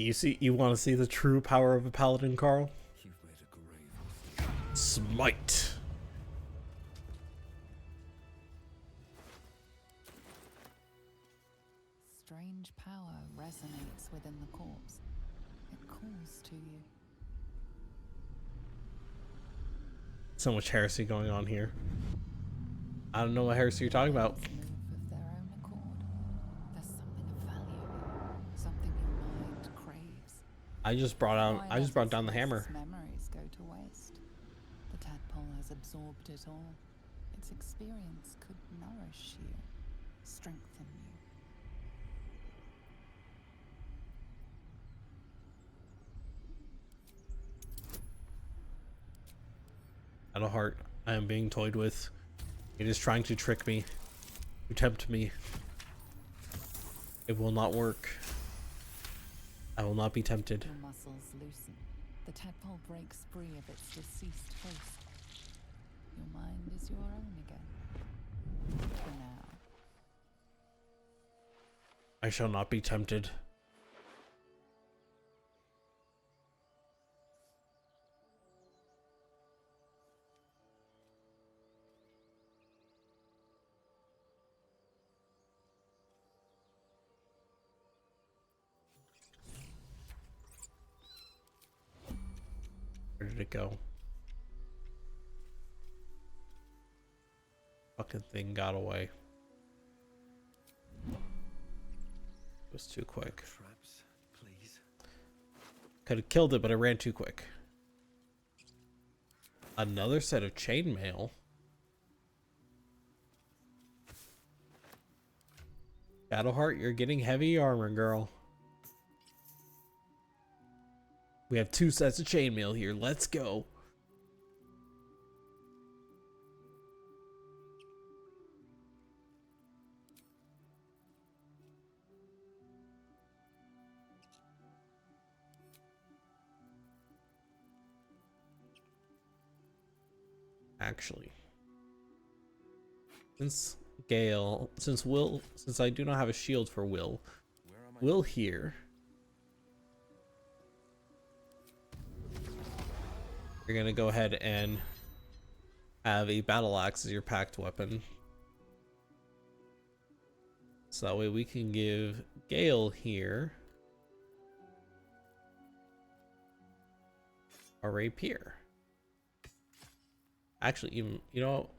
You want to see the true power of a paladin, Carl? Smite. Strange power resonates within the corpse. It calls to you. So much heresy going on here. I don't know what heresy you're talking about. Move of their own accord. There's something of value, something your mind craves. I just brought down the hammer. Memories go to waste. The tadpole has absorbed it all. Its experience could nourish you, strengthen you. Shadowheart, I am being toyed with. It is trying to trick me, to tempt me. It will not work. I will not be tempted. Your muscles loosen. The tadpole breaks free of its deceased host. Your mind is your own again. For now. I shall not be tempted. Where did it go? Fucking thing got away. It was too quick. Traps, please. Could have killed it, but I ran too quick. Another set of chainmail. Shadowheart, you're getting heavy armor, girl. We have 2 sets of chainmail here. Let's go. Actually, since I do not have a shield for Will here. You're gonna go ahead and have a battle axe as your packed weapon. So that way we can give Gale here a rapier. Actually, even, you know,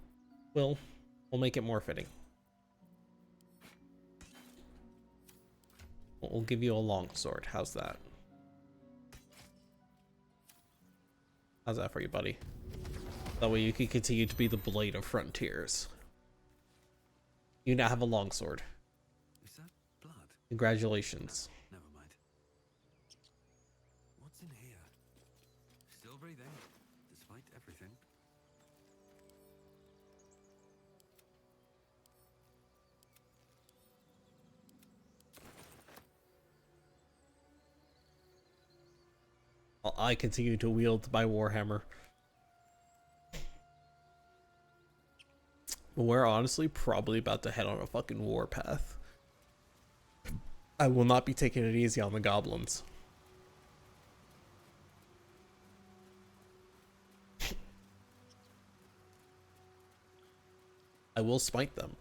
we'll make it more fitting. We'll give you a long sword. How's that? How's that for you, buddy? That way you can continue to be the blade of frontiers. You now have a longsword. Is that blood? Congratulations. Never mind. What's in here? Still breathing, despite everything. While I continue to wield my warhammer. We're honestly probably about to head on a fucking warpath. I will not be taking it easy on the goblins. I will smite them.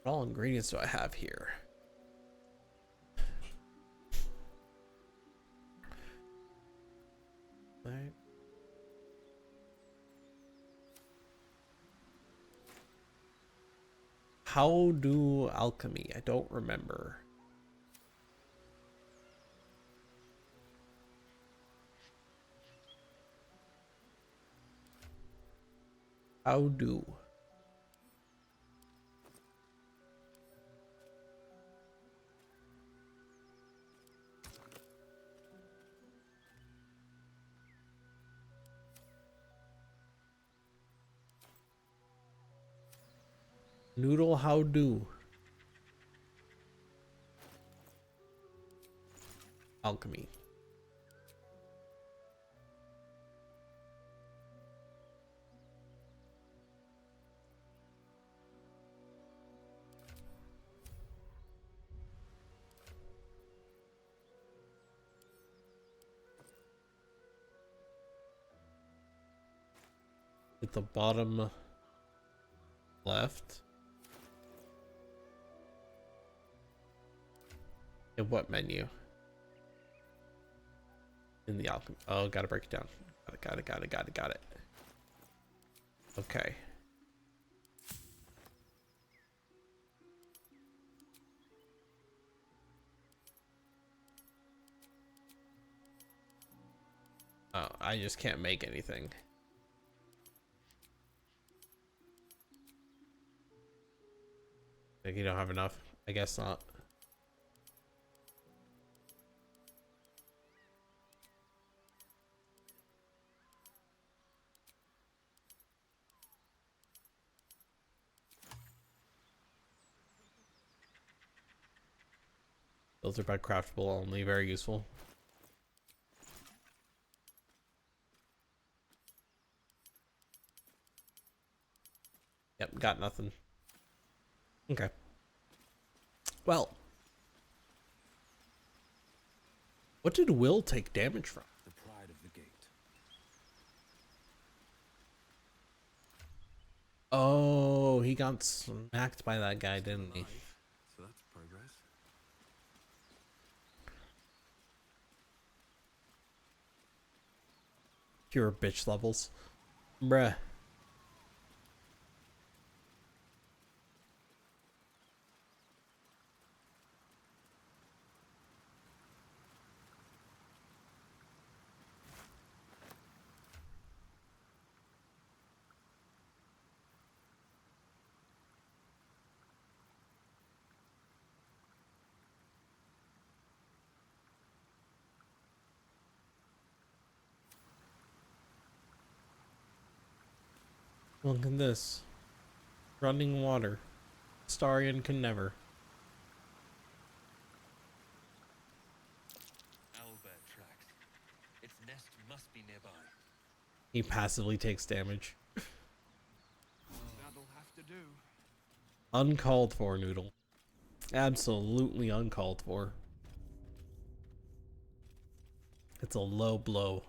What all ingredients do I have here? Right. How do alchemy? I don't remember. How do? Noodle, how do? Alchemy. At the bottom left. In what menu? In the alchemy. Oh, gotta break it down. Got it. Okay. Oh, I just can't make anything. Think you don't have enough? I guess not. Filter by craftable only, very useful. Yep, got nothing. Okay. Well. What did Will take damage from? The pride of the gate. Oh, he got smacked by that guy, didn't he? So that's progress. Pure bitch levels. Bruh. Look at this. Running water. Starion can never. Owlbear tracks. Its nest must be nearby. He passively takes damage. That'll have to do. Uncalled for, Noodle. Absolutely uncalled for. It's a low blow.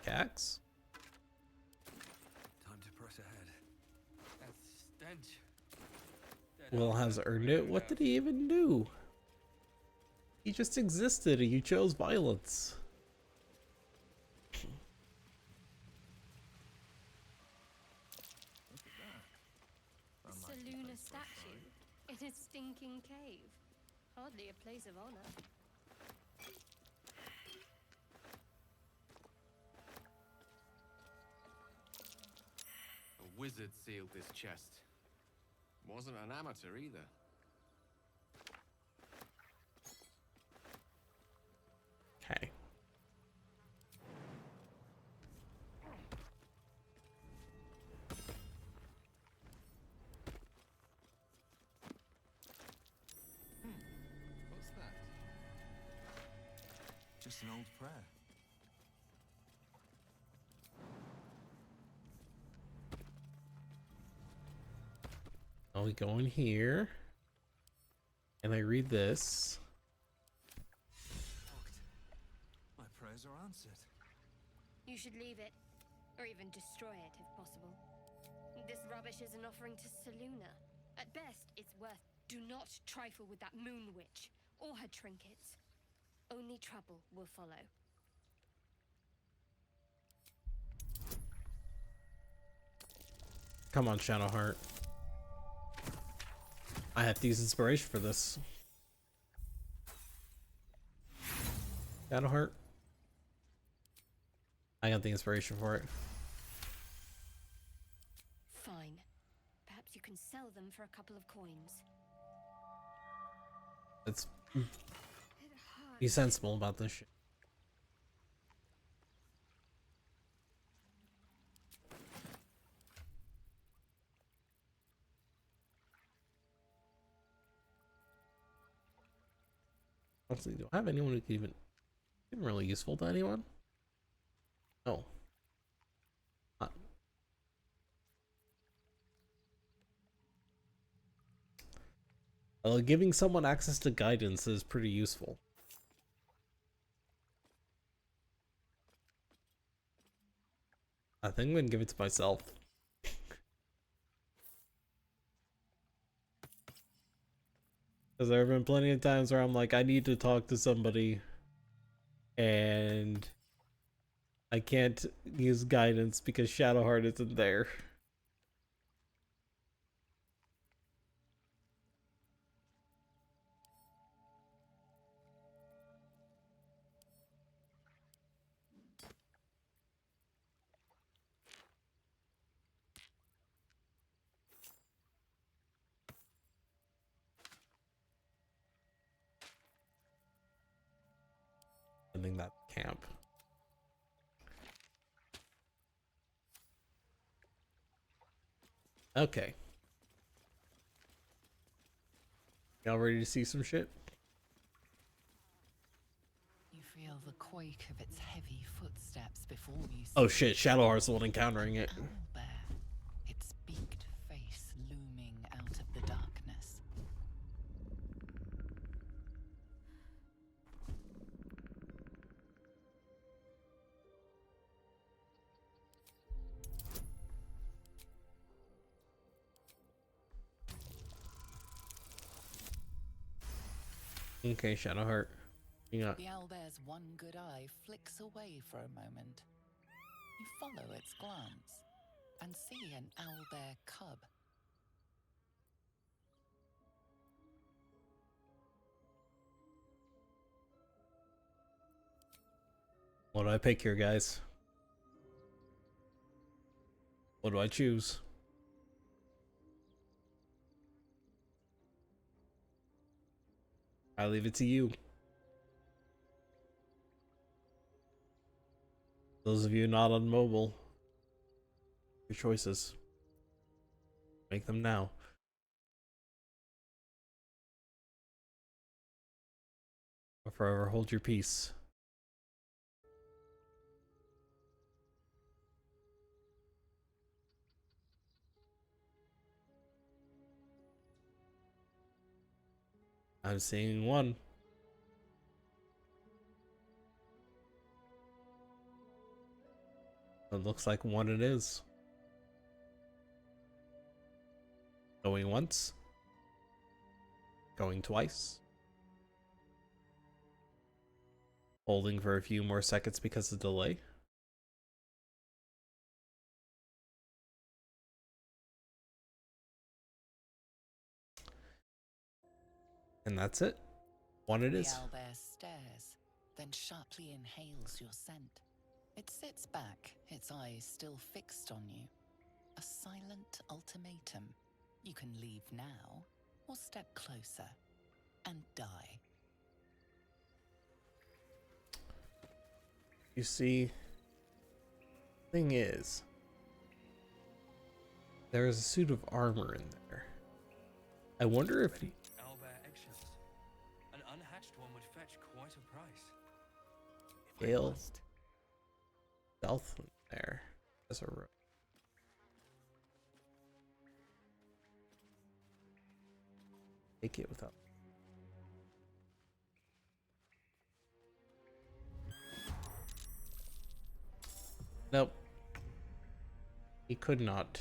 Cax? Time to press ahead. That stench. Will has earned it. What did he even do? He just existed and you chose violence. The Seluna statue in a stinking cave. Hardly a place of honor. A wizard sealed this chest. Wasn't an amateur either. Okay. What's that? Just an old prayer. I'll go in here. And I read this. My prayers are answered. You should leave it, or even destroy it if possible. This rubbish is an offering to Seluna. At best, it's worth. Do not trifle with that moon witch or her trinkets. Only trouble will follow. Come on, Shadowheart. I have to use inspiration for this. Shadowheart. I got the inspiration for it. Fine. Perhaps you can sell them for a couple of coins. Let's be sensible about this shit. Honestly, do I have anyone who can even really useful to anyone? No. Not. Giving someone access to guidance is pretty useful. I think I'm gonna give it to myself. Because there have been plenty of times where I'm like, I need to talk to somebody, and I can't use guidance because Shadowheart isn't there. I think that camp. Okay. Y'all ready to see some shit? You feel the quake of its heavy footsteps before you. Oh shit, Shadowheart's the one encountering it. Owlbear, its beaked face looming out of the darkness. Okay, Shadowheart. You got. The owlbear's one good eye flicks away for a moment. You follow its glance and see an owlbear cub. What do I pick here, guys? What do I choose? I leave it to you. Those of you not on mobile, your choices. Make them now. Or forever hold your peace. I'm seeing one. It looks like one it is. Going once. Going twice. Holding for a few more seconds because of delay. And that's it. One it is. The owlbear stares, then sharply inhales your scent. It sits back, its eyes still fixed on you. A silent ultimatum. You can leave now, or step closer and die. You see, thing is, there is a suit of armor in there. I wonder if he... Owlbear eggshells. An unhatched one would fetch quite a price. Gale. Stealth in there as a rope. Take it without. Nope. He could not.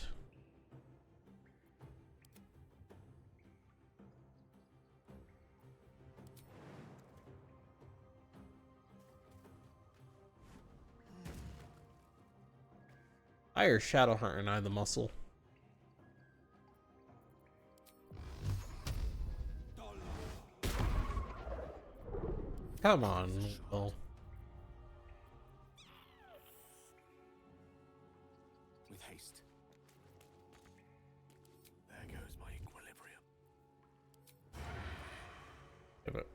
Hire Shadowheart and I the muscle. Come on, Will. With haste. There goes my equilibrium. Give it.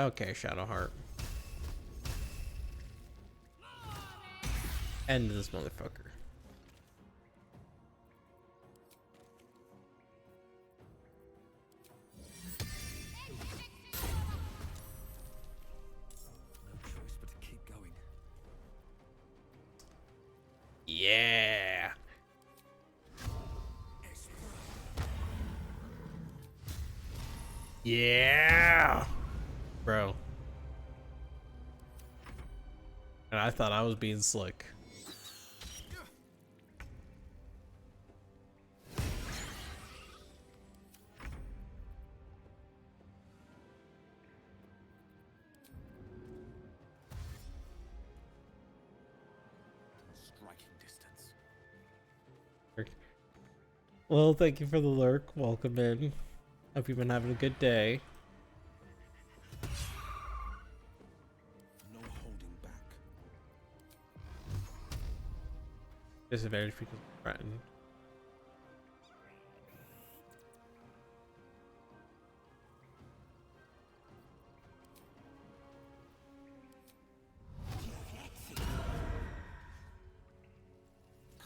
Okay, Shadowheart. End this motherfucker. choice but to keep going. Yeah. Yeah. Bro. And I thought I was being slick. Striking distance. Well, thank you for the lurk. Welcome in. Hope you've been having a good day. No holding back. Disadvantage because threatened.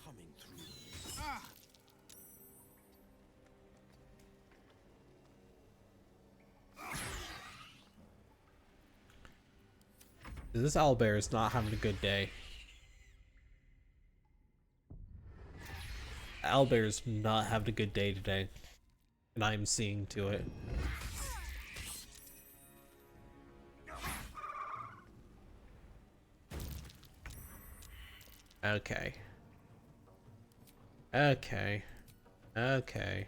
Coming through. Ah! This owlbear is not having a good day. Owlbear's not having a good day today. And I'm seeing to it. Okay. Okay. Okay.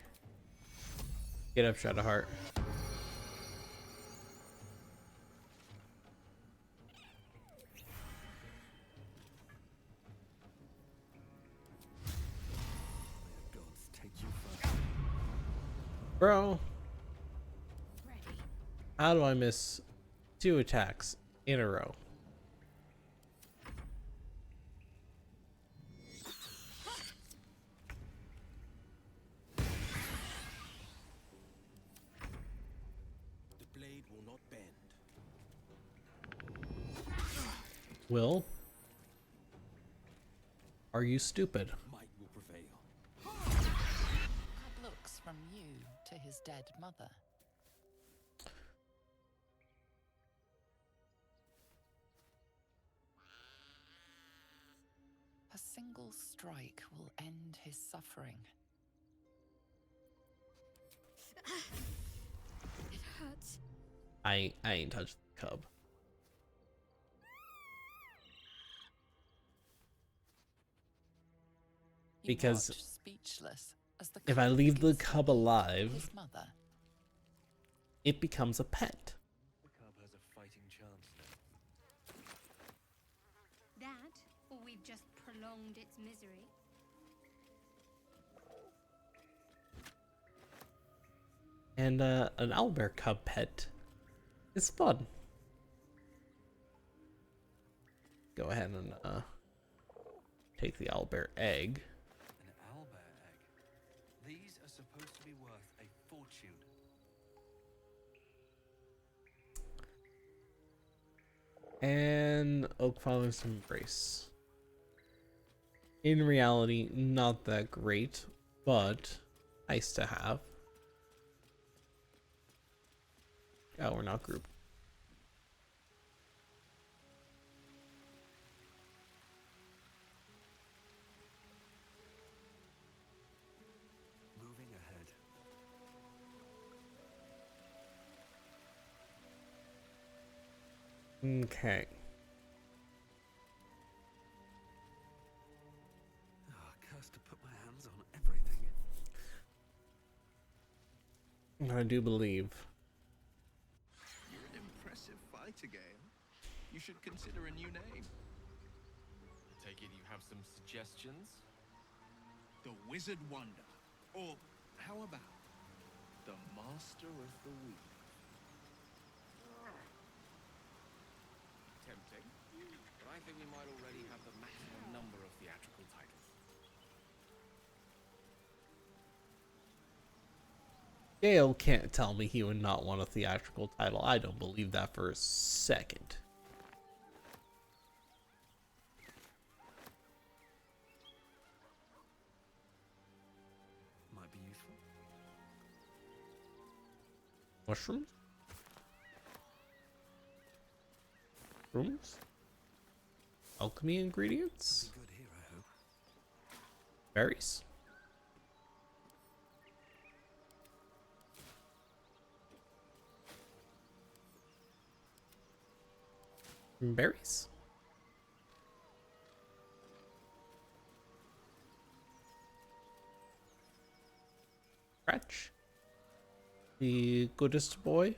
Get up, Shadowheart. Gods take you first. Bro. How do I miss 2 attacks in a row? The blade will not bend. Will? Are you stupid? Might will prevail. Good looks from you to his dead mother. A single strike will end his suffering. It hurts. I ain't touched the cub. He Because watched speechless as the if I cub leave the gives cub birth to alive, his mother. it becomes a pet. The cub has a fighting chance now. That, or we've just prolonged its misery. And an owlbear cub pet is fun. Go ahead and take the owlbear egg. An owlbear egg. These are supposed to be worth a fortune. And Oak Father's Embrace. In reality, not that great, but nice to have. Oh, we're not grouped. Moving ahead. Okay. Ah, cursed to put my hands on everything. I do believe. You're an impressive fighter, game. You should consider a new name. Take it you have some suggestions? The Wizard Wonder. Or how about the Master of the Weave? Tempting. But I think we might already have the maximum number of theatrical titles. Gale can't tell me he would not want a theatrical title. I don't believe that for a second. Might be useful. Mushrooms? Mushrooms? Alchemy ingredients? Good here, I hope. Berries? Berries? Scratch? The goodest boy?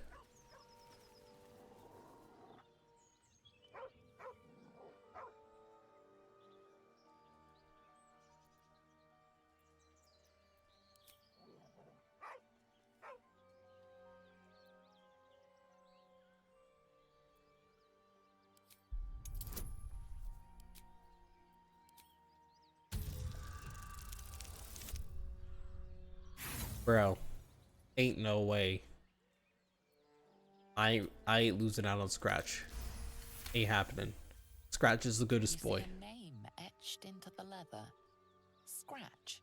Bro, ain't no way. I ain't losing out on Scratch. Ain't happening. Scratch is the goodest boy. You see a name etched into the leather. Scratch.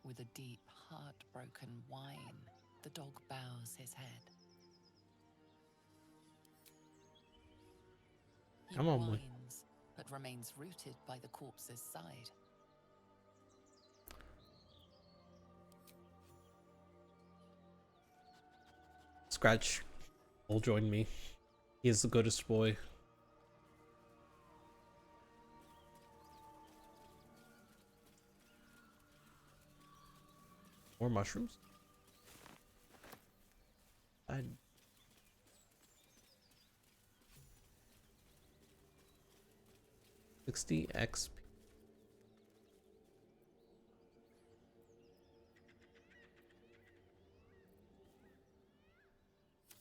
With a deep, heartbroken whine, the dog bows his head. He Come on, boy. whines, but remains rooted by the corpse's side. Scratch will join me. He is the goodest boy. More mushrooms? 60 XP.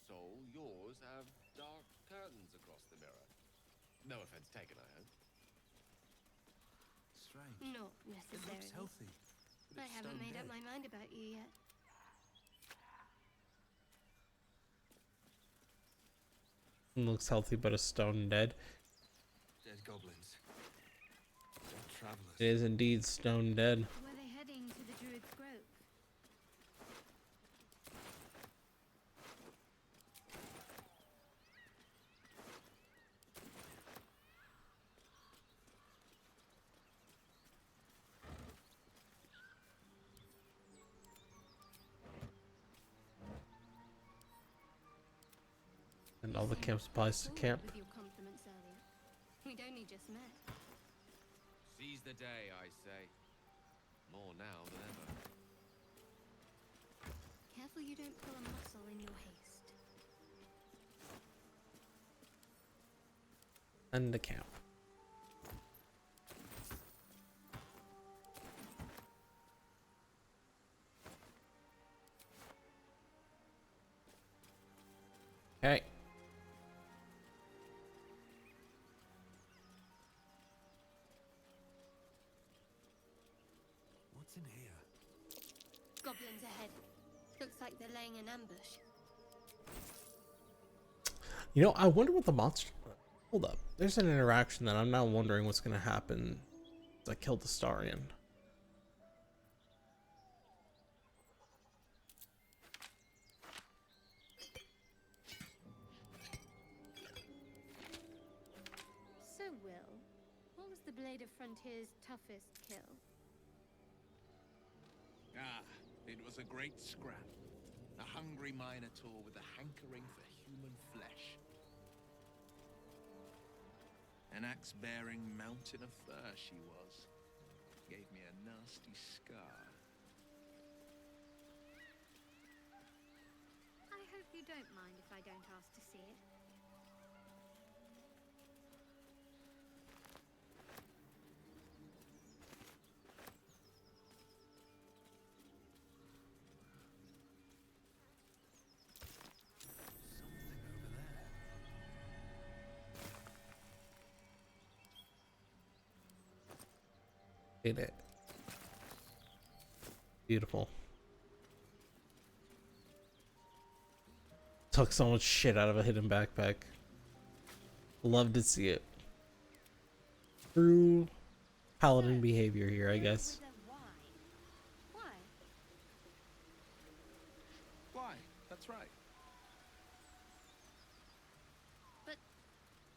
So yours have dark curtains across the mirror. No offense taken, I hope. Strange. Not It necessarily. looks healthy. but I it's haven't stone made up dead. my mind about you yet. Looks healthy, but a stone dead. Dead goblins. Dead travelers. It is indeed stone dead. Were they heading to the Druid's Grove? And all the camp supplies to camp. With your compliments earlier. We'd only just met. Seize the day, I say. More now than ever. Careful you don't pull a muscle in your haste. And the camp. Okay. What's in here? Goblins ahead. Looks like they're laying an ambush. You know, I wonder what the monster... Hold up. There's an interaction that I'm now wondering what's going to happen as I kill the Starian. So, Will, what was the Blade of Frontier's toughest kill? Ah, it was a great scrap. A hungry minotaur with a hankering for human flesh. An axe-bearing mountain of fur she was. Gave me a nasty scar. I hope you don't mind if I don't ask to see it. Ain't it? Beautiful. Took so much shit out of a hidden backpack. Love to see it. True paladin behavior here, I guess. Why? That's right. But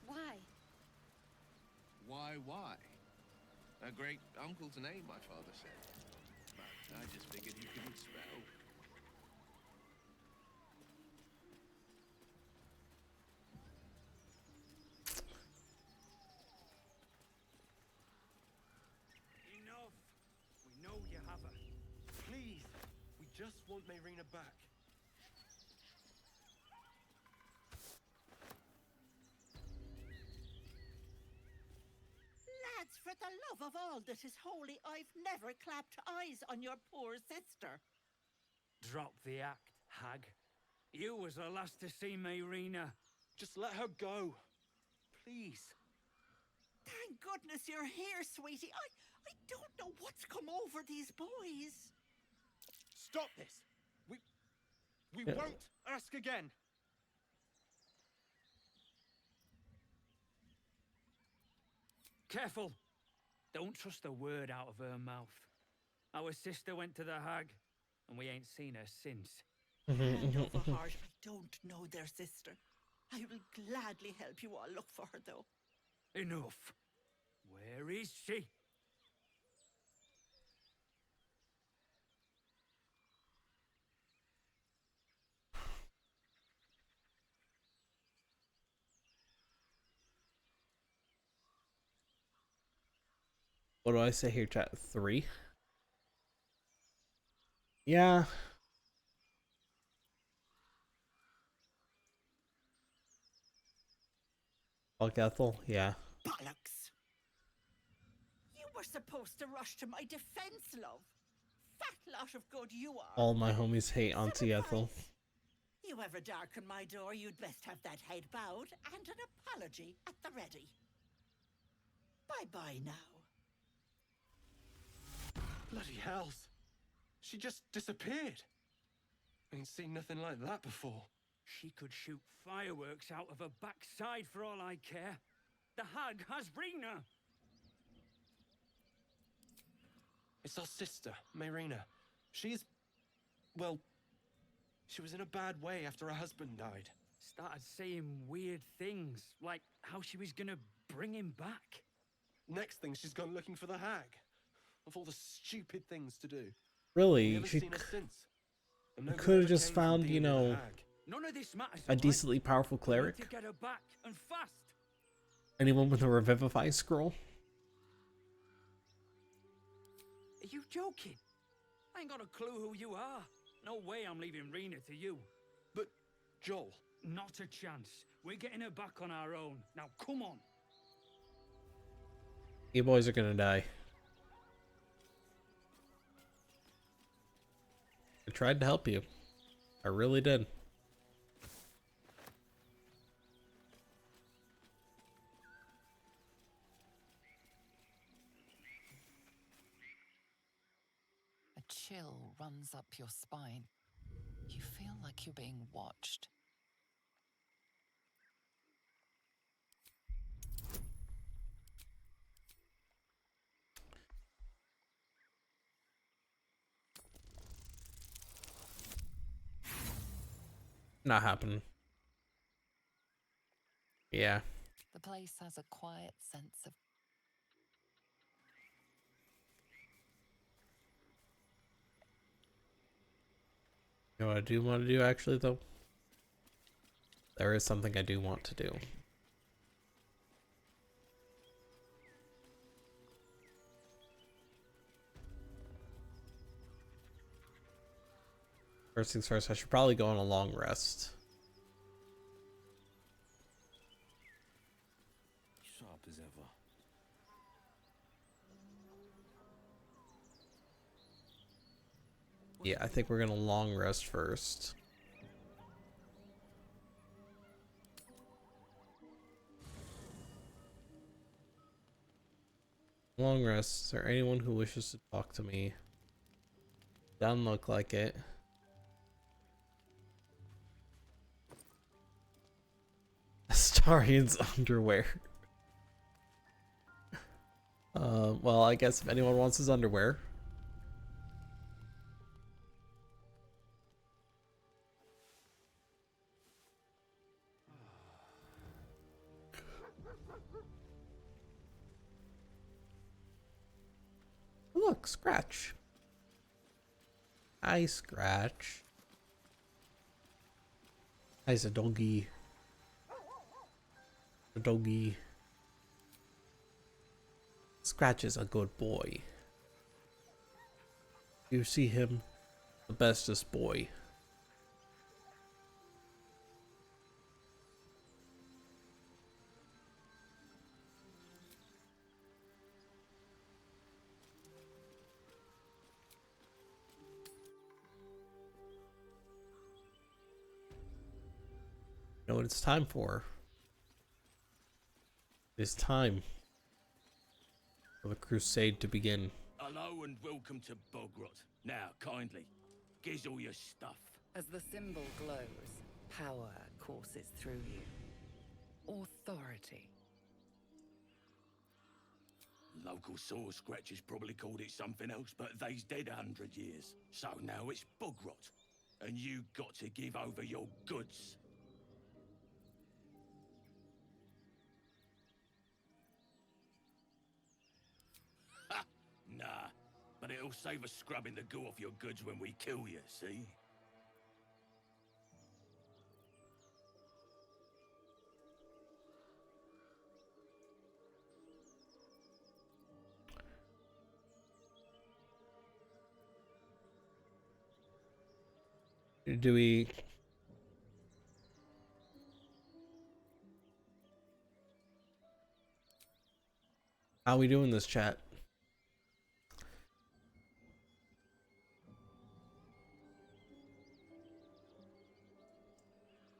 why? Why? A great uncle to name, my father said. But I just figured he couldn't spell. Enough! We know you have her. Please, we just want Mayrina back. Lads, for the love of all that is holy, I've never clapped eyes on your poor sister. Drop the act, hag. You was the last to see Mayrina. Just let her go. Please. Thank goodness you're here, sweetie. I don't know what's come over these boys. Stop this. We won't ask again. Careful! Don't trust a word out of her mouth. Our sister went to the hag, and we ain't seen her since. Hand over heart, I don't know their sister. I will gladly help you all look for her, though. Enough! Where is she? What do I say here, chat? 3? Yeah. Fuck Ethel? Yeah. Bollocks! You were supposed to rush to my defense, love. Fat lot of good you are. All my homies hate Auntie Ethel. You ever darken my door, you'd best have that head bowed and an apology at the ready. Bye-bye now. Bloody hells. She just disappeared. Ain't seen nothing like that before. She could shoot fireworks out of her backside for all I care. The hag has Rena. It's our sister, Mayrina. She's... well... she was in a bad way after her husband died. Started saying weird things, like how she was gonna bring him back. Next thing, she's gone looking for the hag. Of all the stupid things to do. Really? Never She seen her since. And no good could have ever just came from found, you dealing with know, the hag. None of this matters, a alright? decently powerful We need cleric. to get her back, and fast. Anyone with a revivify scroll? Are you joking? I ain't got a clue who you are. No way I'm leaving Rena to you. But, Joel... Not a chance. We're getting her back on our own. Now, come on. You boys are gonna die. I tried to help you. I really did. A chill runs up your spine. You feel like you're being watched. Not happening. Yeah. The place has a quiet sense of You know what I do want to do actually though? There is something I do want to do. First things first, I should probably go on a long rest. Sharp as ever. Yeah, I think we're gonna long rest first. Long rest. Is there anyone who wishes to talk to me? Doesn't look like it. Astarian's underwear. Well, I guess if anyone wants his underwear. Look, Scratch. Hi, Scratch. Hi, Zadoggy. Zadoggy. Scratch is a good boy. You see him, the bestest boy. You know what it's time for? It's time for the crusade to begin. Hello and welcome to Bogrot. Now, kindly, gives all your stuff. As the symbol glows, power courses through you. Authority. Local saw scratchers probably called it something else, but they's dead 100 years. So now it's Bogrot, and you got to give over your goods. Ha! Nah, but it'll save us scrubbing the goo off your goods when we kill you, see? Do we... How we doing this, chat?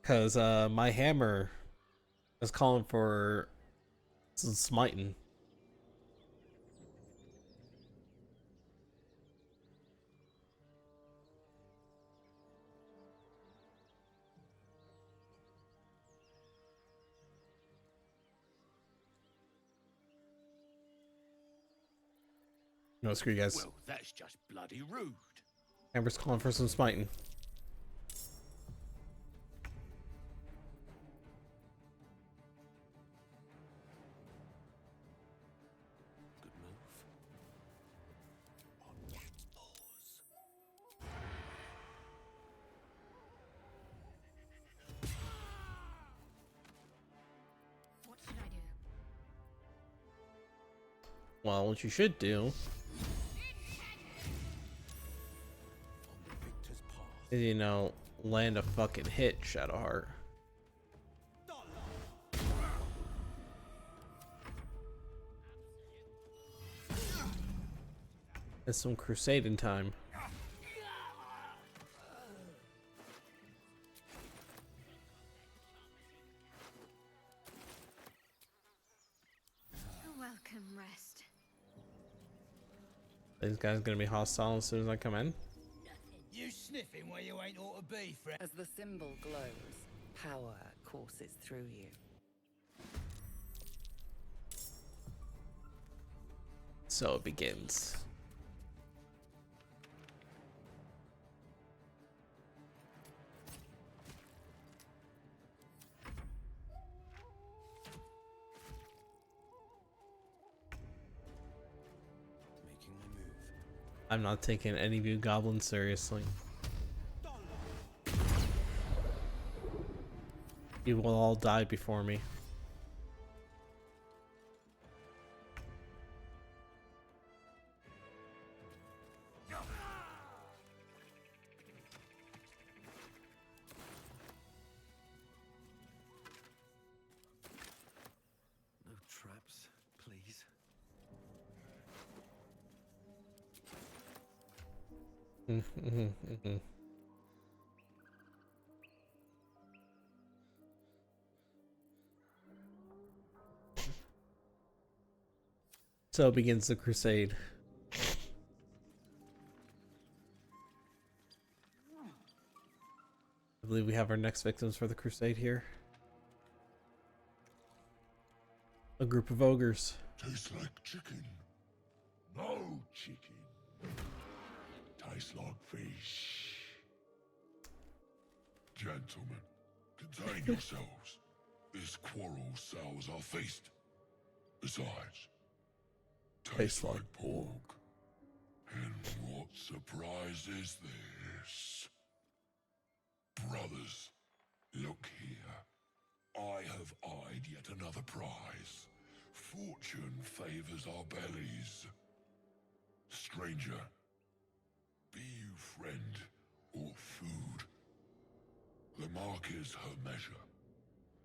Cause my hammer is calling for some smiting. No, screw you guys. Well, that's just bloody rude. Hammer's calling for some smiting. Good move. On pause. What should I do? Well, what you should do is, you know, land a fucking hit, Shadowheart. It's some crusading time. Welcome, rest. These guys gonna be hostile as soon as I come in. You sniffing where you ain't ought to be, friend. As the symbol glows, power courses through you. So it begins. Making my move. I'm not taking any of you goblins seriously. You will all die before me. No traps, please. So begins the crusade. I believe we have our next victims for the crusade here. A group of ogres. Tastes like chicken. No chicken. Tastes like fish. Gentlemen, contain yourselves. This quarrel sours our feast. Besides, tastes like pork. And what surprise is this? Brothers, look here. I have eyed yet another prize. Fortune favors our bellies. Stranger, be you friend or food. The mark is her measure.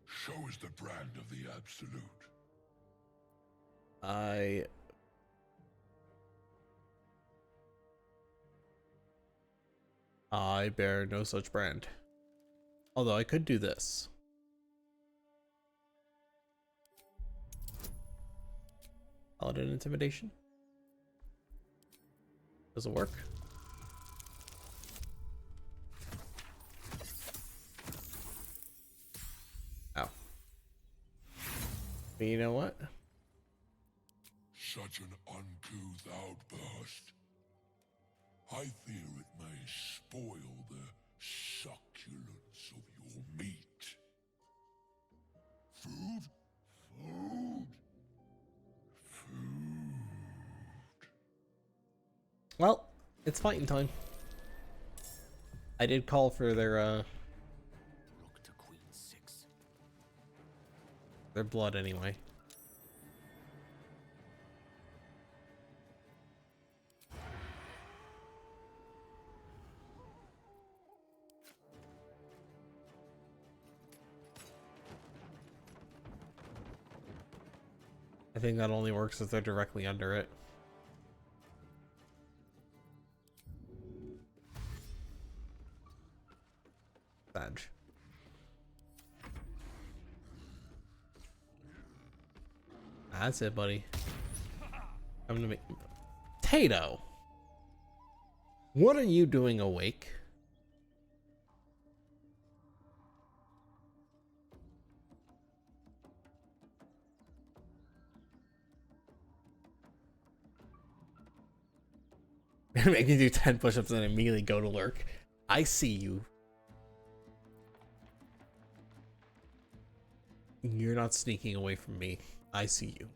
Show is the brand of the absolute. I bear no such brand. Although I could do this. Paladin intimidation. Does it work? Ow. But you know what? Such an uncouth outburst. I fear it may spoil the succulence of your meat. Food? Food? Well, it's fighting time. I did call for their their blood anyway. I think that only works if they're directly under it. Badge. That's it, buddy. I'm gonna make Tato. What are you doing awake? Make me do 10 push-ups and immediately go to lurk. I see you. You're not sneaking away from me. I see you.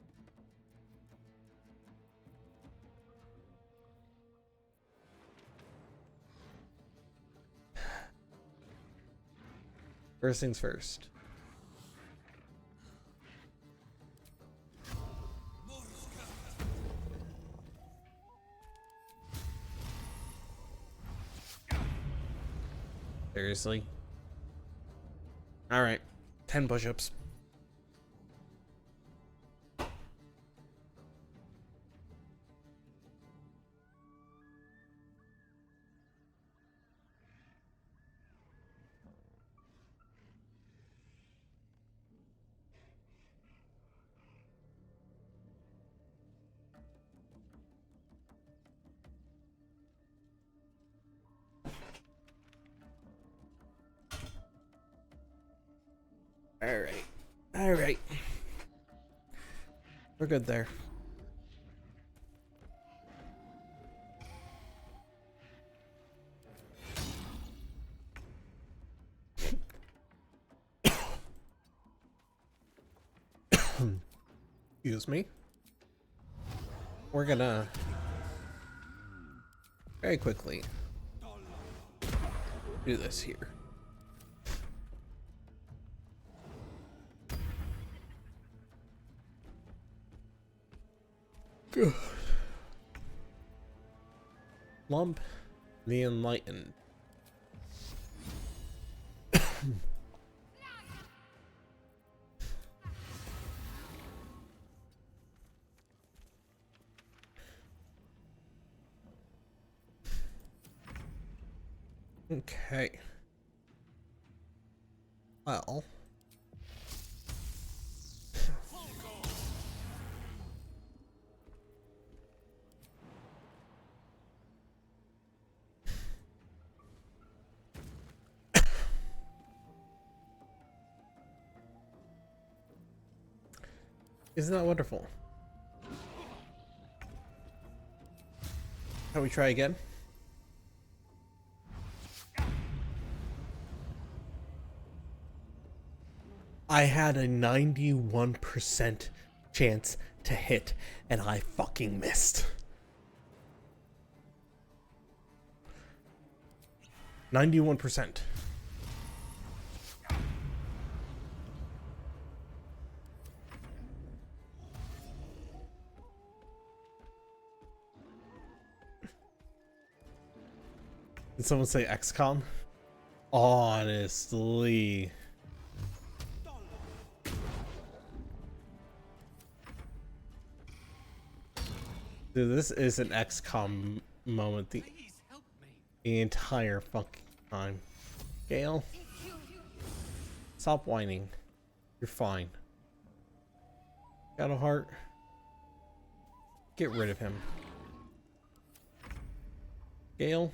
First things first. Seriously? Alright. 10 push-ups. Alright. Alright. We're good there. Excuse me. We're gonna very quickly do this here. Good. Lump the Enlightened. Okay. Well. Isn't that wonderful? Can we try again? I had a 91% chance to hit, and I fucking missed. 91%. Did someone say XCOM? Honestly. Dude, this is an XCOM moment the entire fucking time. Gale, stop whining. You're fine. Got a heart? Get rid of him. Gale?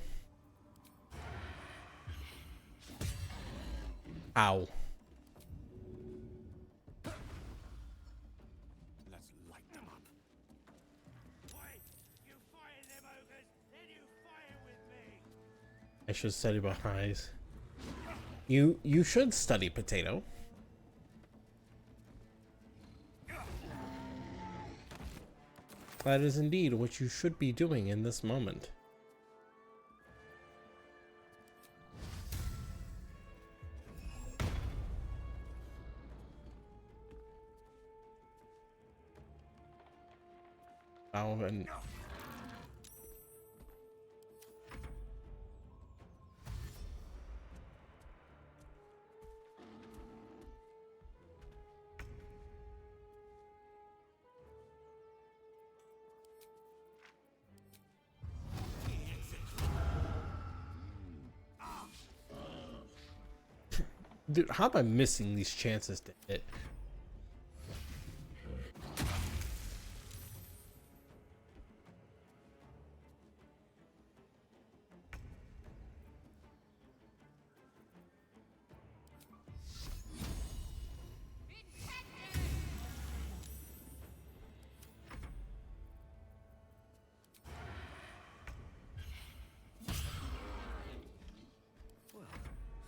Ow. Let's light them up. Wait, you fire them ogres, then you fire with me. I should study behind. You should study, Potato. That is indeed what you should be doing in this moment. And dude, how am I missing these chances to hit? Well,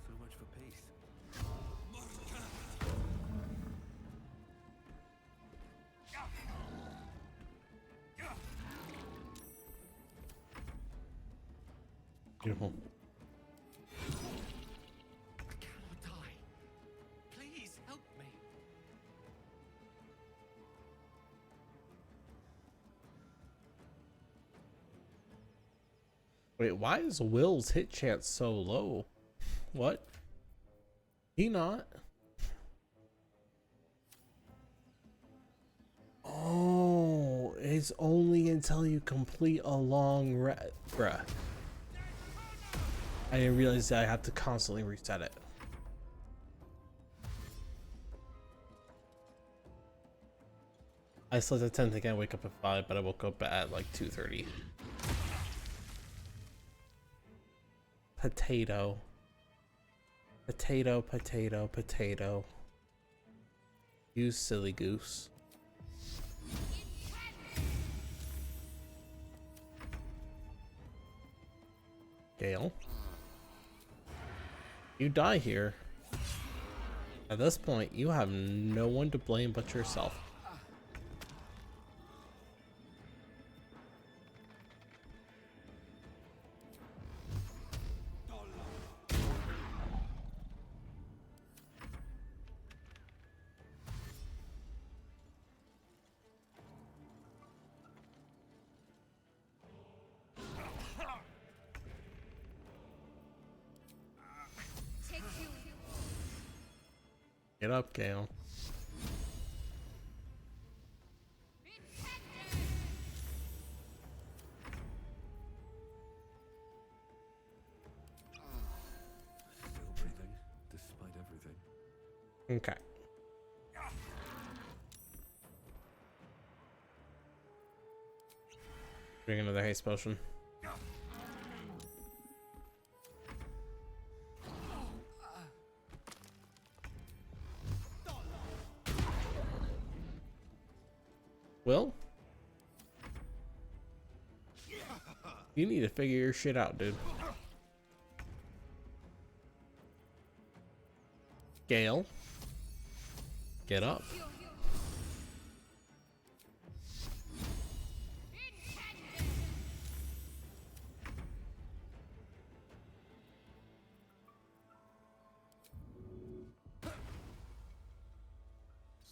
so much for peace. Beautiful. I cannot die. Please help me. Wait, why is Will's hit chance so low? What? He not? Oh, it's only until you complete a long bruh. I didn't realize that I have to constantly reset it. I slept at 10 thinking I wake up at 5, but I woke up at like 2:30. Potato. Potato, potato, potato. You silly goose. Gale. You die here. At this point, you have no one to blame but yourself. Get up, Gale. Still breathing, despite everything. Okay. Drink another haste potion. Will? You need to figure your shit out, dude. Gale. Get up.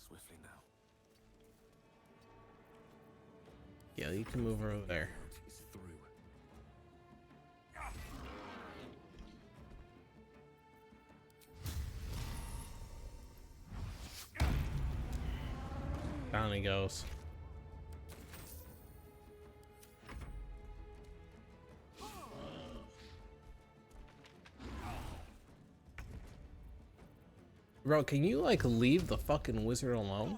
Swiftly now. Yeah, you can move her over there. It's through. Down he goes. Bro, can you like leave the fucking wizard alone?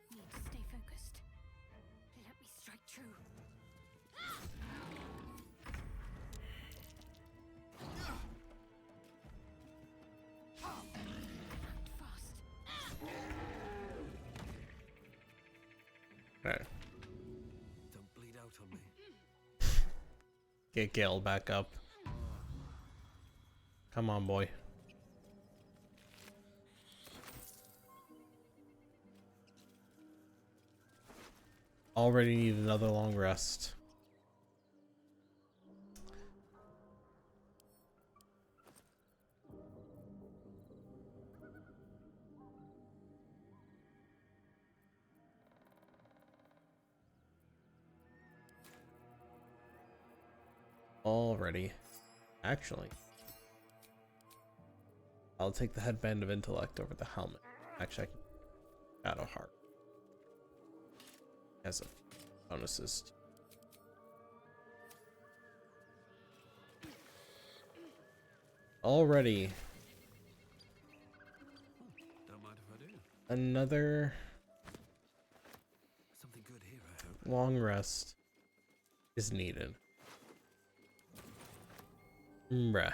Need to stay focused. Let me strike true. Okay. Don't bleed out on me. Get Gale back up. Come on, boy. Already need another long rest. Already. Actually, I'll take the headband of intellect over the helmet. Actually, I can Shadow Heart as a bonuses. Already. Don't mind if I do. Another Something good here, I hope. long rest is needed. Bruh.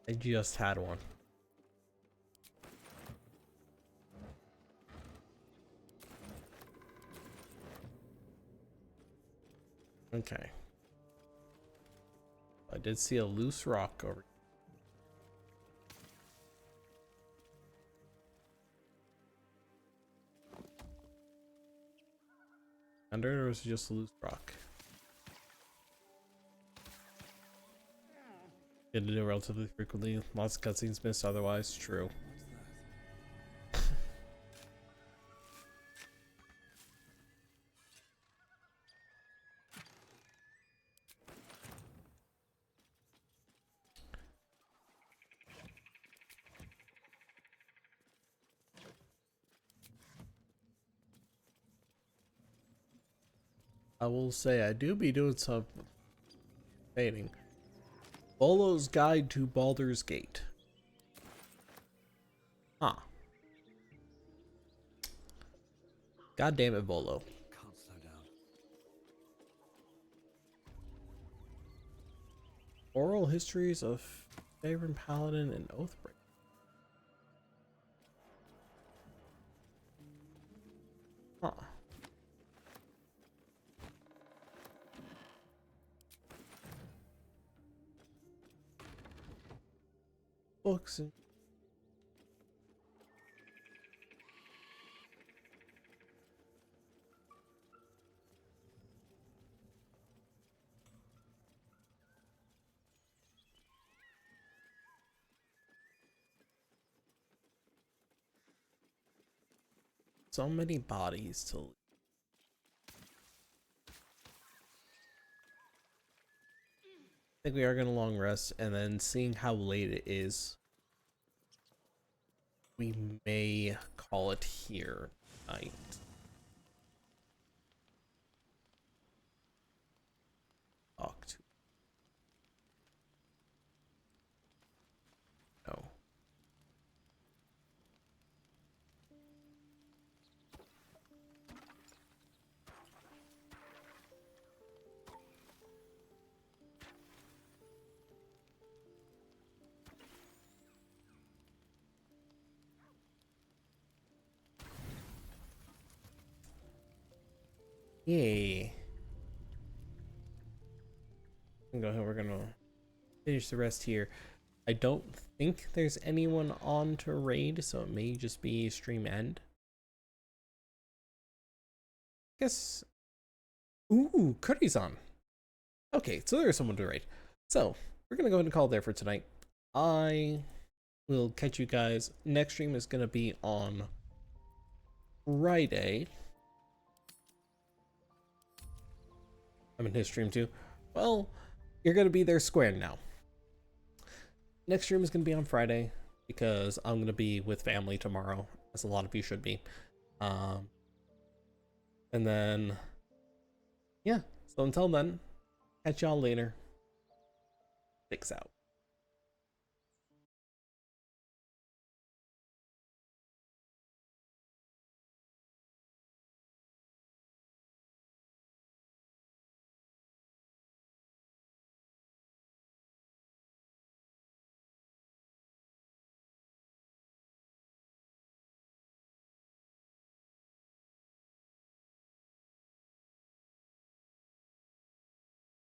I just had one. Okay. I did see a loose rock over here. Under, or was it just a loose rock? Get to do relatively frequently. Lots of cutscenes missed otherwise. True. I will say I do be doing some painting. Bolo's Guide to Baldur's Gate. Huh. God damn it, Bolo. Can't slow down. Oral histories of Faerun Paladin and Oathbreaker. Huh. Books and so many bodies to leave. I think we are gonna long rest, and then seeing how late it is, we may call it here tonight. Yay. Go ahead, we're gonna finish the rest here. I don't think there's anyone on to raid, so it may just be stream end. Guess. Ooh, Cuddy's on. Okay, so there's someone to raid. So we're gonna go ahead and call it there for tonight. I will catch you guys. Next stream is gonna be on Friday. I'm in his stream too. Well, you're gonna be there squared now. Next stream is gonna be on Friday because I'm gonna be with family tomorrow, as a lot of you should be. And then, yeah. So until then, catch y'all later. Fix out.